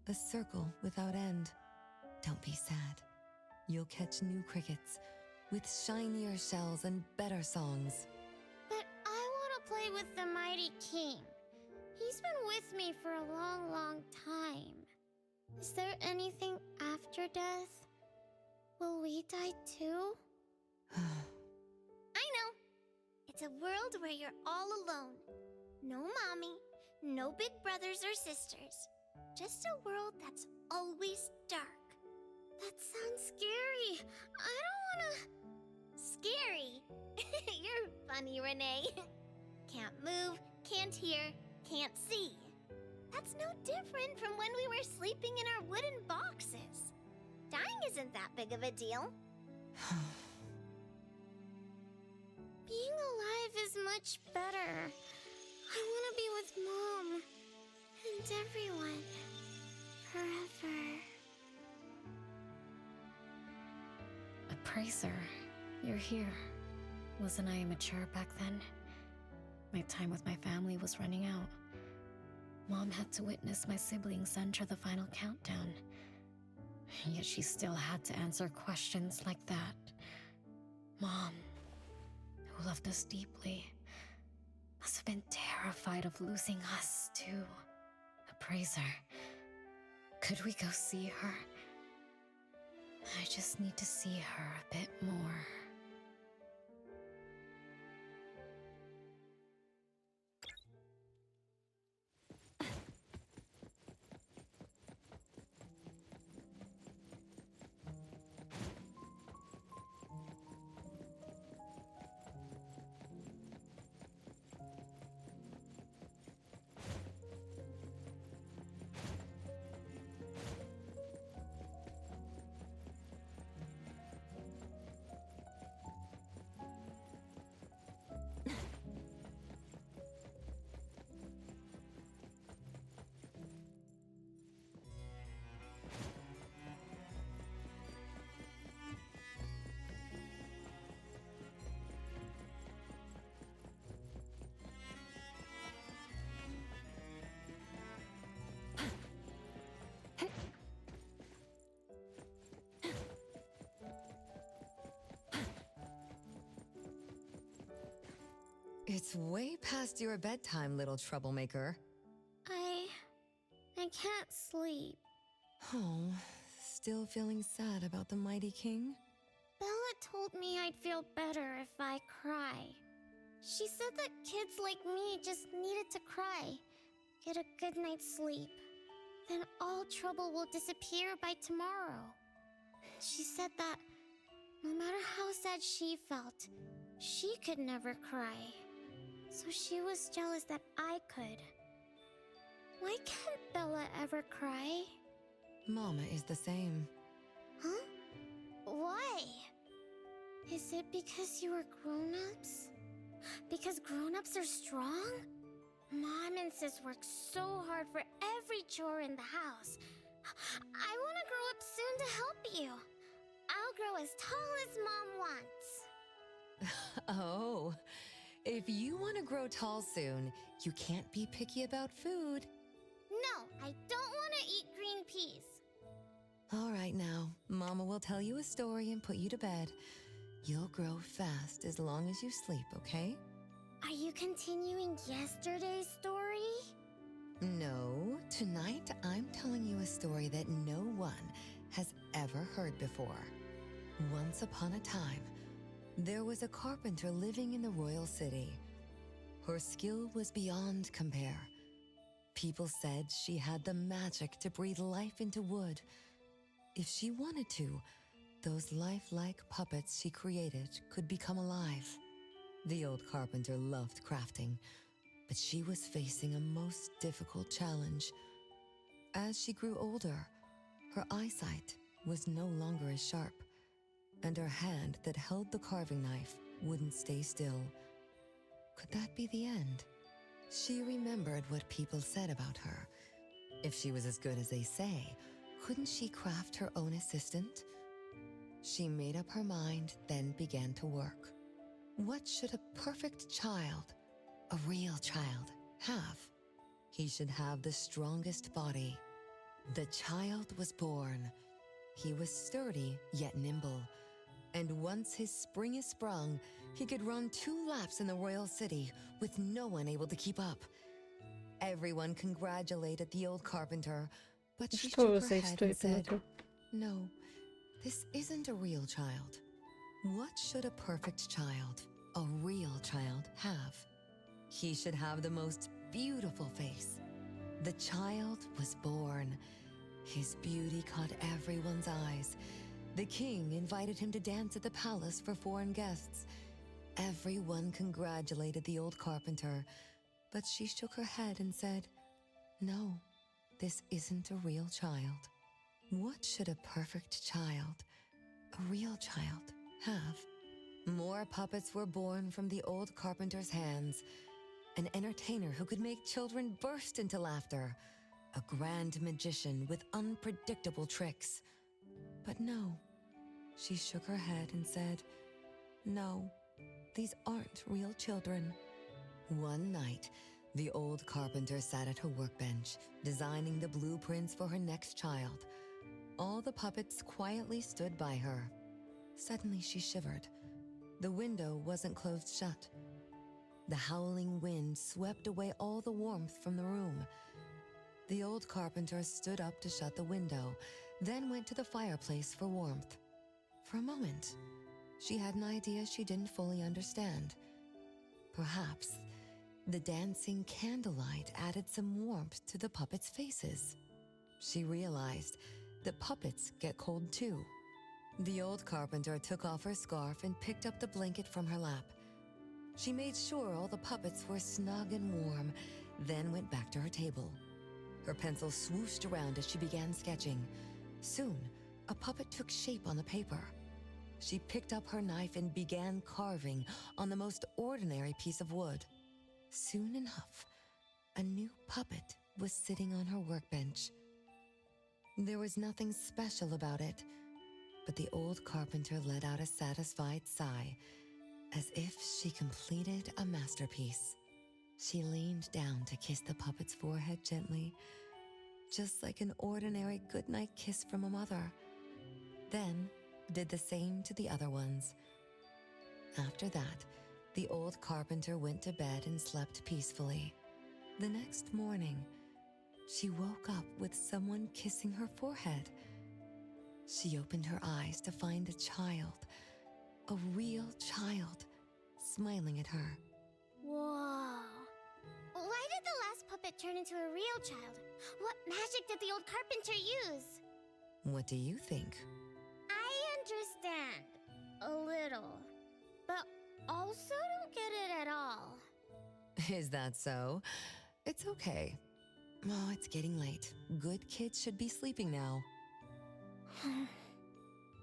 a circle without end. Don't be sad. You'll catch new crickets with shinier shells and better songs. But I want to play with the Mighty King. He's been with me for a long, long time. Is there anything after death? Will we die too? I know. It's a world where you're all alone. No mommy, no big brothers or sisters. Just a world that's always dark. That sounds scary. I don't wanna... Scary? You're funny, Renee. Can't move, can't hear, can't see. That's no different from when we were sleeping in our wooden boxes. Dying isn't that big of a deal. Being alive is much better. I want to be with Mom and everyone forever. Appraiser, you're here. Wasn't I immature back then? My time with my family was running out. Mom had to witness my siblings enter the final countdown. Yet she still had to answer questions like that. Mom, who loved us deeply, must have been terrified of losing us too. Appraiser, could we go see her? I just need to see her a bit more. It's way past your bedtime, little troublemaker. I can't sleep. Oh, still feeling sad about the mighty king? Bella told me I'd feel better if I cry. She said that kids like me just needed to cry, get a good night's sleep. Then all trouble will disappear by tomorrow. She said that no matter how sad she felt, she could never cry. So she was jealous that I could. Why can't Bella ever cry? Mama is the same. Huh? Why? Is it because you were grown-ups? Because grown-ups are strong? Mom and Sis work so hard for every chore in the house. I want to grow up soon to help you. I'll grow as tall as Mom wants. Oh, if you want to grow tall soon, you can't be picky about food. No, I don't want to eat green peas. All right now, Mama will tell you a story and put you to bed. You'll grow fast as long as you sleep, okay? Are you continuing yesterday's story? No, tonight I'm telling you a story that no one has ever heard before. Once upon a time, there was a carpenter living in the royal city. Her skill was beyond compare. People said she had the magic to breathe life into wood. If she wanted to, those lifelike puppets she created could become alive. The old carpenter loved crafting, but she was facing a most difficult challenge. As she grew older, her eyesight was no longer as sharp, and her hand that held the carving knife wouldn't stay still. Could that be the end? She remembered what people said about her. If she was as good as they say, couldn't she craft her own assistant? She made up her mind, then began to work. What should a perfect child, a real child, have? He should have the strongest body. The child was born. He was sturdy yet nimble, and once his spring is sprung, he could run 2 laps in the royal city with no one able to keep up. Everyone congratulated the old carpenter, but she shook her head and said, "No, this isn't a real child. What should a perfect child, a real child, have? He should have the most beautiful face." The child was born. His beauty caught everyone's eyes. The king invited him to dance at the palace for foreign guests. Everyone congratulated the old carpenter, but she shook her head and said, "No, this isn't a real child. What should a perfect child, a real child, have?" More puppets were born from the old carpenter's hands. An entertainer who could make children burst into laughter. A grand magician with unpredictable tricks. But no, she shook her head and said, "No, these aren't real children." One night, the old carpenter sat at her workbench, designing the blueprints for her next child. All the puppets quietly stood by her. Suddenly she shivered. The window wasn't closed shut. The howling wind swept away all the warmth from the room. The old carpenter stood up to shut the window, then went to the fireplace for warmth. For a moment, she had an idea she didn't fully understand. Perhaps the dancing candlelight added some warmth to the puppets' faces. She realized that puppets get cold too. The old carpenter took off her scarf and picked up the blanket from her lap. She made sure all the puppets were snug and warm, then went back to her table. Her pencil swooshed around as she began sketching. Soon, a puppet took shape on the paper. She picked up her knife and began carving on the most ordinary piece of wood. Soon enough, a new puppet was sitting on her workbench. There was nothing special about it, but the old carpenter let out a satisfied sigh, as if she completed a masterpiece. She leaned down to kiss the puppet's forehead gently, just like an ordinary goodnight kiss from a mother. Then did the same to the other ones. After that, The old carpenter went to bed and slept peacefully. The next morning, she woke up with someone kissing her forehead. She opened her eyes to find a child, a real child, smiling at her. Whoa. Why did the last puppet turn into a real child? What magic did the old carpenter use? What do you think? I understand. A little. But also don't get it at all. Is that so? It's okay. Oh, it's getting late. Good kids should be sleeping now.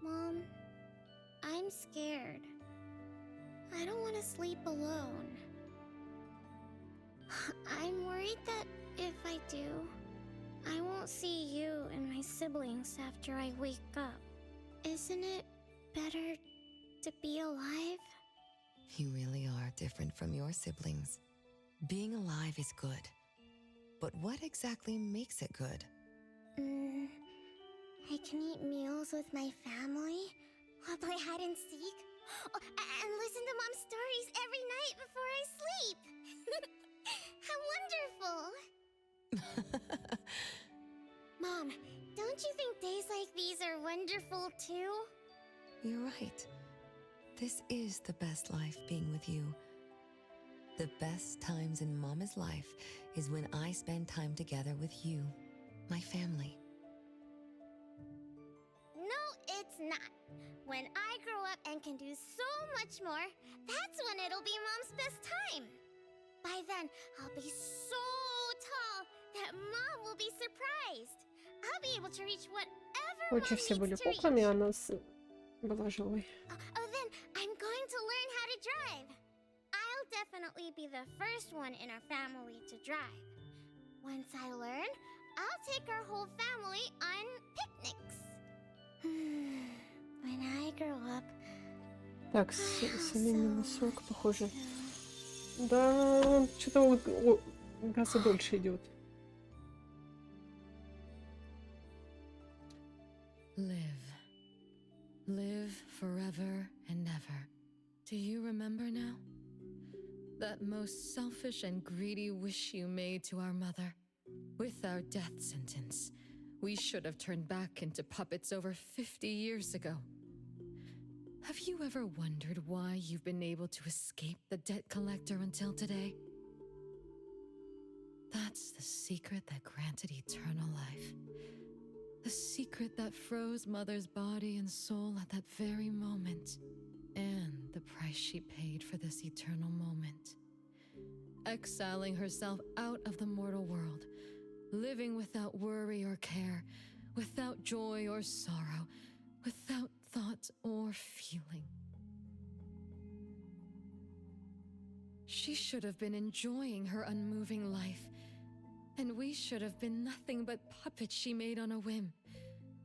Mom, I'm scared. I don't want to sleep alone. I'm worried that if I do, I won't see you and my siblings after I wake up. Isn't it better to be alive? You really are different from your siblings. Being alive is good. But what exactly makes it good? I can eat meals with my family, or play hide and seek, and listen to Mom's stories every night before I sleep. How wonderful! Mom, don't you think days like these are wonderful too? You're right. This is the best life being with you. The best times in Mama's life is when I spend time together with you, my family. No, it's not. When I grow up and can do so much more, that's when it'll be Mom's best time. By then, I'll be so tall that Mom will be surprised. I'll be able to reach whatever Mom Очень все были needs to reach. куклами, а нас была живой. Oh, then I'm going to learn how to drive. I'll definitely be the first one in our family to drive. Once I learn, I'll take our whole family on picnics. When I grow up, Так, семейный сок, похоже. Да, что-то газа дольше идет. Live. Live forever and ever. Do you remember now? That most selfish and greedy wish you made to our mother. With our death sentence, we should have turned back into puppets over 50 years ago. Have you ever wondered why you've been able to escape the debt collector until today? That's the secret that granted eternal life. The secret that froze Mother's body and soul at that very moment. And the price she paid for this eternal moment. Exiling herself out of the mortal world. Living without worry or care. Without joy or sorrow. Without thought or feeling. She should have been enjoying her unmoving life. And we should have been nothing but puppets she made on a whim,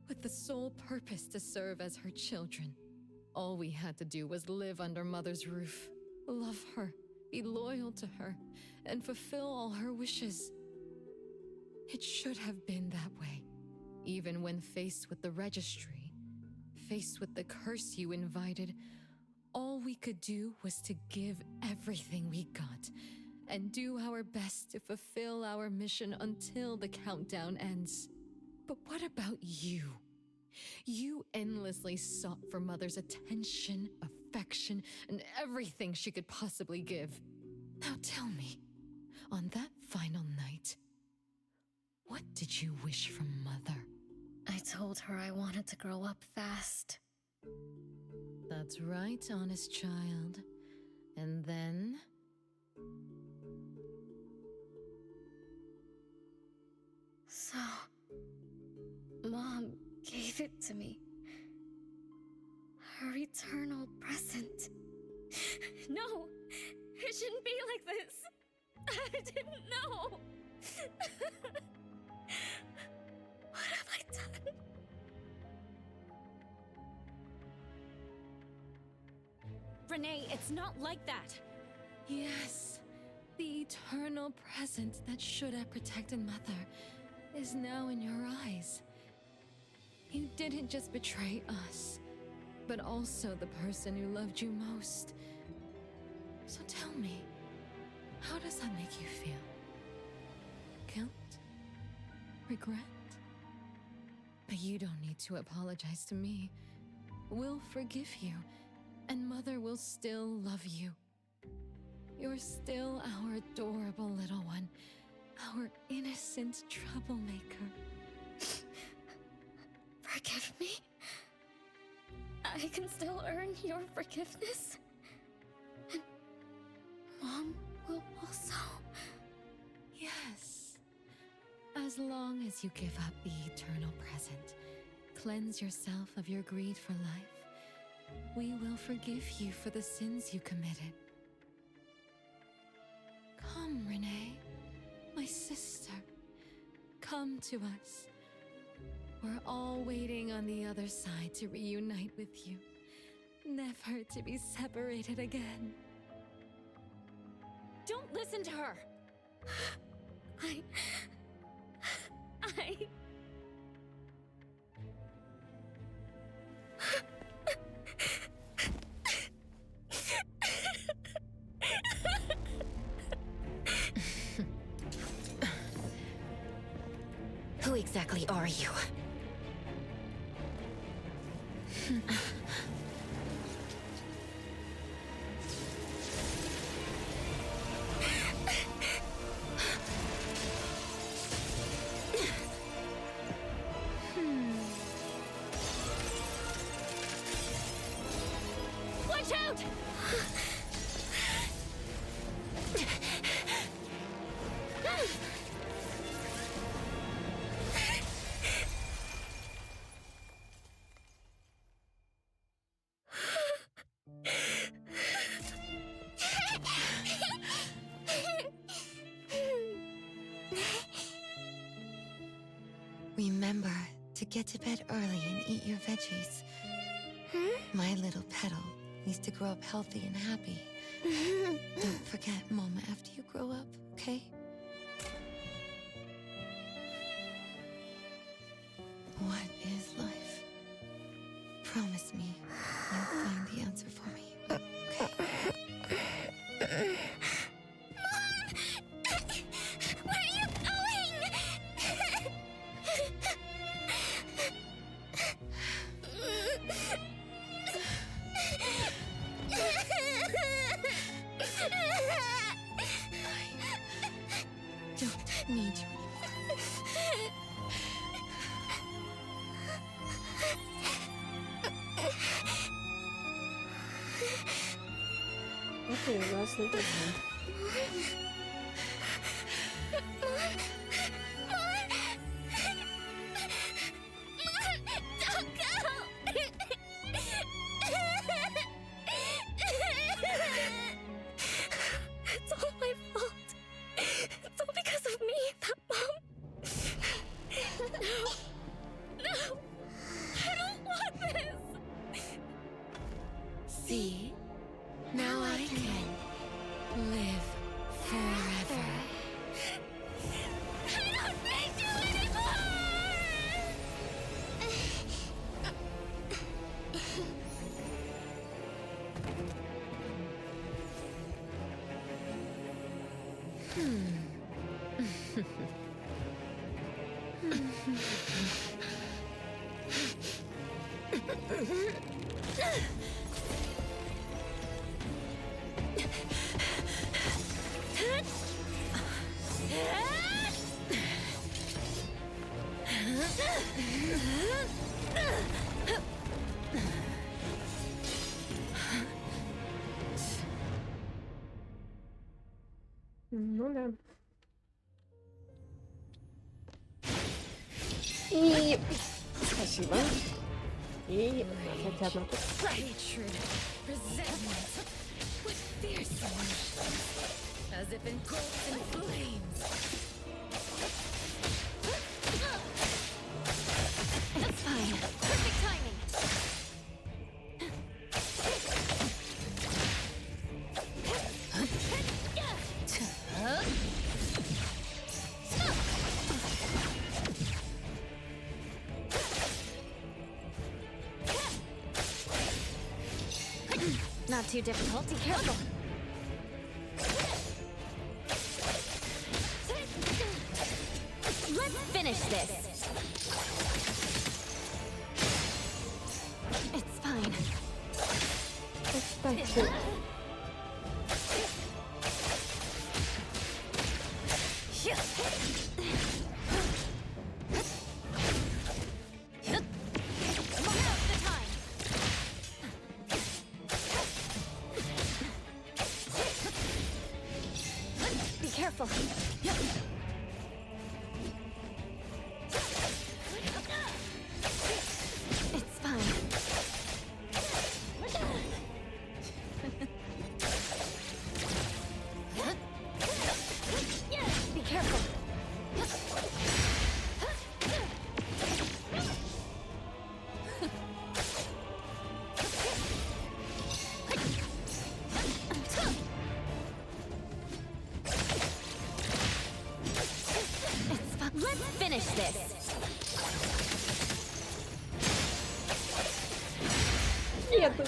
with the sole purpose to serve as her children. All we had to do was live under Mother's roof, love her, be loyal to her, and fulfill all her wishes. It should have been that way, even when faced with the registry, faced with the curse you invited. All we could do was to give everything we got, and do our best to fulfill our mission until the countdown ends. But what about you? You endlessly sought for Mother's attention, affection, and everything she could possibly give. Now tell me, on that final night, what did you wish from Mother? I told her I wanted to grow up fast. That's right, honest child. And then? So, Mom gave it to me. Her eternal present. No, it shouldn't be like this. I didn't know. What have I done? Renee, it's not like that. Yes, the eternal present that should have protected Mother is now in your eyes. You didn't just betray us, but also the person who loved you most. So tell me, how does that make you feel? Guilt? Regret? But you don't need to apologize to me. We'll forgive you, and Mother will still love you. You're still our adorable little one, our innocent troublemaker. Forgive me? I can still earn your forgiveness? And Mom will also? Yes. As long as you give up the eternal present, cleanse yourself of your greed for life, we will forgive you for the sins you committed. Come, Renee, my sister. Come to us. We're all waiting on the other side to reunite with you, never to be separated again. Don't listen to her! I... Who exactly are you? Watch out! Remember to get to bed early and eat your veggies. My little petal needs to grow up healthy and happy. Don't forget Mama after you grow up, okay? What is life? Promise me you'll find the answer for me, okay? Where are you going? Don't need you anymore. Okay, last night. Don't go! It's all my fault. It's all because of me that Mom... No! I don't want this! See? Now I can live forever. I don't need you anymore! Ну да. И... Спасибо. И... Хотя одна тут. Hatred, resentment, with fierce emotions, as if engulfed in flames. That's fine. Perfect timing. Not too difficult. Be careful. Нет. Да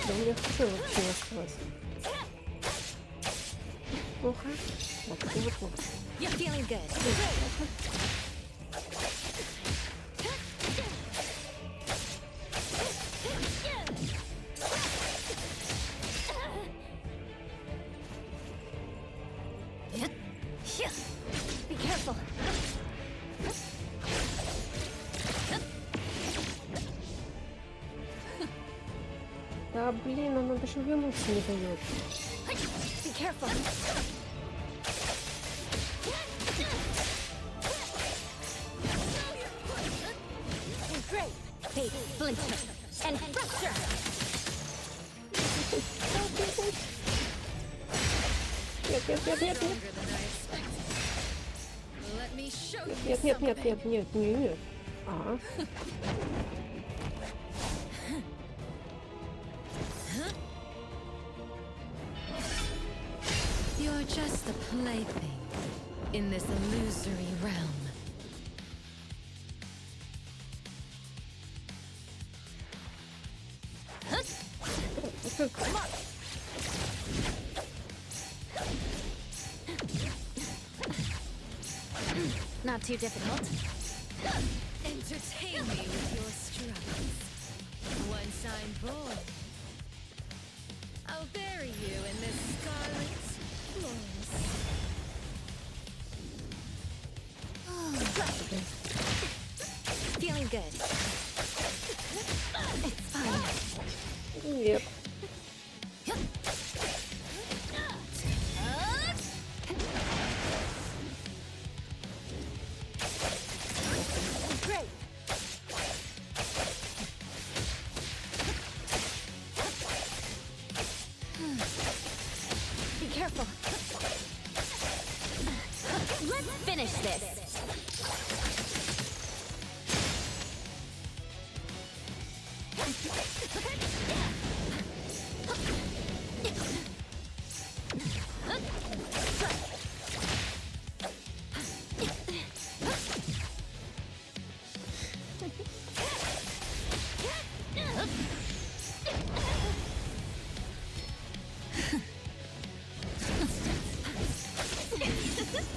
у меня хп вообще не осталось. Плохо. Так, это плохо. You're feeling good. Be careful. Да блин, она даже вернуться не дает. Be careful. Great. Hey, splinter and fracture. Нет, нет, нет, нет, нет. Let me show you Нет, нет, нет, нет, нет, нет, нет. А. You're just a plaything in this illusory realm. Not too difficult. Entertain me with your struggles. Once I'm born, I'll bury you in this scarlet florist. Feeling good. It's fine. Нет. Great. Be careful. Let's finish this.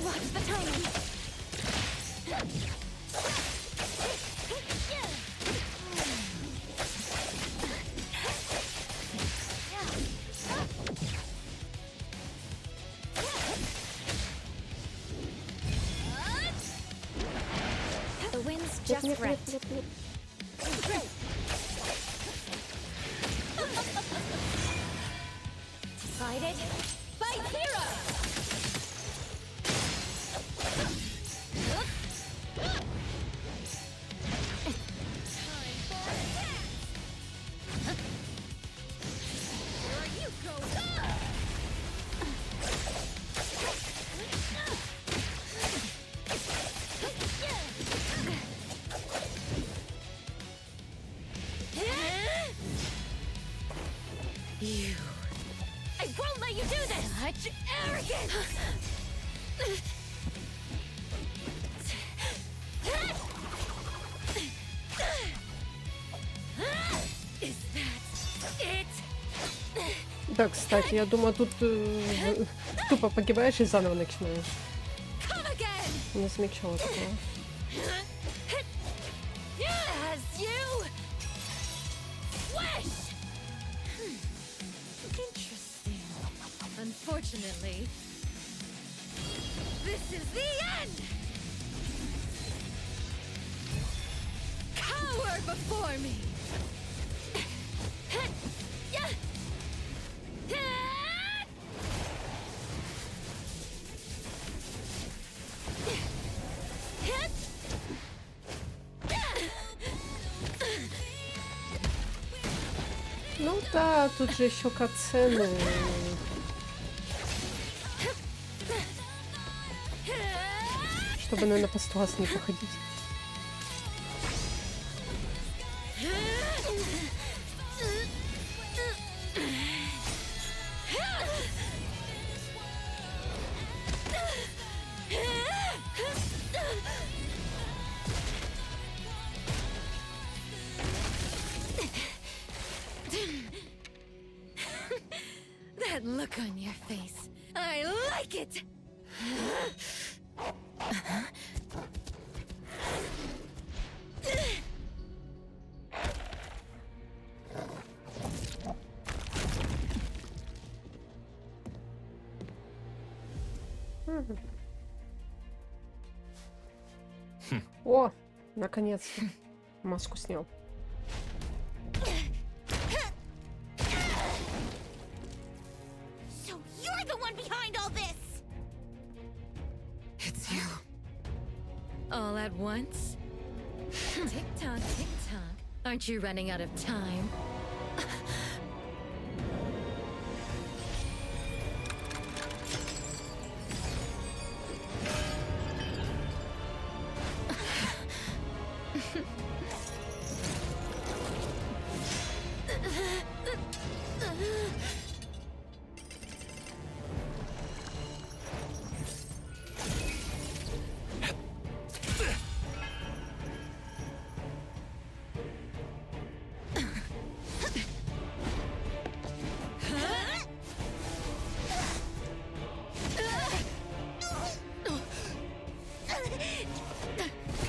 Watch the timing. The wind's just Нет, right. нет, нет, нет. Great. Decided. Fight hero. You. I won't let you do this! Such arrogance! Is that it? Да, кстати, я думаю, тут тупо погибаешь и заново начинаешь. Come again! Не замечала такого. As you wish! Interesting. Unfortunately, this is the end! Cower before me! Ну да, тут же еще катсцены. Чтобы, наверное, по 100 раз не походить. look on your face. I like it! О, наконец-то маску снял. So you're the one behind all this! It's you. All at once? Tick-tock, tick-tock. Aren't you running out of time?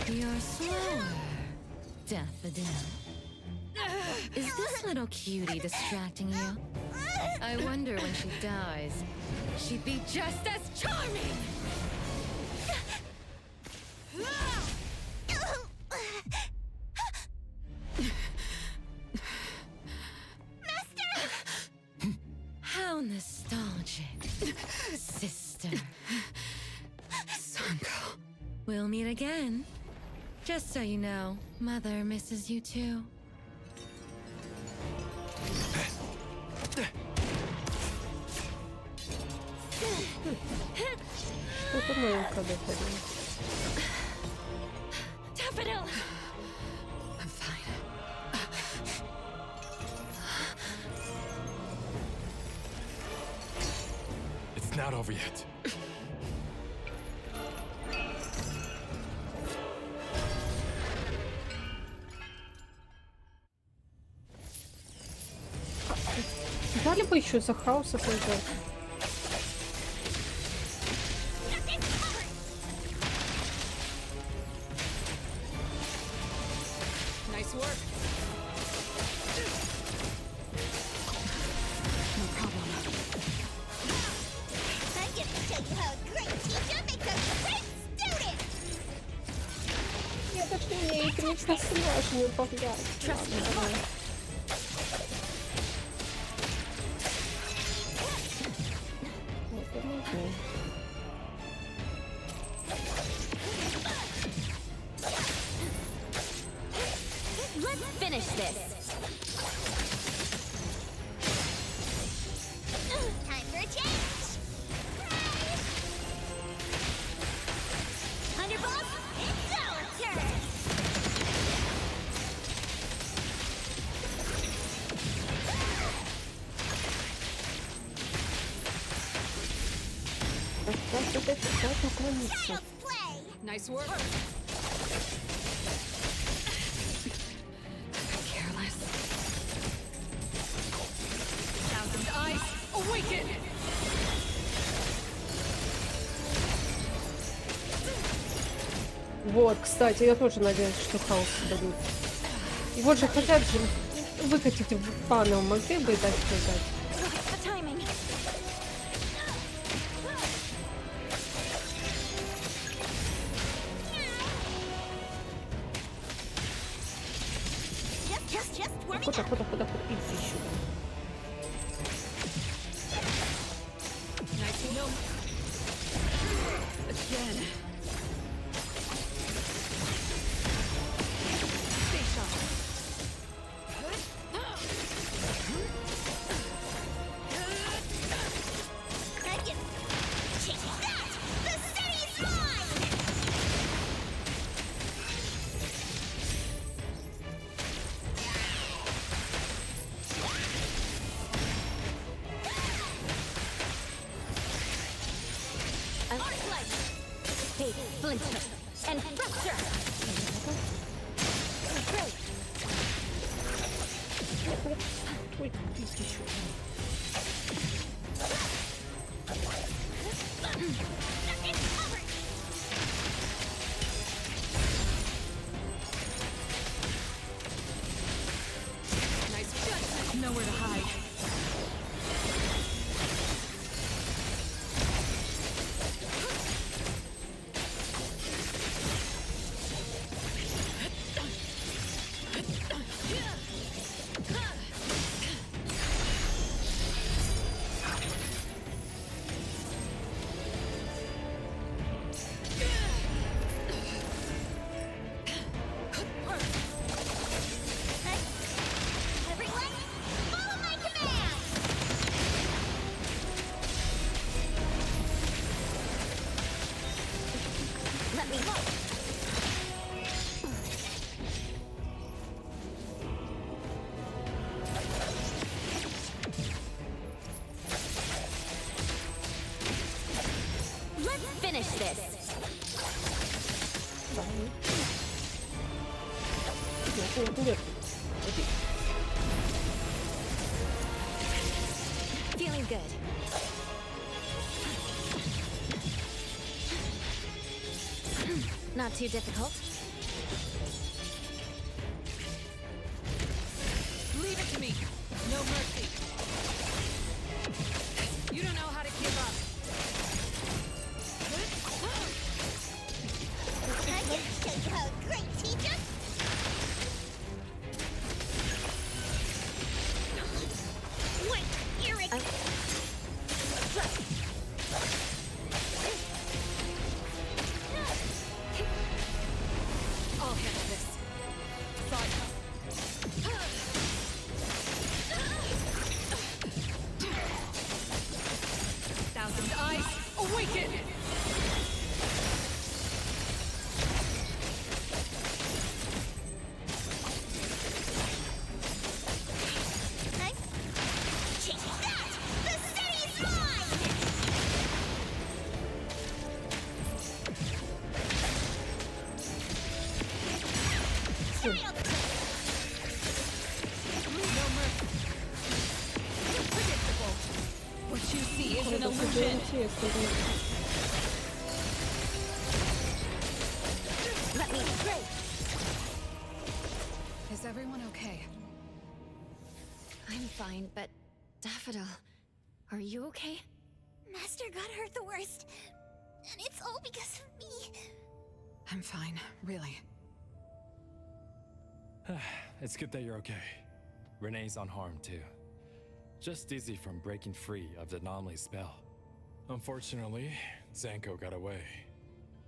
You're slower, Daffodil. Is this little cutie distracting you? I wonder when she dies, she'd be just as charming! How nostalgic, sister. Sanko. We'll meet again. Just so you know, Mother misses you too. Что-то новенькое доходило. Daffodil! I'm fine. It's not over yet. Дали бы еще за хаоса пойдет. Nice work. No problem. I get to tell you how a great teacher makes a great student! Я даже не умею конечно сложно управлять. Trust me. Let's finish this. Time for a change! Thunderbolt, it's our turn! Child's play! Nice work. Careless. Thousand eyes, awaken! Вот, кстати, я тоже надеюсь, что хаос дадут. И вот же хотят же выкатить в панел, могли бы и дать сказать. What's the timing? Just warming Куда, up. куда, иди сюда. Nice to know. Again. Stay sharp. Take that! The city's mine! Arclight! Hey, Splinter! And Fracture! Ой, иди сюда. Нет. Иди. Feeling good. Not too difficult. Leave it to me. No mercy. You don't know how to give up. I can show you how a great teacher. Wait, Eric. I'll handle this. Sorry. Thousand eyes awaken! Take that! The city's mine! Serial No mercy. Predictable. What you see is an illusion. Let me through. Is everyone okay? I'm fine, but Daffodil, are you okay? Master got hurt the worst. And it's all because of me. I'm fine, really. It's good that you're okay. Renee's unharmed too. Just dizzy from breaking free of the anomaly spell. Unfortunately, Zanko got away.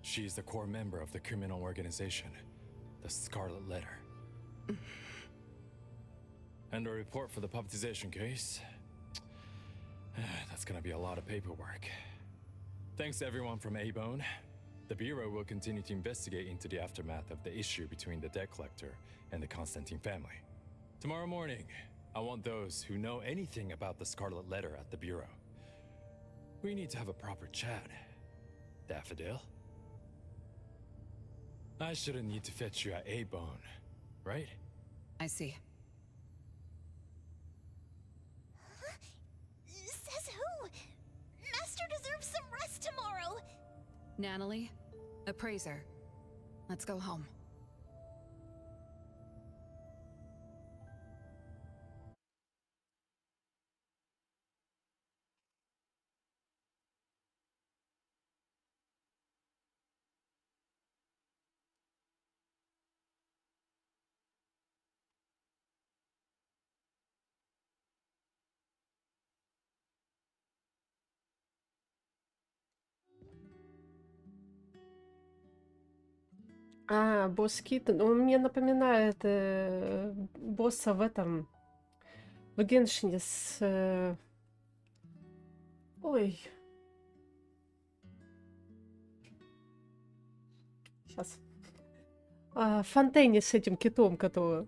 She's the core member of the criminal organization, the Scarlet Letter. And a report for the puppetization case. That's gonna be a lot of paperwork. Thanks to everyone from A-Bone. The Bureau will continue to investigate into the aftermath of the issue between the debt collector and the Constantine family. Tomorrow morning, I want those who know anything about the Scarlet Letter at the Bureau. We need to have a proper chat. Daffodil? I shouldn't need to fetch you at A-Bone, right? I see. Says who? Master deserves some rest tomorrow. Natalie, appraiser. Let's go home. Босс Кит, он мне напоминает босса в этом, в Геншине с... Ой. Сейчас. В Фонтейне с этим китом, который...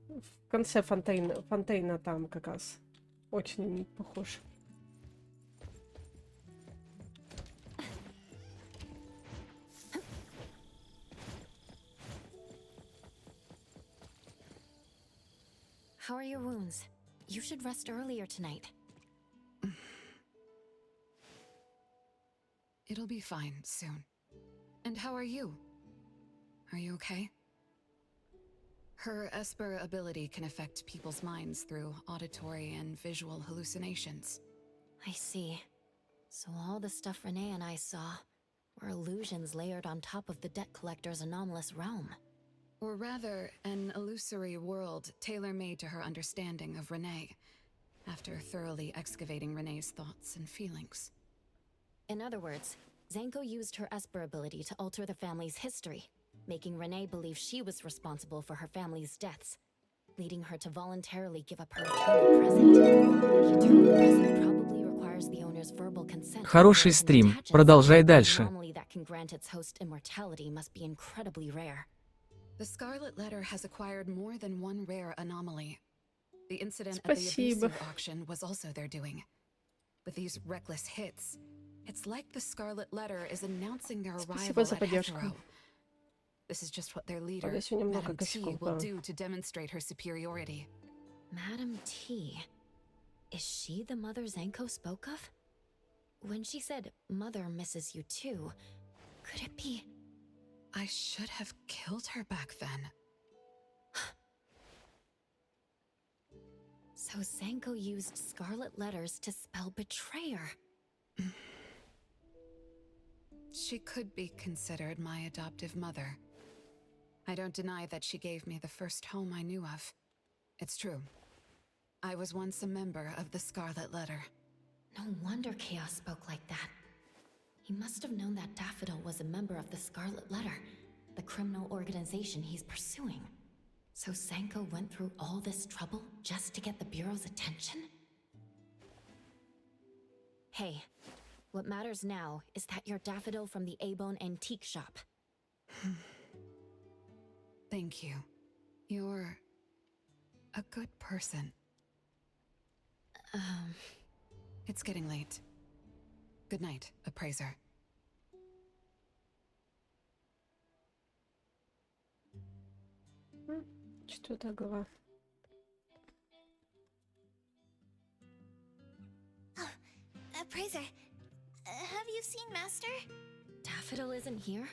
В конце Фонтейна там как раз. Очень похож. How are your wounds? You should rest earlier tonight. It'll be fine soon. And how are you? Are you okay? Her Esper ability can affect people's minds through auditory and visual hallucinations. I see. So all the stuff Renee and I saw were illusions layered on top of the debt collector's anomalous realm. Or rather, an illusory world tailor-made to her understanding of Renee, after thoroughly excavating Renee's thoughts and feelings. In other words, Zanko used her Esper ability to alter the family's history, making Renee believe she was responsible for her family's deaths, leading her to voluntarily give up her eternal present. The eternal present probably requires the owner's verbal consent. Хороший стрим. Продолжай дальше. An anomaly that can grant its host immortality must be incredibly rare. The Scarlet Letter has acquired more than one rare anomaly. The incident at the Abyssal auction was also their doing. With these reckless hits, it's like the Scarlet Letter is announcing their arrival at Hetero. This is just what their leader, Ага, сегодня много Madame T, косяков, will да. do to demonstrate her superiority. Madame T. Is she the mother Zenko spoke of? When she said, Mother misses you too, could it be? I should have killed her back then. So Zenko used scarlet letters to spell betrayer. She could be considered my adoptive mother. I don't deny that she gave me the first home I knew of. It's true. I was once a member of the Scarlet Letter. No wonder Chaos spoke like that. He must have known that Daffodil was a member of the Scarlet Letter, the criminal organization he's pursuing. So Zenko went through all this trouble just to get the Bureau's attention? Hey, what matters now is that you're Daffodil from the A-Bone Antique Shop. Thank you. You're a good person. It's getting late. Good night, appraiser. Четвертая глава. Oh, Appraiser, have you seen Master? Daffodil isn't here?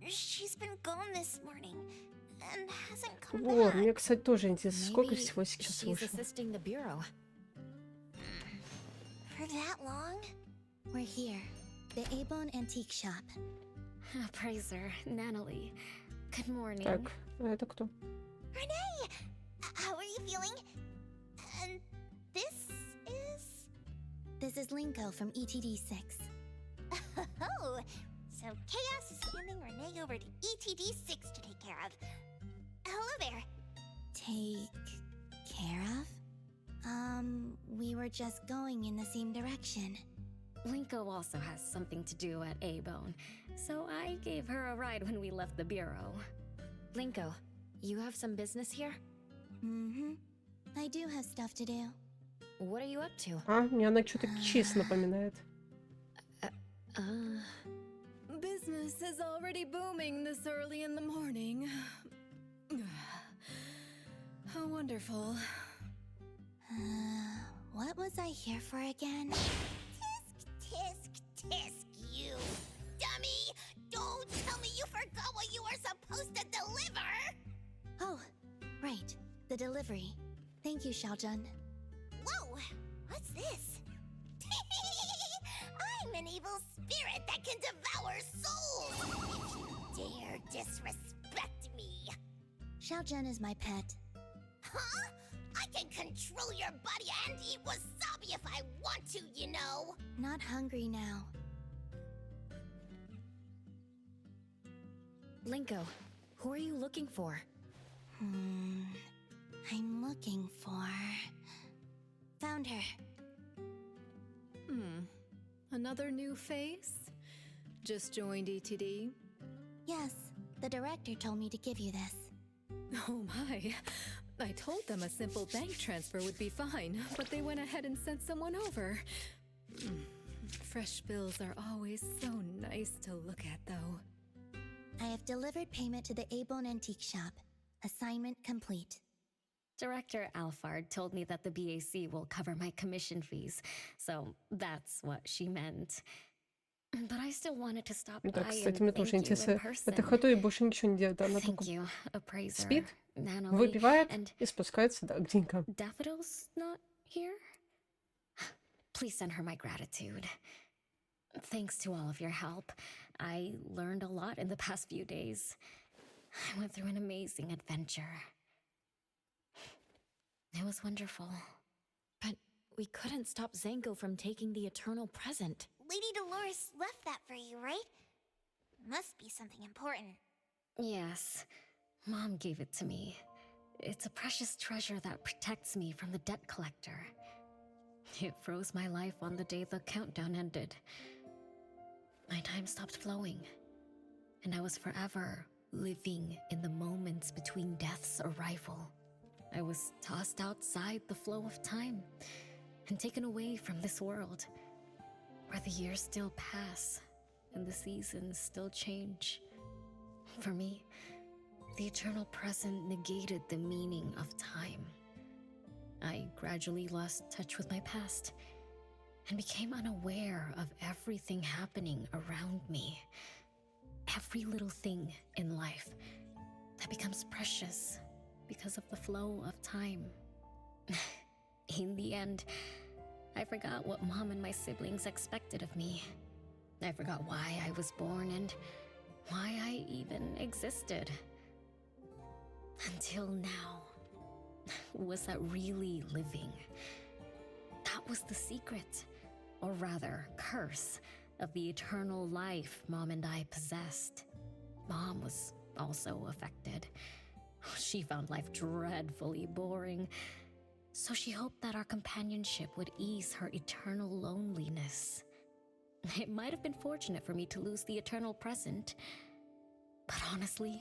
She's been gone this morning and hasn't come Вот, back. мне, кстати, тоже интересно, сколько Maybe всего сейчас she's вышло. assisting the Bureau. For that long? We're here, the A-Bone Antique Shop. Appraiser, Natalie. Good morning. Так, а это кто? Renee! How are you feeling? And this is... This is Linko from ETD6. Oh, so Chaos is handing Renee over to ETD6 to take care of. Hello there. Take care of? We were just going in the same direction. Linko also has something to do at A-Bone, so I gave her a ride when we left the Bureau. Linko, you have some business here? Mm-hmm. I do have stuff to do. What are you up to? А, мне она что-то чиз напоминает. Business is already booming this early in the morning. How wonderful. What was I here for again? Tisk, you dummy! Don't tell me you forgot what you were supposed to deliver! Oh, right. The delivery. Thank you, Xiaojun. Whoa! What's this? I'm an evil spirit that can devour souls! If you dare disrespect me! Xiaojun is my pet. Huh? I can control your body and eat wasabi if I want to, you know! Not hungry now. Linko, who are you looking for? I'm looking for... Found her. Another new face? Just joined ETD? Yes, the director told me to give you this. Oh my. I told them a simple bank transfer would be fine, but they went ahead and sent someone over. Fresh bills are always so nice to look at, though. I have delivered payment to the A-Bone Antique Shop. Assignment complete. Director Alfard told me that the BAC will cover my commission fees, so that's what she meant. But I still wanted to stop Да, by кстати, and мне thank тоже you in интересно. person. Это Хато и больше ничего не делает. Она Thank только you, appraiser, спит, Natalie, выпивает and и спускается, да, к деньгам. Daffodil's not here? Please send her my gratitude. Thanks to all of your help. I learned a lot in the past few days. I went through an amazing adventure. It was wonderful. But we couldn't stop Zenko from taking the eternal present. Lady Dolores left that for you, right? Must be something important. Yes, Mom gave it to me. It's a precious treasure that protects me from the debt collector. It froze my life on the day the countdown ended. My time stopped flowing, and I was forever living in the moments between death's arrival. I was tossed outside the flow of time and taken away from this world, where the years still pass and the seasons still change. For me, The eternal present negated the meaning of time. I gradually lost touch with my past and became unaware of everything happening around me. Every little thing in life that becomes precious because of the flow of time. In the end, I forgot what Mom and my siblings expected of me. I forgot why I was born and why I even existed. Until now. Was that really living? That was the secret, or rather, curse, of the eternal life Mom and I possessed. Mom was also affected. She found life dreadfully boring, so she hoped that our companionship would ease her eternal loneliness. It might have been fortunate for me to lose the eternal present, but honestly,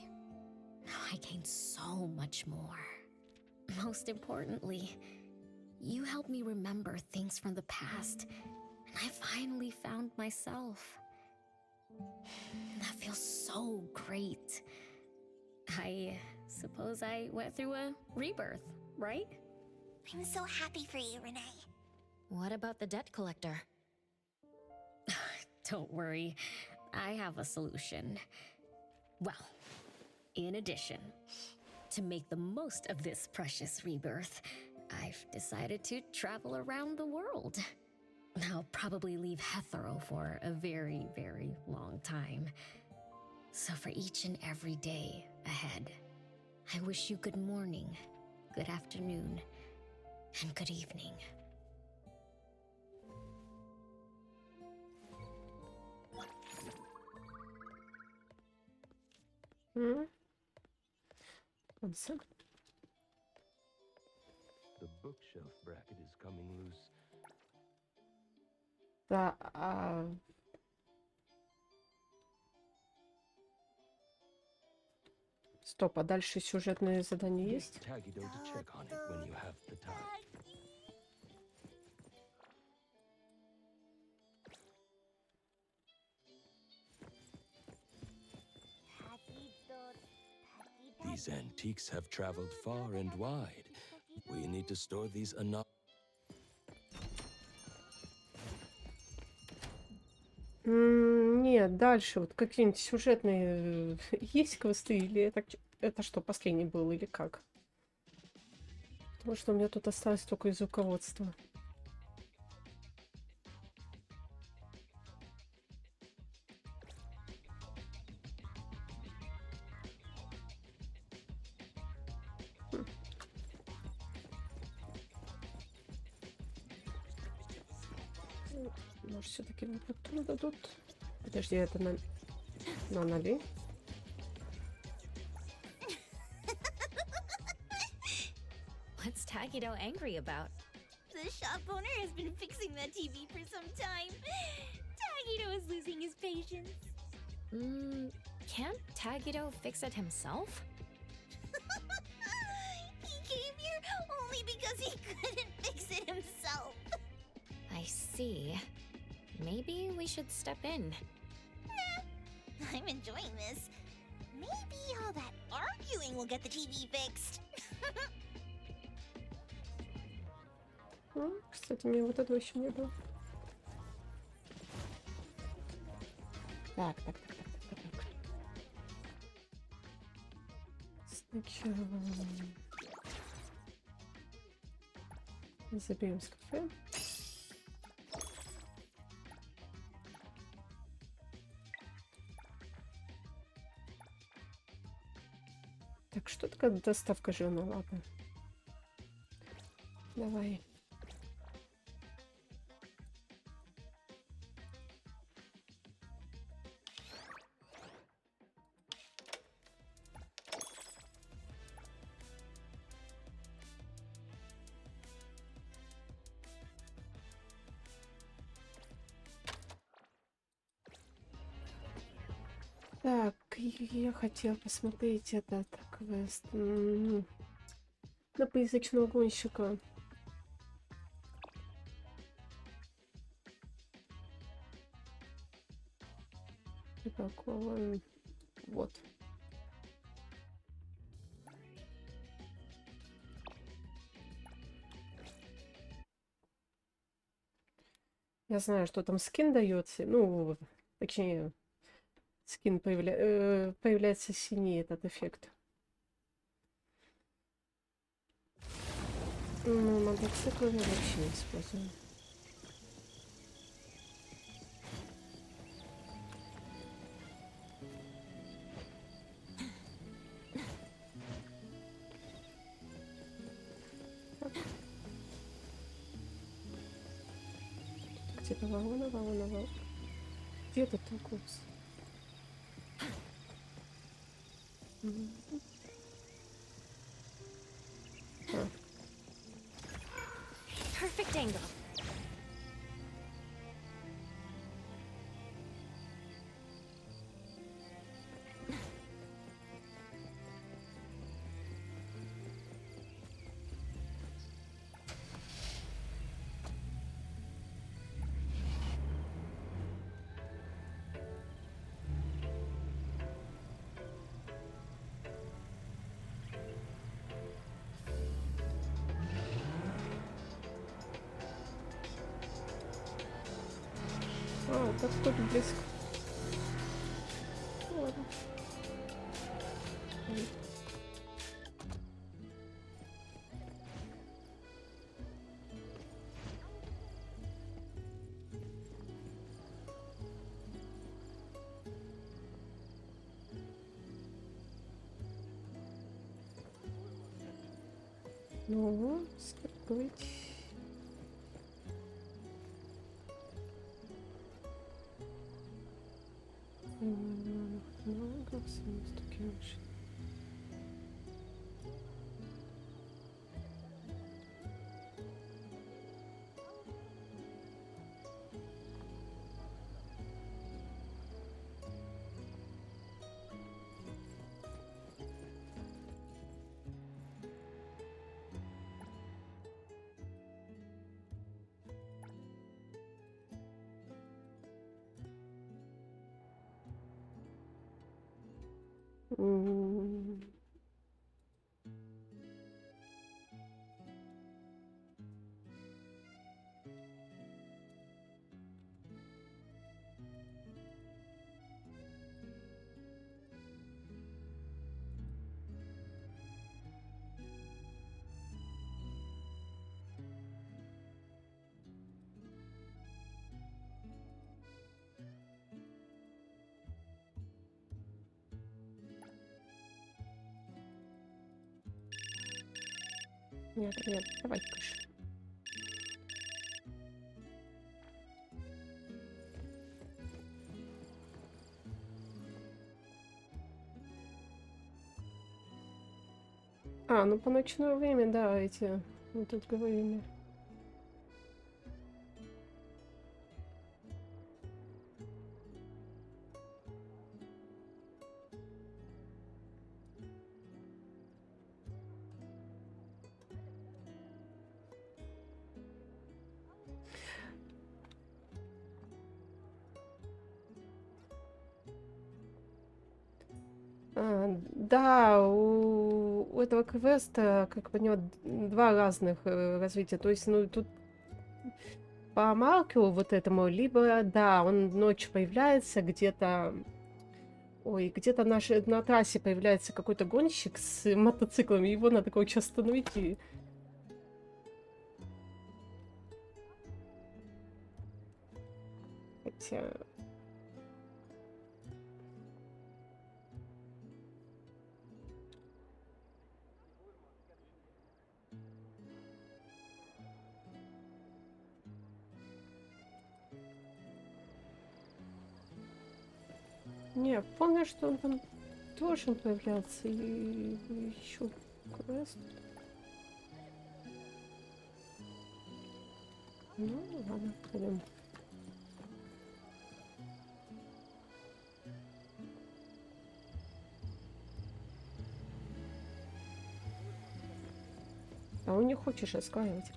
I gained so much more. Most importantly, you helped me remember things from the past, and I finally found myself. That feels so great. I suppose I went through a rebirth, right? I'm so happy for you, Renee. What about the debt collector? Don't worry, I have a solution. Well, in addition, to make the most of this precious rebirth, I've decided to travel around the world. I'll probably leave Hetero for a very, very long time. So for each and every day ahead, I wish you good morning, good afternoon, and good evening. One sec. The bookshelf bracket is coming loose. Да, Стоп, а дальше сюжетные задания есть? Tagido to check on it when you have the time. These antiques have traveled far and wide. We need to store these Нет, дальше вот какие-нибудь сюжетные есть квесты, или это что, последний был, или как? Потому что у меня тут осталось только из руководства. Может, все-таки вот потом дадут? Подожди, это на 0. What's Tagido angry about? The shop owner has been fixing that TV for some time. Tagido is losing his patience. Can't Tagido fix it himself? He came here only because he couldn't fix it himself. I see. Maybe we should step in. Nah, I'm enjoying this. Maybe all that arguing will get the TV fixed. Кстати, мне вот этого еще не было. Так. Сначала заберем с кафе. Так, что такое доставка жена? Ладно. Давай. Так, я хотела посмотреть этот квест на поязычного гонщика. Припакован. Вот. Я знаю, что там скин дается. Ну, точнее, скин появляется синий этот эффект. Ну, мотоциклы я вообще не использую. Где-то вагона. Где тут такой? Perfect angle. Так тут близко. Ладно. Ну, скрыть. Много самостуки машин. Нет, давай кыш. Ну по ночное время, да, эти мы тут говорили. Да, у этого квеста, как бы, у него два разных развития. То есть, ну, тут по маркеру вот этому, либо, да, он ночью появляется где-то... Ой, где-то на трассе появляется какой-то гонщик с мотоциклом, и его надо, короче, остановить и... Хотя... Не, помню, что он там должен появляться, и еще квест. Ну, ладно, пойдем. А он не хочешь раскаивать.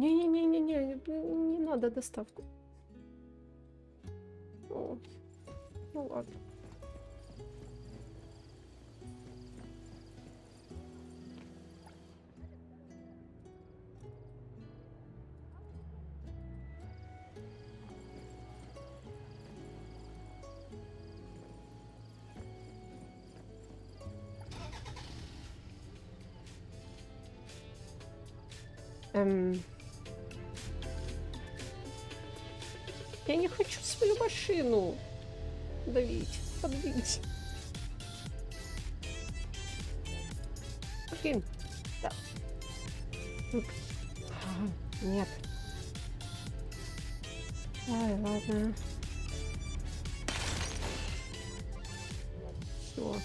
Не-не-не-не-не, не надо доставку. О, ну ладно. Я не хочу свою машину давить, подбить. Блин, да. Нет. Ай, ладно. Все.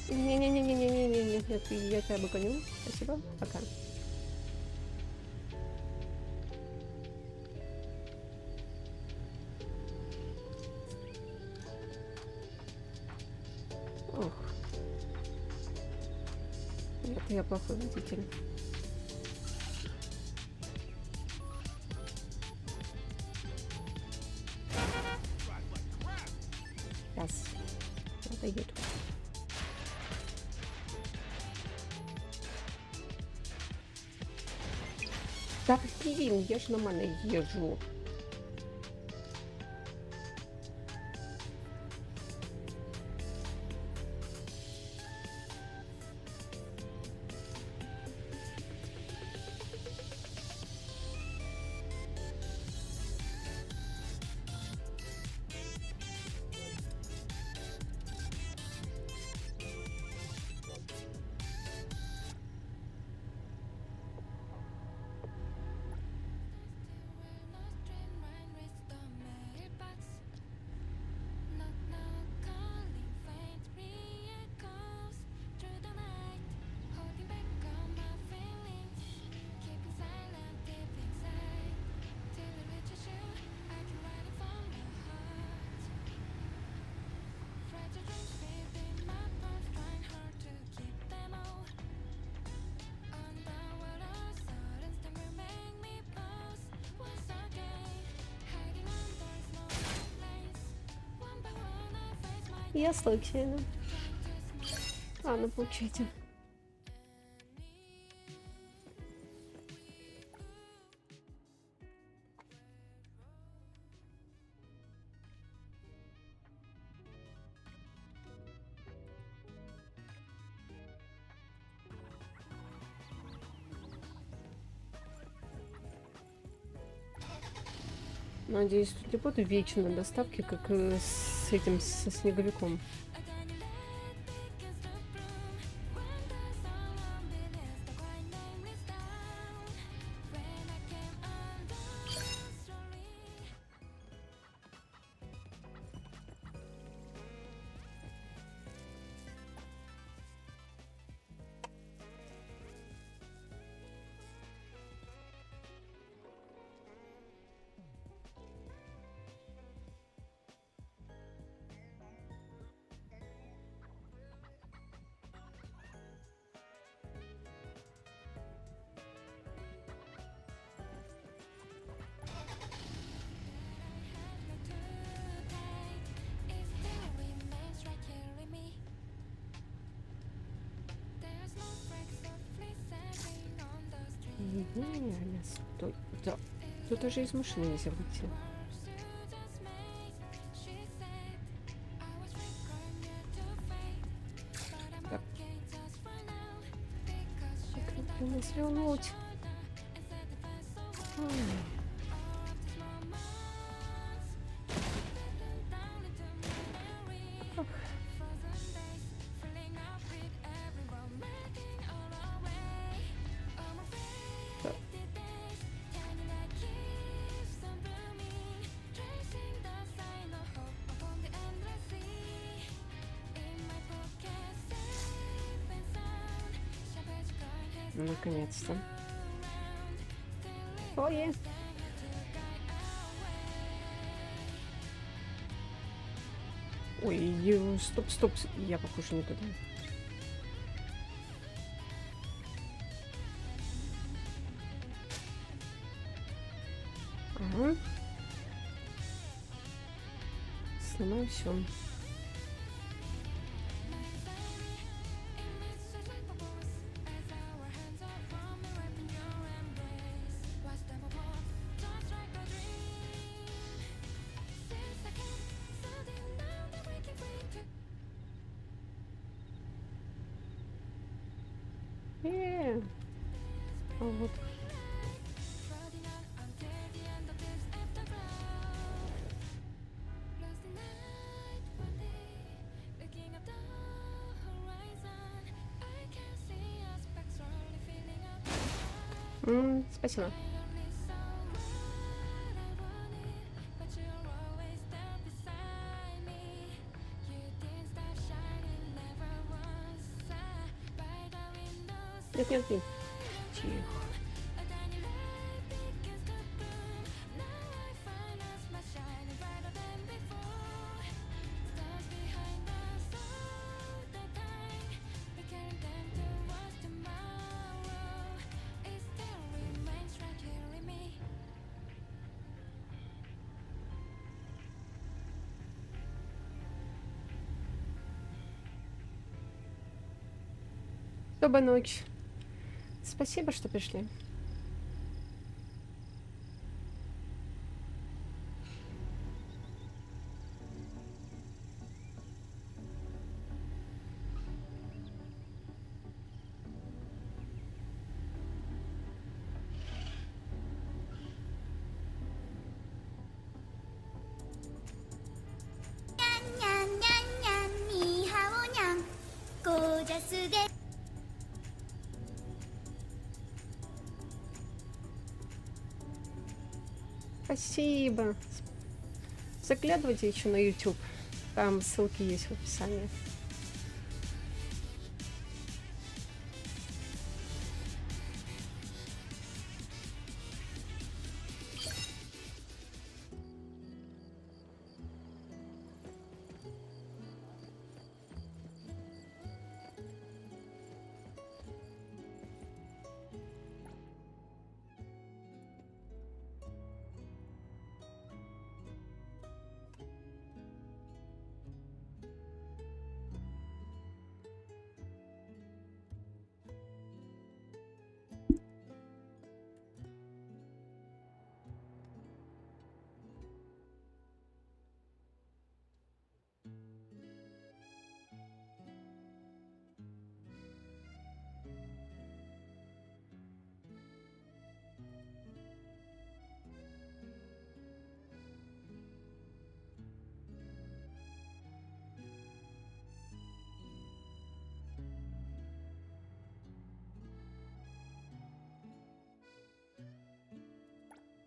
Не-не-не-не-не-не-не, нет, я тебя обгоню. Спасибо, пока. Ох. Нет, я плохой водитель. Сейчас. Отойдет. Да блин, я ж нормально езжу. Я случайно. Ладно, получайте. Надеюсь, тут не будут вечно доставки, как с этим, со снеговиком. Стой. Да. Тут даже из машины нельзя выйти. Так. Как не свернуть? Наконец-то. Ой. Ой, стоп, стоп, я, похоже, не туда. Ага. Сломаю все. А вот. Спасибо. Нет, нет, нет. Тихо. Доброй ночи. Спасибо, что пришли. Спасибо. Заглядывайте еще на YouTube. Там ссылки есть в описании.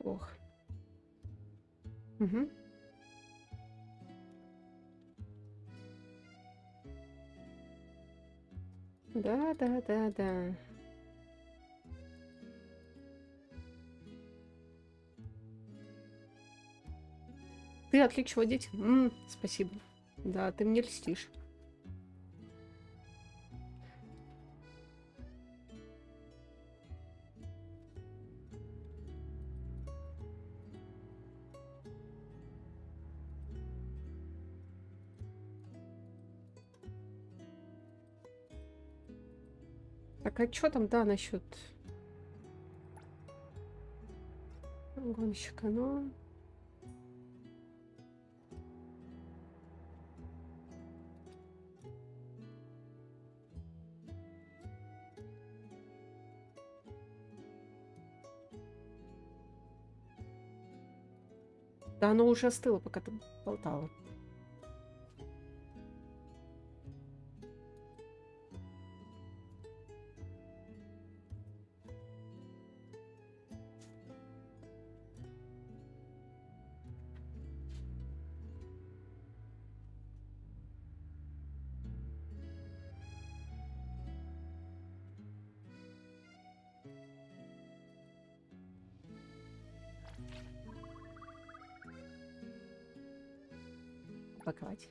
Ох. Угу. Да, да, да, да. Ты отлично водитель. Спасибо. Да, ты мне льстишь. Так, а что там, да, насчет гонщика, ну... Да, оно уже остыло, пока ты болтала. Паковать.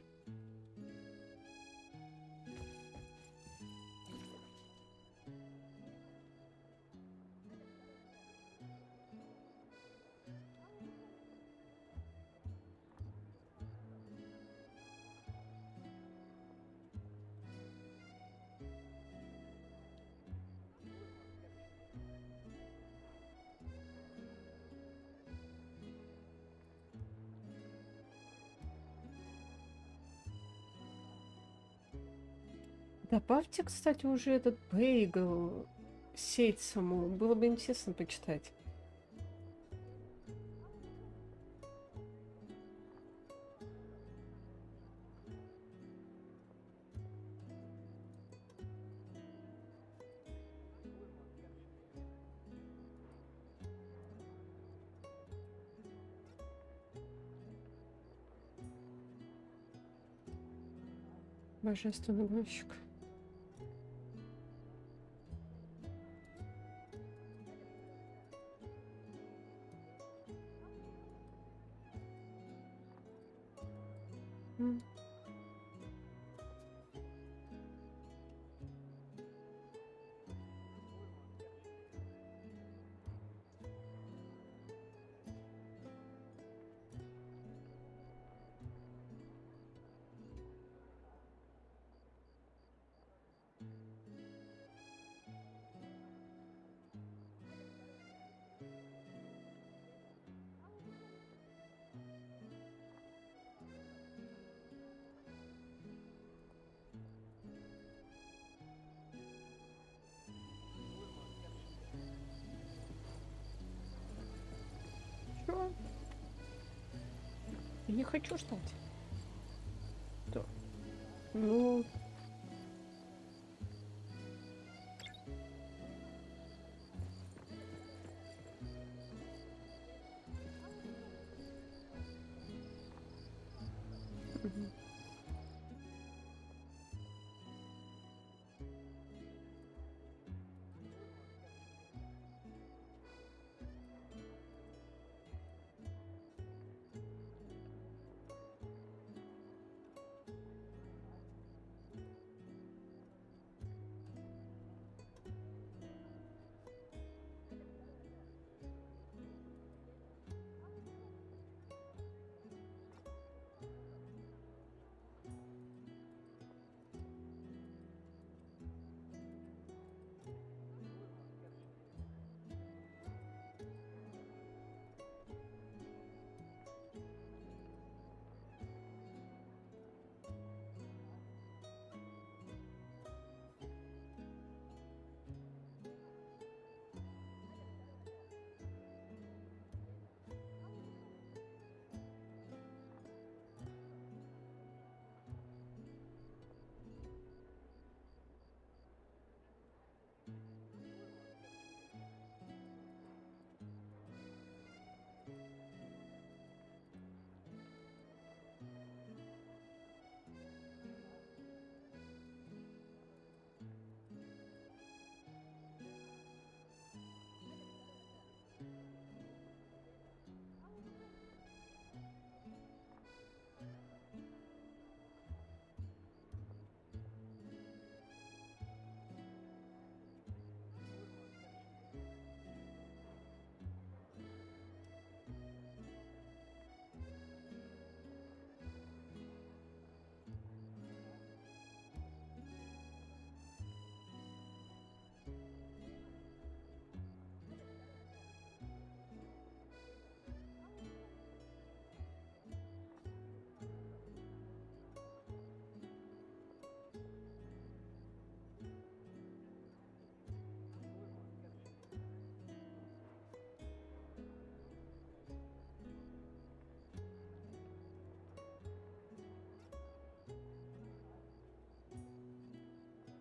Добавьте, кстати, уже этот бейгл, сеть саму. Было бы интересно почитать. Божественный гонщик. М. Чё? Я не хочу ждать. Да. Ну, мгм.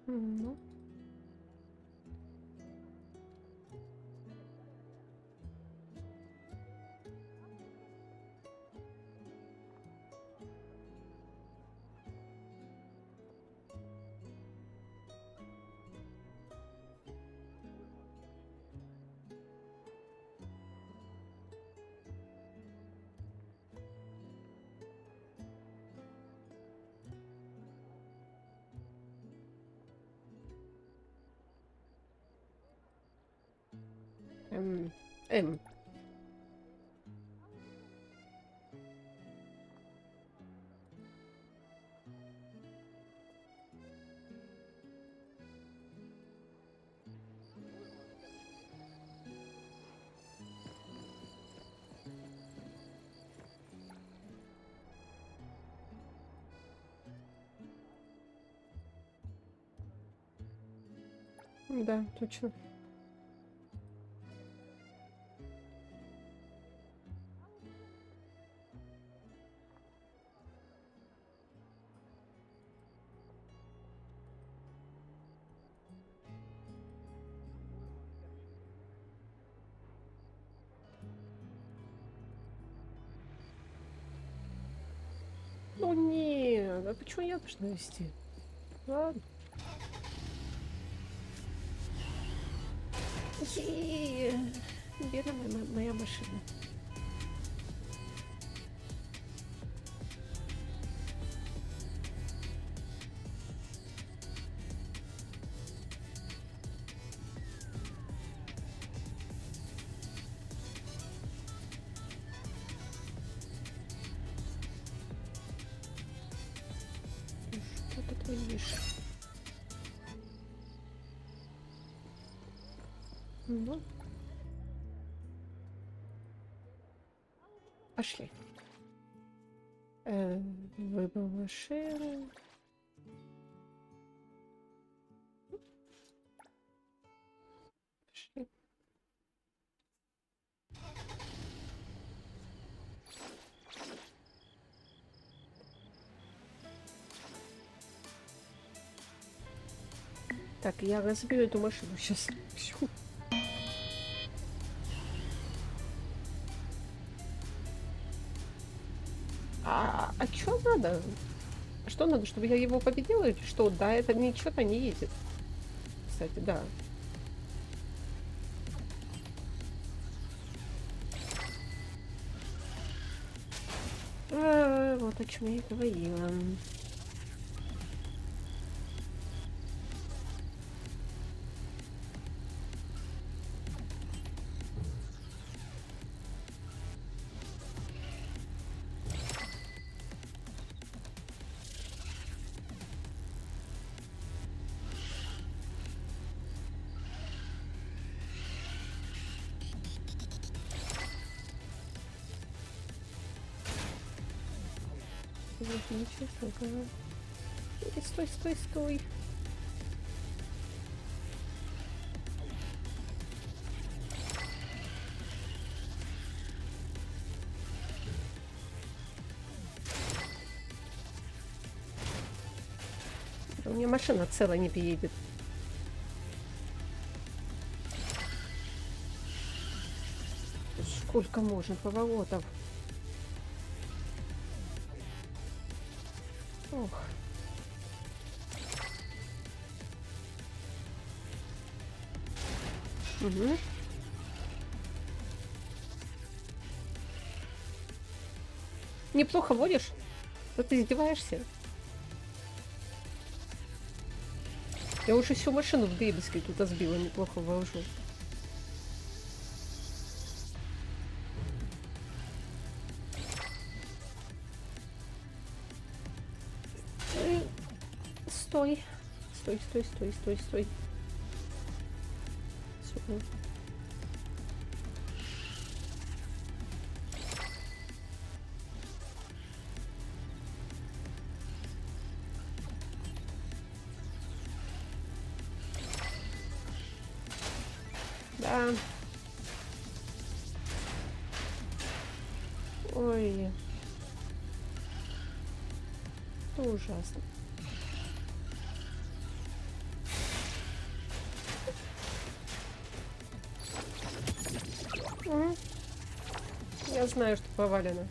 Ну. М. М. Да, точно. Ну нет, а почему я должна вести? Ладно. Бедная моя машина. Что ты творишь? Ну. Пошли. Выбор машины. Пошли. Так, я разбью эту машину сейчас. Всю. А что надо? Что надо, чтобы я его победила или что? Да, это ничего-то не едет. Кстати, да. Вот о чем я и говорила. Нечестно, стой, стой, стой. У меня машина целая не приедет. Сколько можно поворотов? Ох. Угу. Неплохо водишь? Да ты издеваешься? Я уже всю машину в дребезги тут сбила, неплохо вожу. Стой. Стой, стой, стой, стой, стой. Сюда. Да. Ой. Это ужасно. Я знаю, что повалено.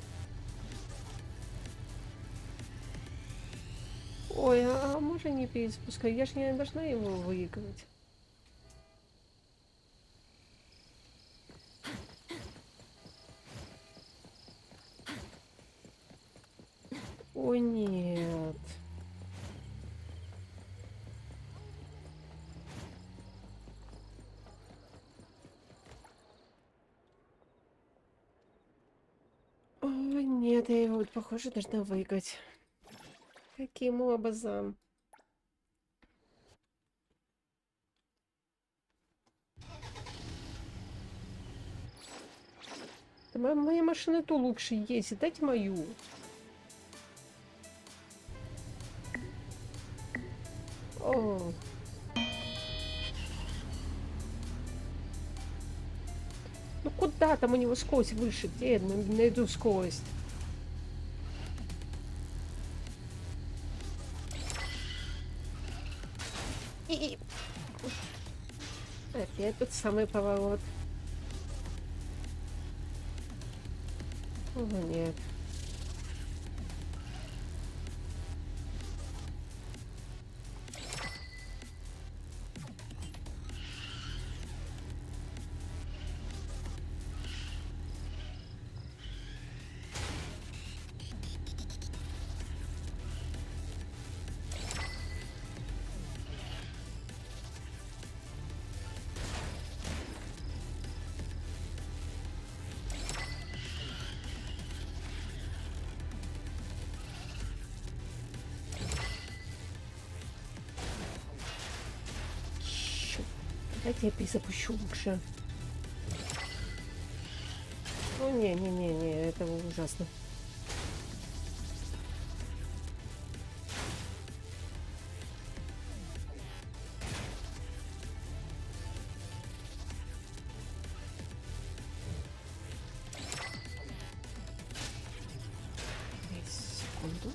Ой, а можно не перезапускать? Я же не должна его выигрывать. Ой, нет. Ой, нет, я его, похоже, должна выиграть. Каким образом? Да моя машина то лучше ездит. Дайте мою. О. Ну куда там у него скорость выше? Где я найду скорость? И... Опять тот самый поворот. О, нет. Давайте я перезапущу лучше. Ну, не, это ужасно. Секунду.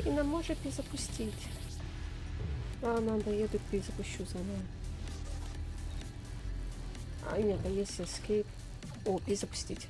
И нам может перезапустить. А, надо, я тут перезапущу заново. А, нет, а есть escape. О, перезапустить.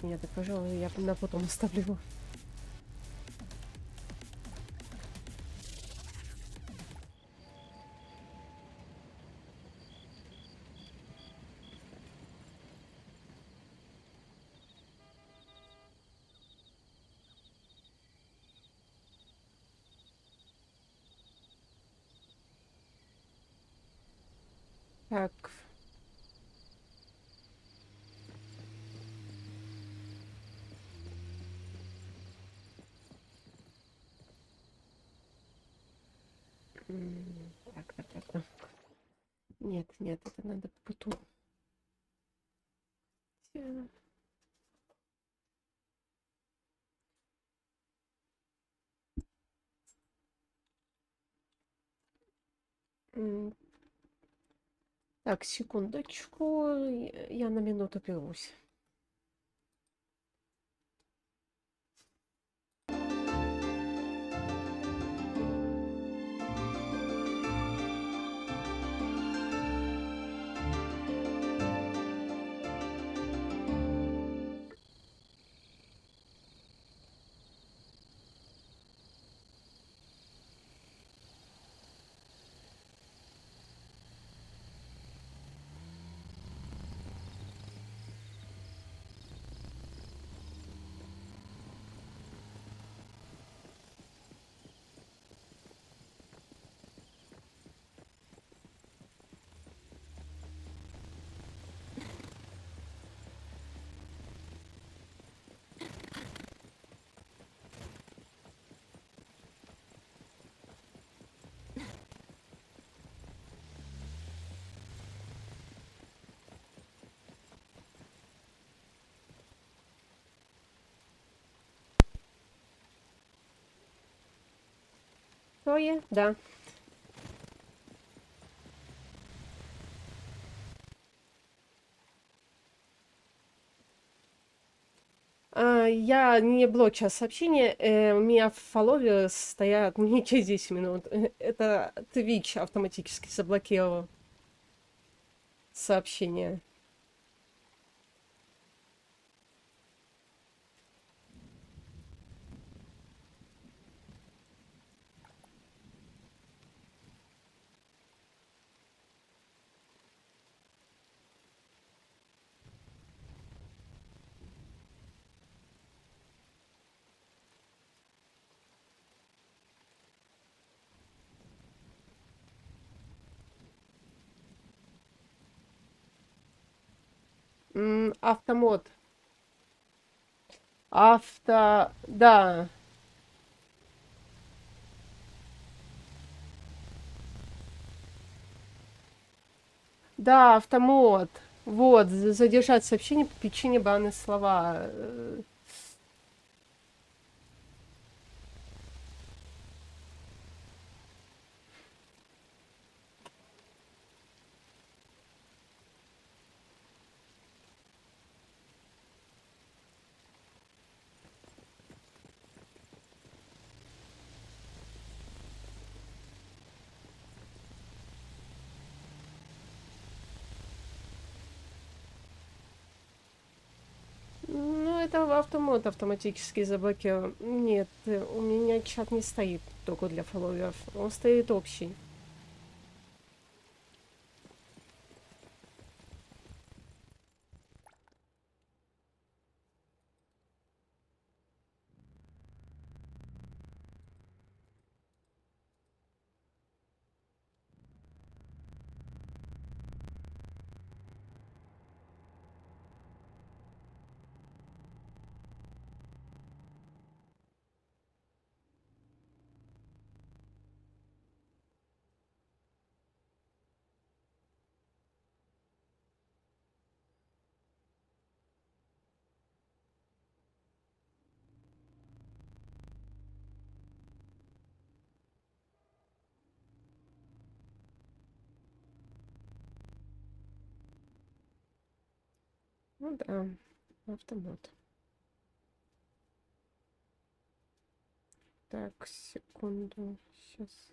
Нет, пожалуй, я на потом оставлю его. Так. Так. Нет, это надо потом. Так, секундочку, я на минуту прервусь. Зоя? Да. Я не блочу сообщения, у меня в фоллове стоят не через 10 минут. Это Twitch автоматически заблокировал сообщения. Автомод. Да. Да, автомод. Вот, задержать сообщение по причине баны слова. Ну, это автомод автоматически заблокировал. Нет, у меня чат не стоит только для фолловеров. Он стоит общий. Ну да, автомат. Так, секунду, сейчас.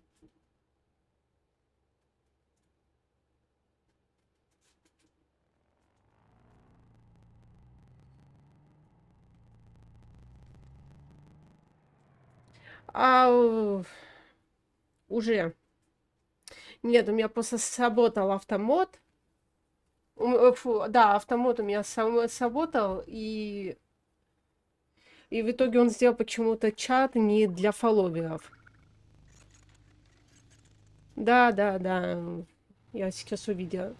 Уже. Нет, у меня просто сработал автомод. Да, автомод у меня сработал, и в итоге он сделал почему-то чат не для фолловеров. Да, да, да. Я сейчас увидела.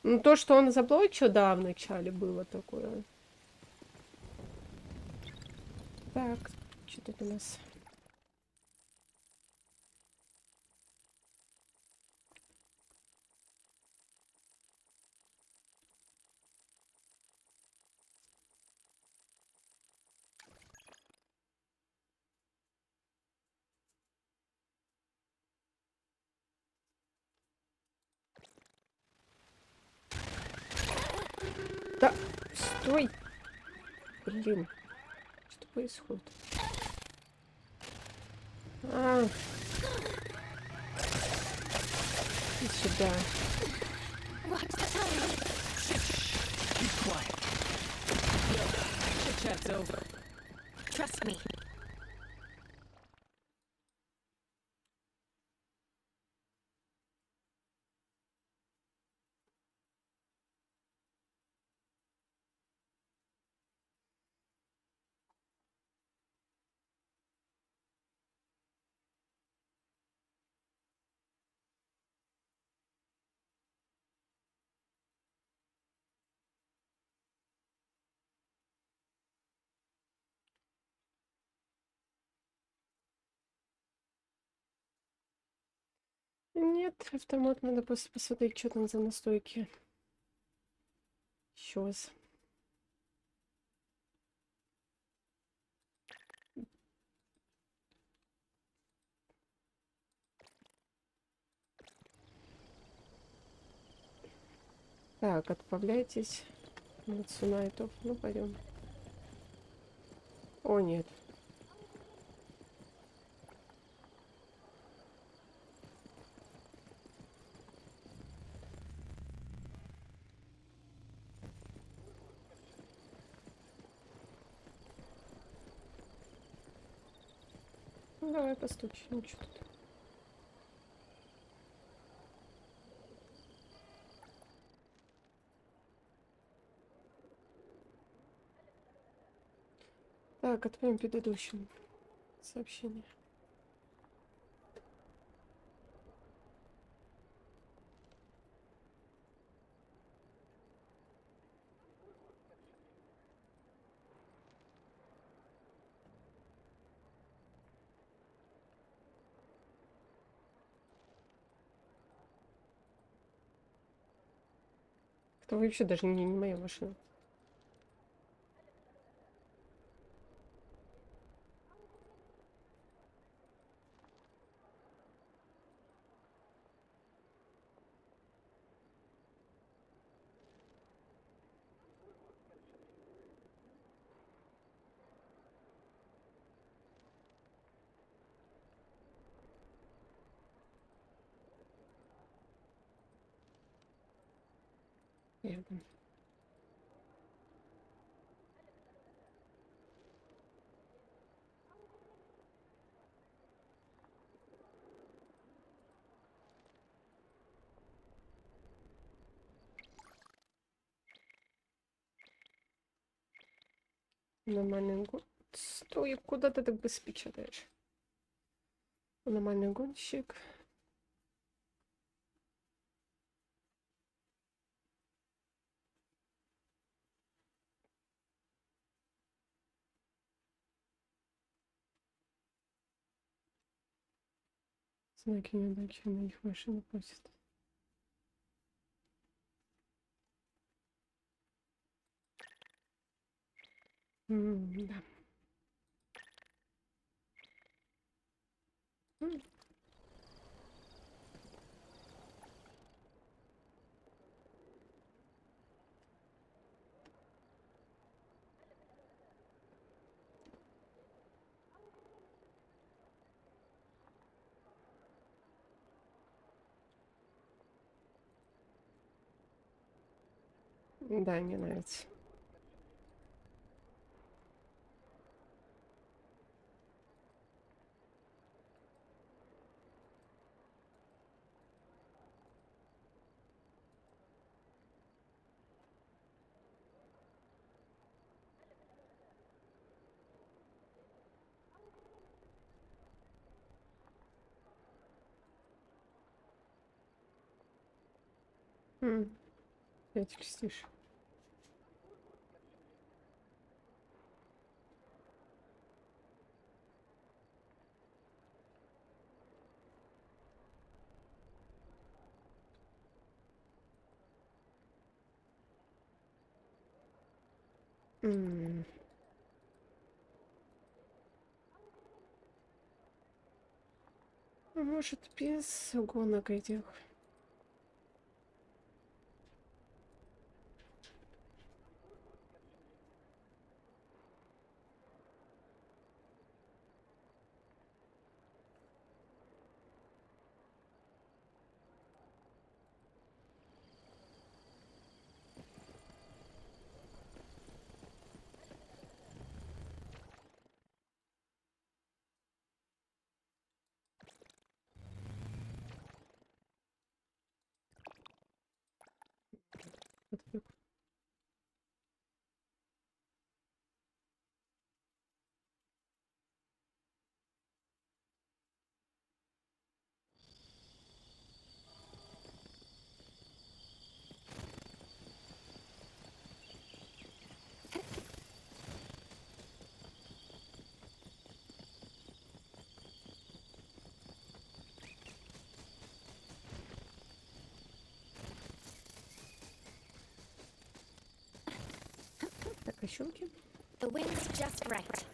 Ну, то, что он заблочил, да, в начале было такое. Так, что тут у нас? Да, стой! Блин, что происходит? И сюда. Be quiet. Chit-chat's over. Trust me. Нет, автомат надо просто посмотреть, что там за настойки. Еще раз. Так, отправляйтесь на Цунайтов. Ну, пойдем. О, нет. Ну, давай постучим. Что тут? Так, отправим предыдущему сообщение. Это вообще даже не моя машина. Рядом. Нормальный гон. Стой, куда ты так быстро печатаешь? Нормальный гонщик. Знаки неудачи на их машину просят. Да. Да, мне нравится. Опять льстишь. Может, без гонок этих. Отвлек. Так, а щелки? The wind's just right.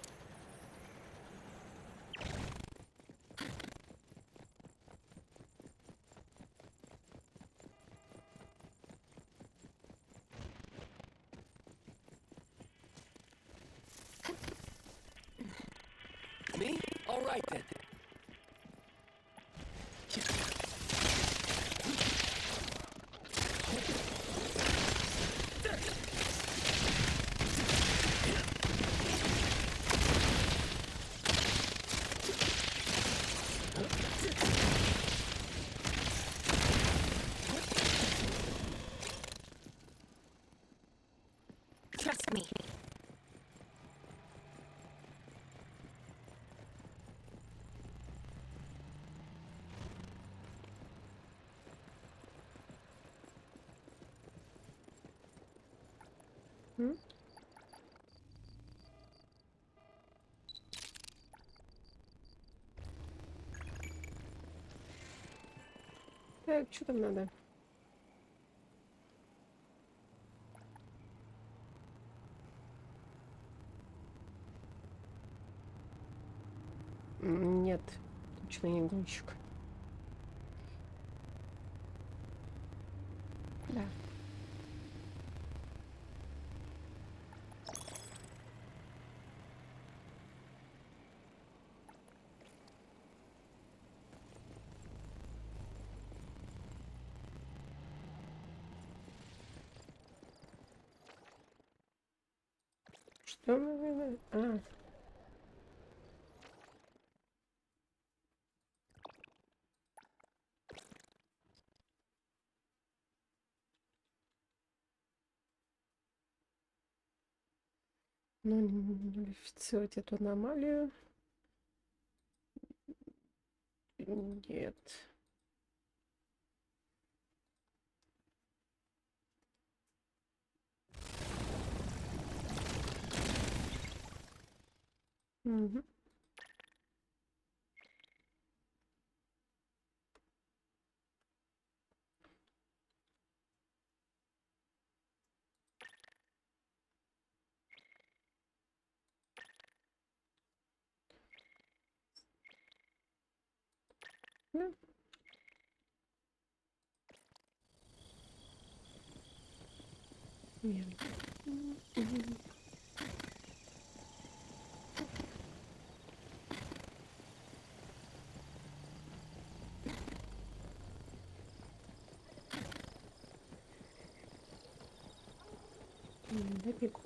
All right then. Trust me. Так, что там надо? Нет, точно не гонщик. Да. Что мы... А. Ну, нуллифицировать эту аномалию. Нет. Угу. Да. Нет. Добегу.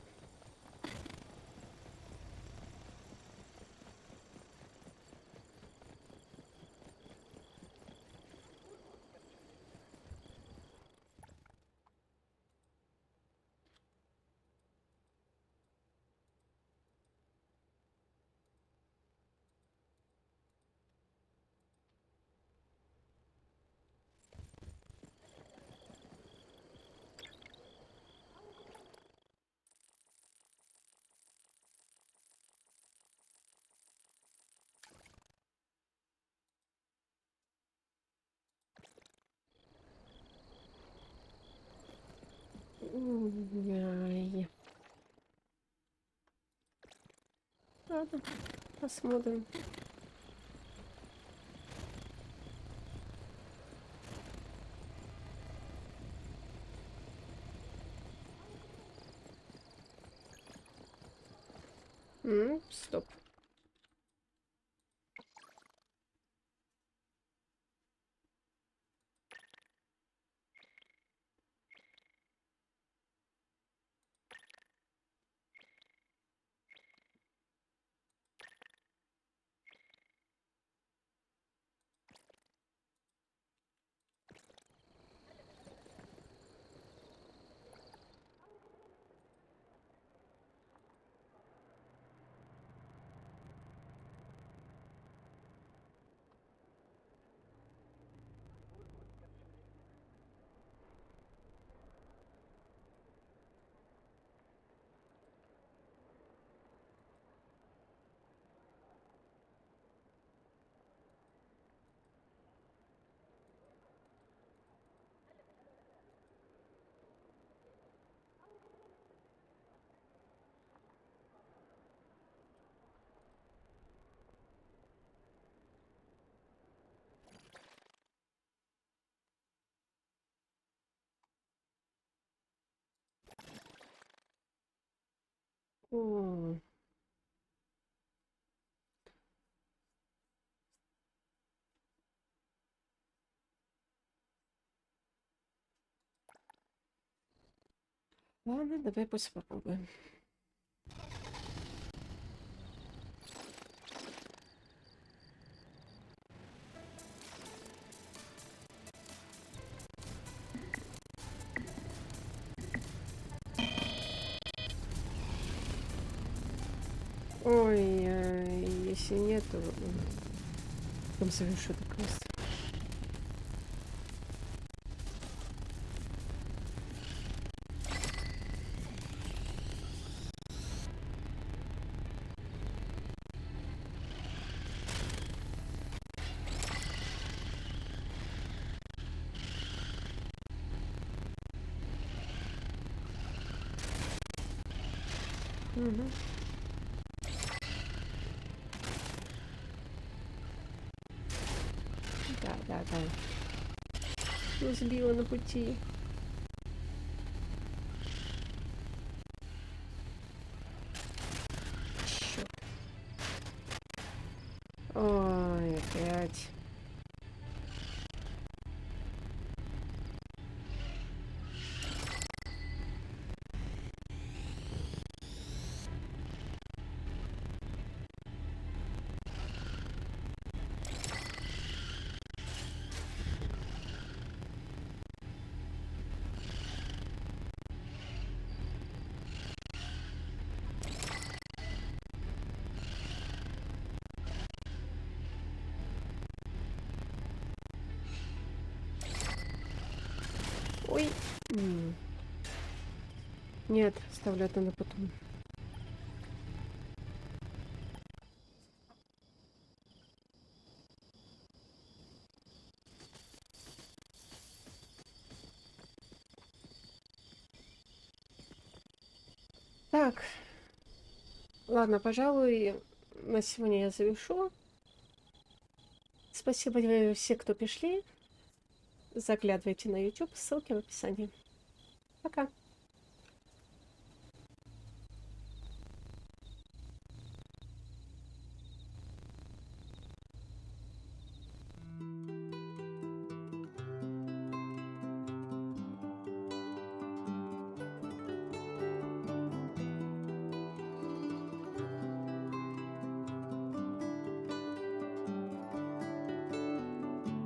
Ай. Ладно, посмотрим. Стоп. О. Ладно, давай просто попробуем. Ой, если нет, то потом совершу этот квест. Угу. Да. Ну, сбила на пути. Чёрт. Ой, опять. Ой. Нет, ставлю это на потом. Так. Ладно, пожалуй, на сегодня я завершу. Спасибо все, кто пришли. Заглядывайте на YouTube, ссылки в описании. Пока.